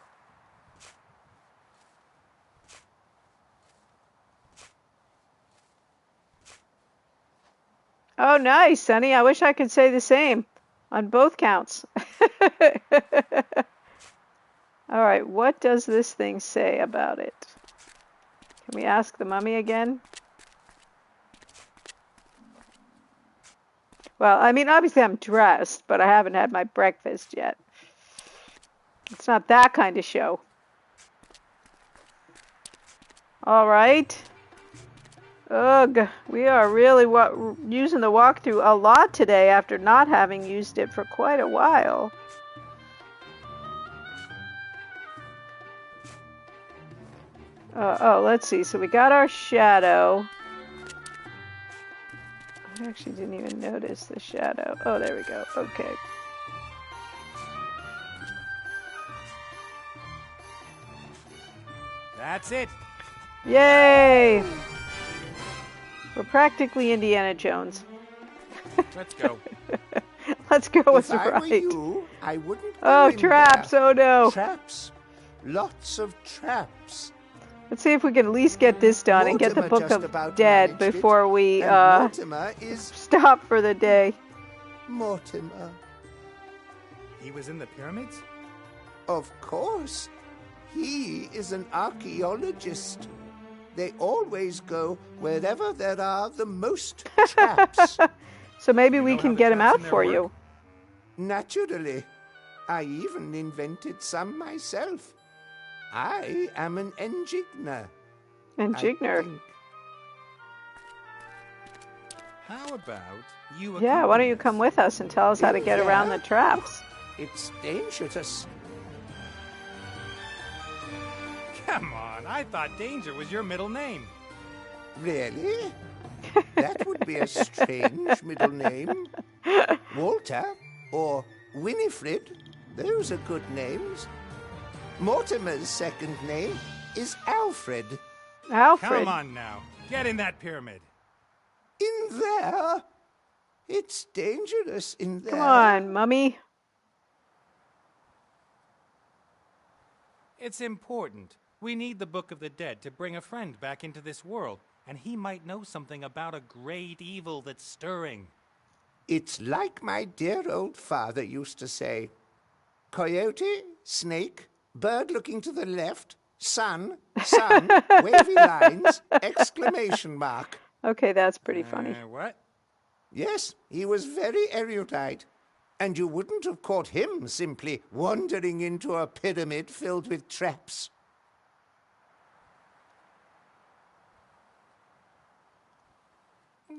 A: Oh, nice, Sonny. I wish I could say the same on both counts. All right, what does this thing say about it? Can we ask the mummy again? Well, I mean, obviously I'm dressed, but I haven't had my breakfast yet. It's not that kind of show. All right. Ugh, we are really using the walkthrough a lot today after not having used it for quite a while. Oh, let's see. So we got our shadow. I actually didn't even notice the shadow. Oh, there we go. Okay.
E: That's it.
A: Yay! We're practically Indiana Jones.
E: Let's go.
A: Let's go. It's
I: If I
A: right.
I: were you, I wouldn't go
A: Oh,
I: in
A: traps!
I: there.
A: Oh no!
I: Traps. Lots of traps.
A: Let's see if we can at least get this done and get the
I: Mortimer
A: Book
I: just
A: of
I: about
A: Dead
I: managed it,
A: before we
I: and Mortimer is
A: stop for the day.
I: Mortimer.
E: He was in the pyramids?
I: Of course. He is an archaeologist. They always go wherever there are the most traps.
A: So maybe
E: You
A: we
E: know
A: can
E: how the
A: get him
E: traps
A: out
E: in there
A: for
E: work?
A: you.
I: Naturally. I even invented some myself. I am an enigma.
A: And
I: I
A: Jigner.
I: think.
E: How about you
A: Yeah, why don't you
E: accompany
A: come
E: us?
A: with us and tell us how to get around the traps?
I: It's dangerous.
E: Come on, I thought Danger was your middle name.
I: Really? That would be a strange middle name. Walter or Winifred, those are good names. Mortimer's second name is Alfred.
A: Alfred.
E: Come on now, get in that pyramid.
I: In there? It's dangerous in there.
A: Come on, Mummy.
E: It's important. We need the Book of the Dead to bring a friend back into this world, and he might know something about a great evil that's stirring.
I: It's like my dear old father used to say. Coyote, snake, bird looking to the left, sun, wavy lines, exclamation mark.
A: Okay, that's pretty funny.
E: What?
I: Yes, he was very erudite. And you wouldn't have caught him simply wandering into a pyramid filled with traps.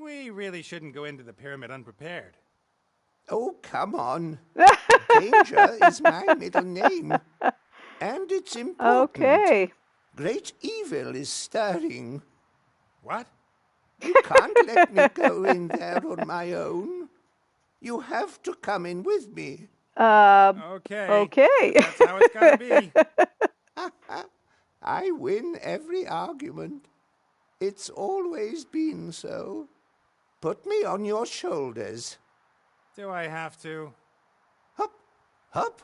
E: We really shouldn't go into the pyramid unprepared.
I: Oh, come on. Danger is my middle name. And it's important.
A: Okay.
I: Great evil is stirring.
E: What?
I: You can't let me go in there on my own. You have to come in with me.
E: Okay.
A: Okay.
E: That's how it's gotta be.
I: I win every argument. It's always been so. Put me on your shoulders.
E: Do I have to?
I: Hup, hup.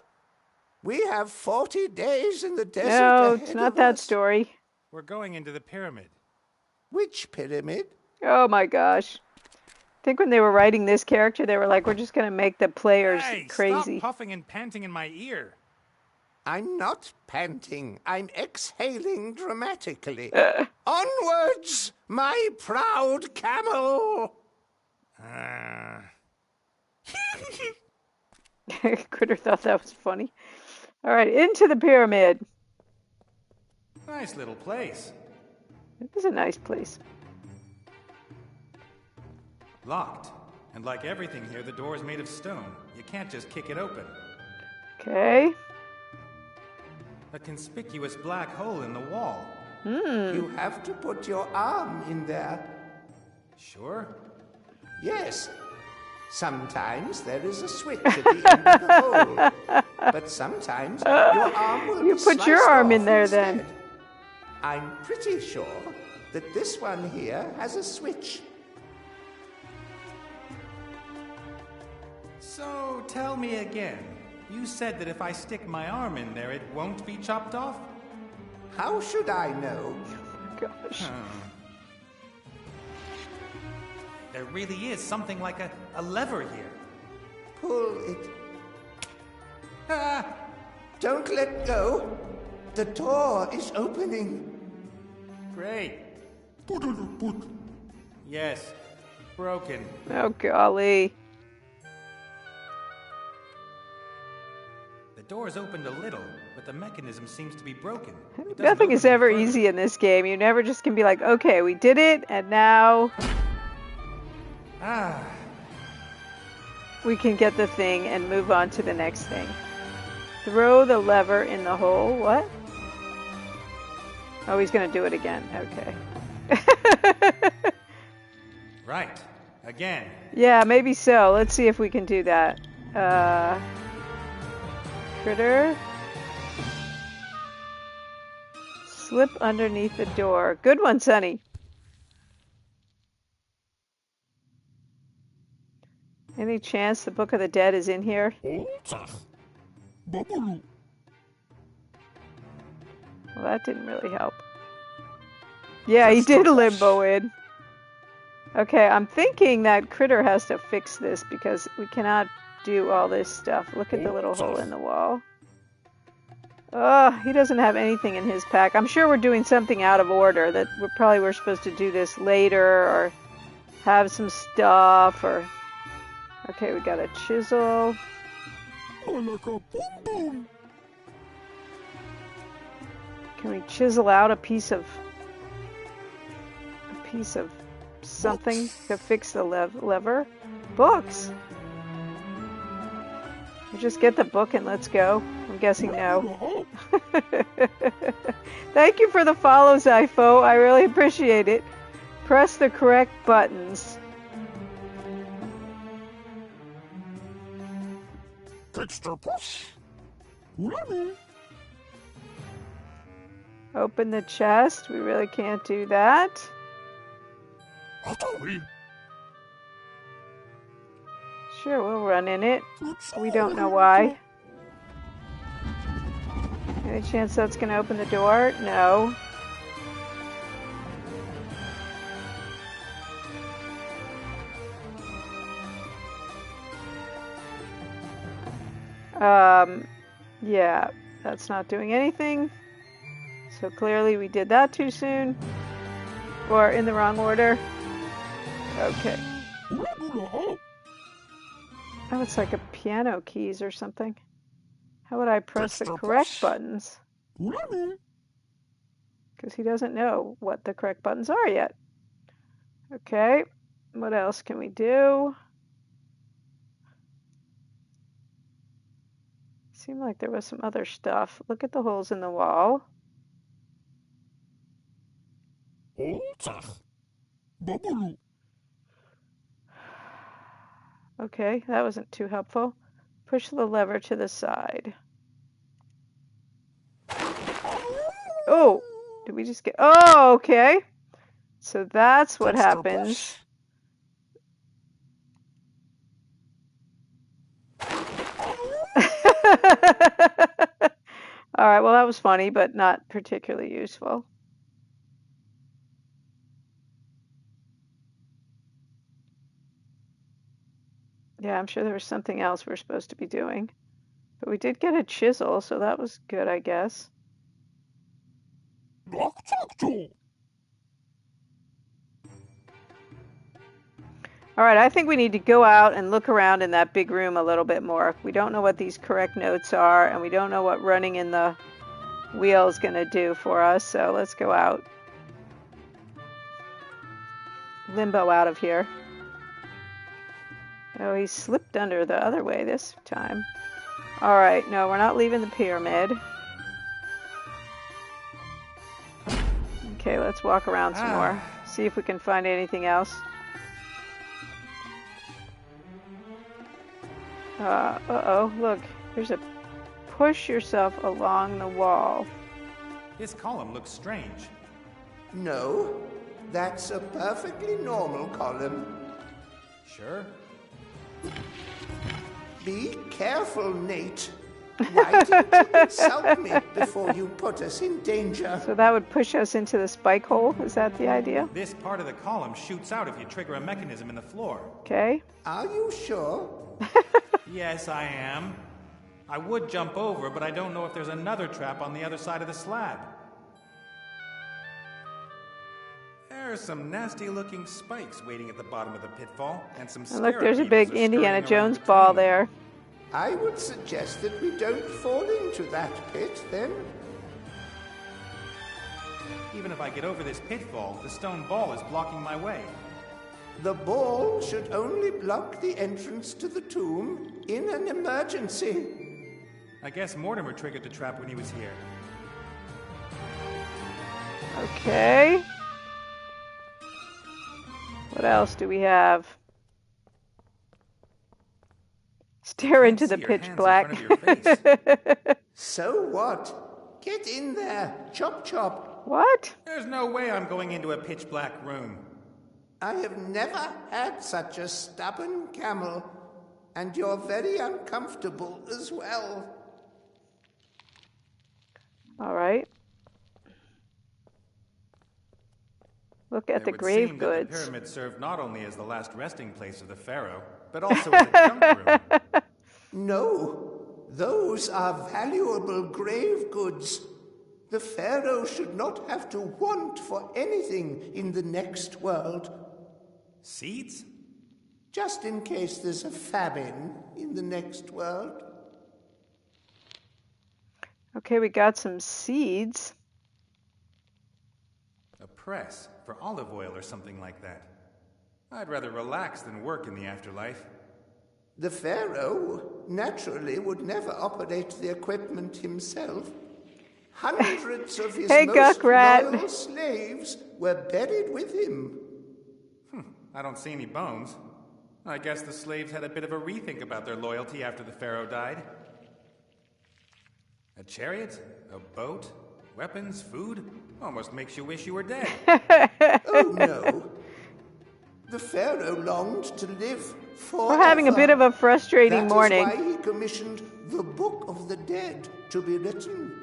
I: We have 40 days in the desert
A: No,
I: ahead
A: it's not
I: of
A: that
I: us.
A: story.
E: We're going into the pyramid.
I: Which pyramid?
A: Oh my gosh. I think when they were writing this character, they were like, we're just going to make the players
E: Hey,
A: crazy.
E: stop puffing and panting in my ear.
I: I'm not panting. I'm exhaling dramatically. Onwards, my proud camel!
A: Critter thought that was funny. All right, into the pyramid.
E: Nice little place.
A: It is a nice place.
E: Locked. And like everything here, the door is made of stone. You can't just kick it open.
A: Okay.
E: A conspicuous black hole in the wall.
I: You have to put your arm in there.
E: Sure.
I: Yes. Sometimes there is a switch at the end of the hole. But sometimes your arm will
A: You
I: be
A: put your
I: sliced
A: arm
I: off
A: in there
I: instead.
A: then.
I: I'm pretty sure that this one here has a switch.
E: So, tell me again. You said that if I stick my arm in there, it won't be chopped off?
I: How should I know?
A: Gosh.
E: There really is something like a lever here.
I: Pull it. Ah! Don't let go. The door is opening.
E: Great. Yes. Broken.
A: Oh, golly.
E: The door's opened a little, but the mechanism seems to be broken. It doesn't
A: Nothing
E: open
A: is
E: any
A: ever
E: further.
A: easy in this game. You never just can be like, okay, we did it, and now
E: Ah.
A: we can get the thing and move on to the next thing. Throw the lever in the hole. What? Oh, he's going to do it again. Okay.
E: Right. Again.
A: Yeah, maybe so. Let's see if we can do that. Critter. Slip underneath the door. Good one, Sonny. Any chance the Book of the Dead is in here? Well, that didn't really help. Yeah, he did limbo in. Okay, I'm thinking that Critter has to fix this because we cannot do all this stuff. Look at the little hole in the wall. Oh, he doesn't have anything in his pack. I'm sure we're doing something out of order, that we're supposed to do this later or have some stuff or... Okay, we got a chisel. Can we chisel out a piece of something to fix the lever? Books. We'll just get the book and let's go. I'm guessing no. Thank you for the follow, Zypho. I really appreciate it. Press the correct buttons. Open the chest. We really can't do that. Sure, we'll run in it. We don't know why. Any chance that's going to open the door? No. Yeah, that's not doing anything. So clearly we did that too soon. Or in the wrong order. Okay. Oh, it's like a piano keys or something. How would I press the correct buttons? Because he doesn't know what the correct buttons are yet. Okay. What else can we do? Seemed like there was some other stuff. Look at the holes in the wall. Okay, that wasn't too helpful. Push the lever to the side. Oh, did we just get... Oh, okay. So that's what happens. All right, well, that was funny, but not particularly useful. Yeah, I'm sure there was something else we're supposed to be doing. But we did get a chisel, so that was good, I guess. All right, I think we need to go out and look around in that big room a little bit more. We don't know what these correct notes are, and we don't know what running in the wheel is going to do for us, so let's go out. Limbo out of here. Oh, he slipped under the other way this time. All right, no, we're not leaving the pyramid. Okay, let's walk around some more. See if we can find anything else. Uh-oh, look. There's a push yourself along the wall.
E: This column looks strange.
I: No, that's a perfectly normal column.
E: Sure.
I: Be careful, Nate. Why didn't you consult me before you put us in danger?
A: So that would push us into the spike hole? Is that the idea?
E: This part of the column shoots out if you trigger a mechanism in the floor.
A: Okay.
I: Are you sure?
E: Yes, I am. I would jump over, but I don't know if there's another trap on the other side of the slab. There are some nasty-looking spikes waiting at the bottom of the pitfall, and some
A: And look, there's a big
E: scarab beetles are
A: Indiana
E: scurrying around
A: Jones
E: between
A: ball
E: them.
A: there.
I: I would suggest that we don't fall into that pit, then.
E: Even if I get over this pitfall, the stone ball is blocking my way.
I: The ball should only block the entrance to the tomb in an emergency.
E: I guess Mortimer triggered the trap when he was here.
A: Okay. What else do we have? Stare into the
E: see your
A: pitch
E: hands in
A: black.
E: front of your face.
I: So what? Get in there. Chop chop.
A: What?
E: There's no way I'm going into a pitch-black room.
I: I have never had such a stubborn camel, and you're very uncomfortable as well.
A: All right. Look at
E: It
A: the
E: would
A: grave
E: seem that the
A: goods.
E: pyramid served not only as the last resting place of the pharaoh, but also as a junk room.
I: No, those are valuable grave goods. The pharaoh should not have to want for anything in the next world,
E: Seeds?
I: just in case there's a famine in the next world.
A: Okay, we got some seeds.
E: A press for olive oil or something like that. I'd rather relax than work in the afterlife.
I: The pharaoh naturally would never operate the equipment himself. Hundreds of his
A: Hey,
I: most
A: Guckrat.
I: loyal slaves were buried with him.
E: I don't see any bones. I guess the slaves had a bit of a rethink about their loyalty after the pharaoh died. A chariot? A boat? Weapons? Food? Almost makes you wish you were dead.
I: Oh no. The pharaoh longed to live forever.
A: We're having a bit of a frustrating morning.
I: That is why he commissioned the Book of the Dead to be written.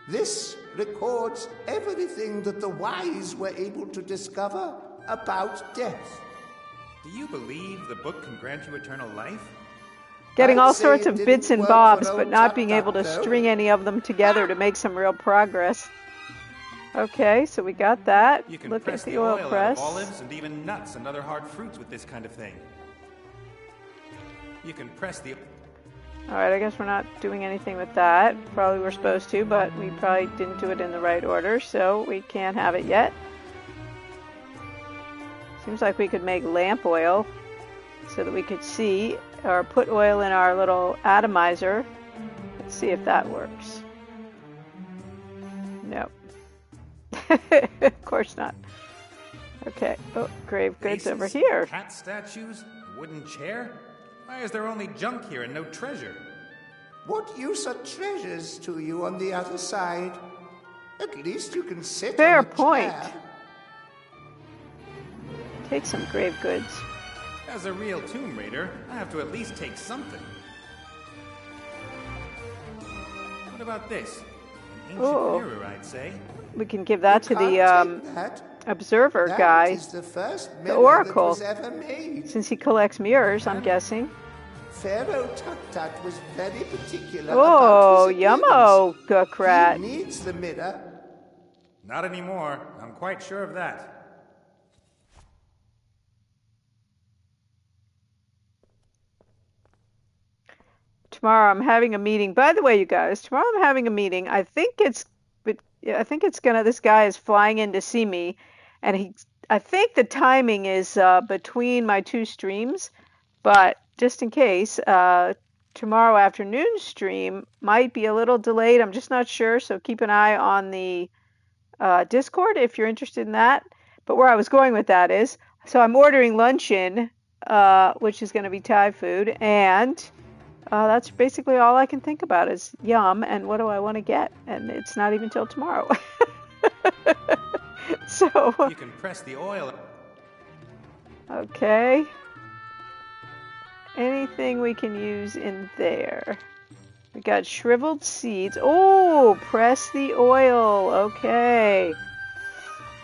I: This records everything that the wise were able to discover about death.
E: Do you believe the book can grant you eternal life?
A: Getting
I: I'd
A: all
I: say
A: sorts
I: it
A: of
I: didn't
A: bits and
I: work for
A: bobs,
I: old
A: but not
I: Tut
A: being
I: Tut,
A: able to
I: though.
A: string any of them together to make some real progress. Okay, so we got that.
E: You can
A: Look
E: press
A: at the
E: the
A: oil
E: oil
A: press.
E: out of olives and even nuts and other hard fruits with this kind of thing. You can press the...
A: All right, I guess we're not doing anything with that. Probably we're supposed to, but we probably didn't do it in the right order, so we can't have it yet. Seems like we could make lamp oil so that we could see, or put oil in our little atomizer. Let's see if that works. No. Of course not. Okay. Oh, grave goods
E: vases,
A: over here.
E: Cat statues? A wooden chair? Why is there only junk here and no treasure?
I: What use are treasures to you on the other side? At least you can sit
A: Fair
I: on the
A: point.
I: chair.
A: Take some grave goods.
E: As a real Tomb Raider, I have to at least take something. What about this? An ancient
A: Oh.
E: mirror, I'd say.
A: We can give that to
I: Can't
A: the
I: take that.
A: observer
I: That
A: guy,
I: is the first
A: the
I: mirror
A: Oracle.
I: that was ever made.
A: since he collects mirrors, I'm guessing.
I: Pharaoh Tut Tut was very particular
A: Oh,
I: about his
A: yummo,
I: appearance.
A: Guckrat.
I: He needs the mirror.
E: Not anymore. I'm quite sure of that.
A: Tomorrow I'm having a meeting. By the way, you guys, tomorrow I'm having a meeting. I think it's gonna. This guy is flying in to see me, and I think the timing is between my two streams, but just in case, tomorrow afternoon stream might be a little delayed. I'm just not sure, so keep an eye on the Discord if you're interested in that. But where I was going with that is, so I'm ordering lunch in, which is going to be Thai food, and that's basically all I can think about is yum, and what do I want to get? And it's not even till tomorrow. So,
E: You can press the oil.
A: okay. Anything we can use in there? We got shriveled seeds. Oh, press the oil. Okay.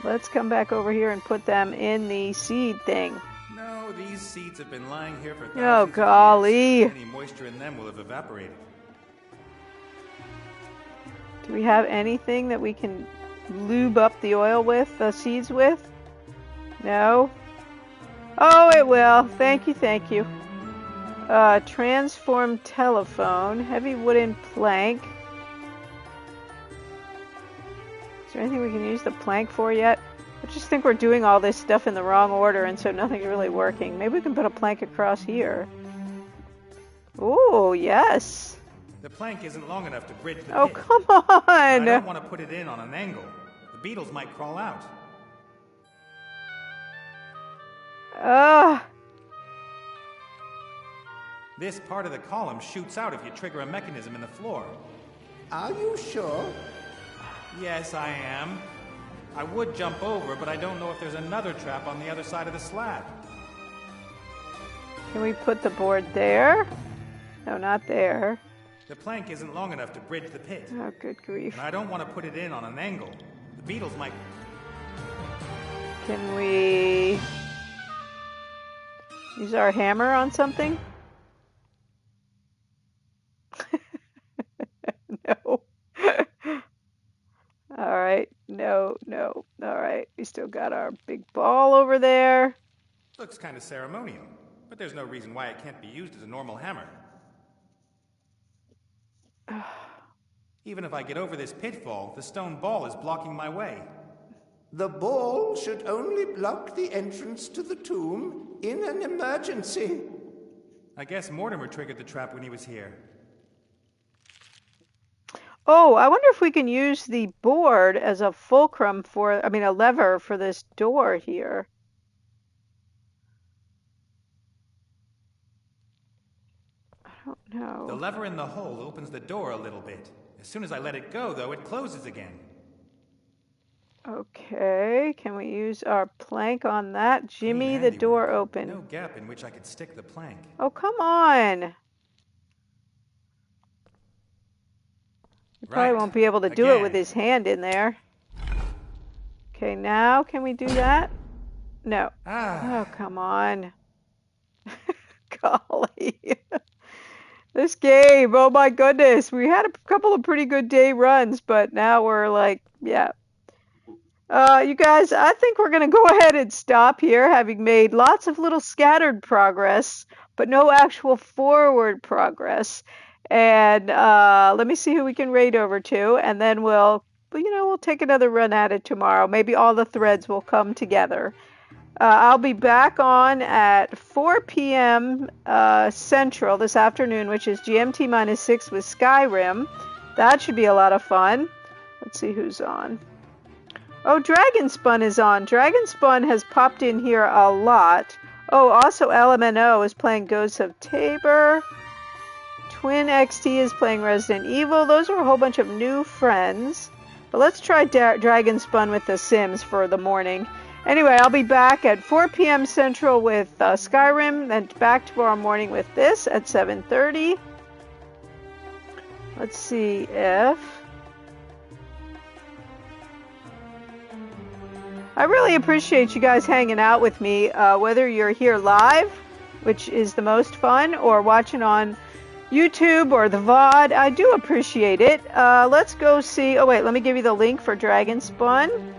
A: Let's come back over here and put them in the seed thing.
E: No, these seeds have been lying here for thousands
A: Oh,
E: of
A: golly.
E: years. Any moisture in them will have evaporated.
A: Do we have anything that we can lube up the oil with, the seeds with? No? Oh, it will. Thank you, thank you. Transform telephone, heavy wooden plank. Is there anything we can use the plank for yet? I just think we're doing all this stuff in the wrong order, and so nothing's really working. Maybe we can put a plank across here. Ooh, yes.
E: The plank isn't long enough to bridge the
A: Oh,
E: pit.
A: come on!
E: I don't want to put it in on an angle. The beetles might crawl out. This part of the column shoots out if you trigger a mechanism in the floor.
I: Are you sure?
E: Yes, I am. I would jump over, but I don't know if there's another trap on the other side of the slab.
A: Can we put the board there? No, not there.
E: The plank isn't long enough to bridge the pit.
A: Oh, good grief.
E: And I don't want to put it in on an angle. The beetles might...
A: Can we use our hammer on something? No. Alright, no. Alright, we still got our big ball over there.
E: Looks kind of ceremonial, but there's no reason why it can't be used as a normal hammer. Even if I get over this pitfall, the stone ball is blocking my way.
I: The ball should only block the entrance to the tomb in an emergency.
E: I guess Mortimer triggered the trap when he was here.
A: Oh, I wonder if we can use the board as a fulcrum for, a lever for this door here. I don't know.
E: The lever in the hole opens the door a little bit. As soon as I let it go, though, it closes again.
A: Okay, can we use our plank on that? Jimmy, the door open.
E: No gap in which I could stick the plank.
A: Oh, come on. He probably won't be able to do it with his hand in there. Okay, now can we do that? No. Oh, come on. Golly. This game, oh my goodness. We had a couple of pretty good day runs, but now we're like, yeah. You guys, I think we're going to go ahead and stop here, having made lots of little scattered progress, but no actual forward progress. And let me see who we can raid over to, and then we'll take another run at it tomorrow. Maybe all the threads will come together. I'll be back on at 4 p.m. Central this afternoon, which is GMT -6 with Skyrim. That should be a lot of fun. Let's see who's on. Oh, Dragonspun is on. Dragonspun has popped in here a lot. Oh, also LMNO is playing Ghosts of Tabor. Twin XT is playing Resident Evil. Those are a whole bunch of new friends. But let's try Dragonspun with The Sims for the morning. Anyway, I'll be back at 4 p.m. Central with Skyrim, and back tomorrow morning with this at 7:30. Let's see if... I really appreciate you guys hanging out with me, whether you're here live, which is the most fun, or watching on YouTube or the VOD. I do appreciate it. Let's go see... Oh, wait, let me give you the link for Dragonspun.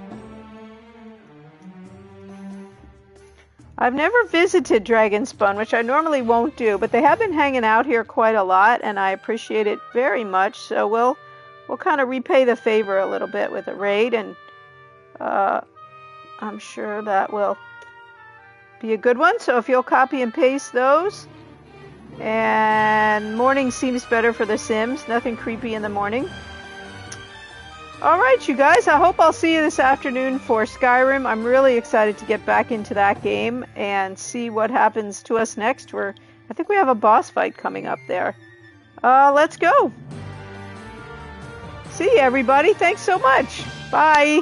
A: I've never visited Dragonspun, which I normally won't do, but they have been hanging out here quite a lot, and I appreciate it very much. So we'll kind of repay the favor a little bit with a raid, and I'm sure that will be a good one. So if you'll copy and paste those. And morning seems better for The Sims. Nothing creepy in the morning. Alright, you guys, I hope I'll see you this afternoon for Skyrim. I'm really excited to get back into that game and see what happens to us next. I think we have a boss fight coming up there. Let's go. See you, everybody. Thanks so much. Bye.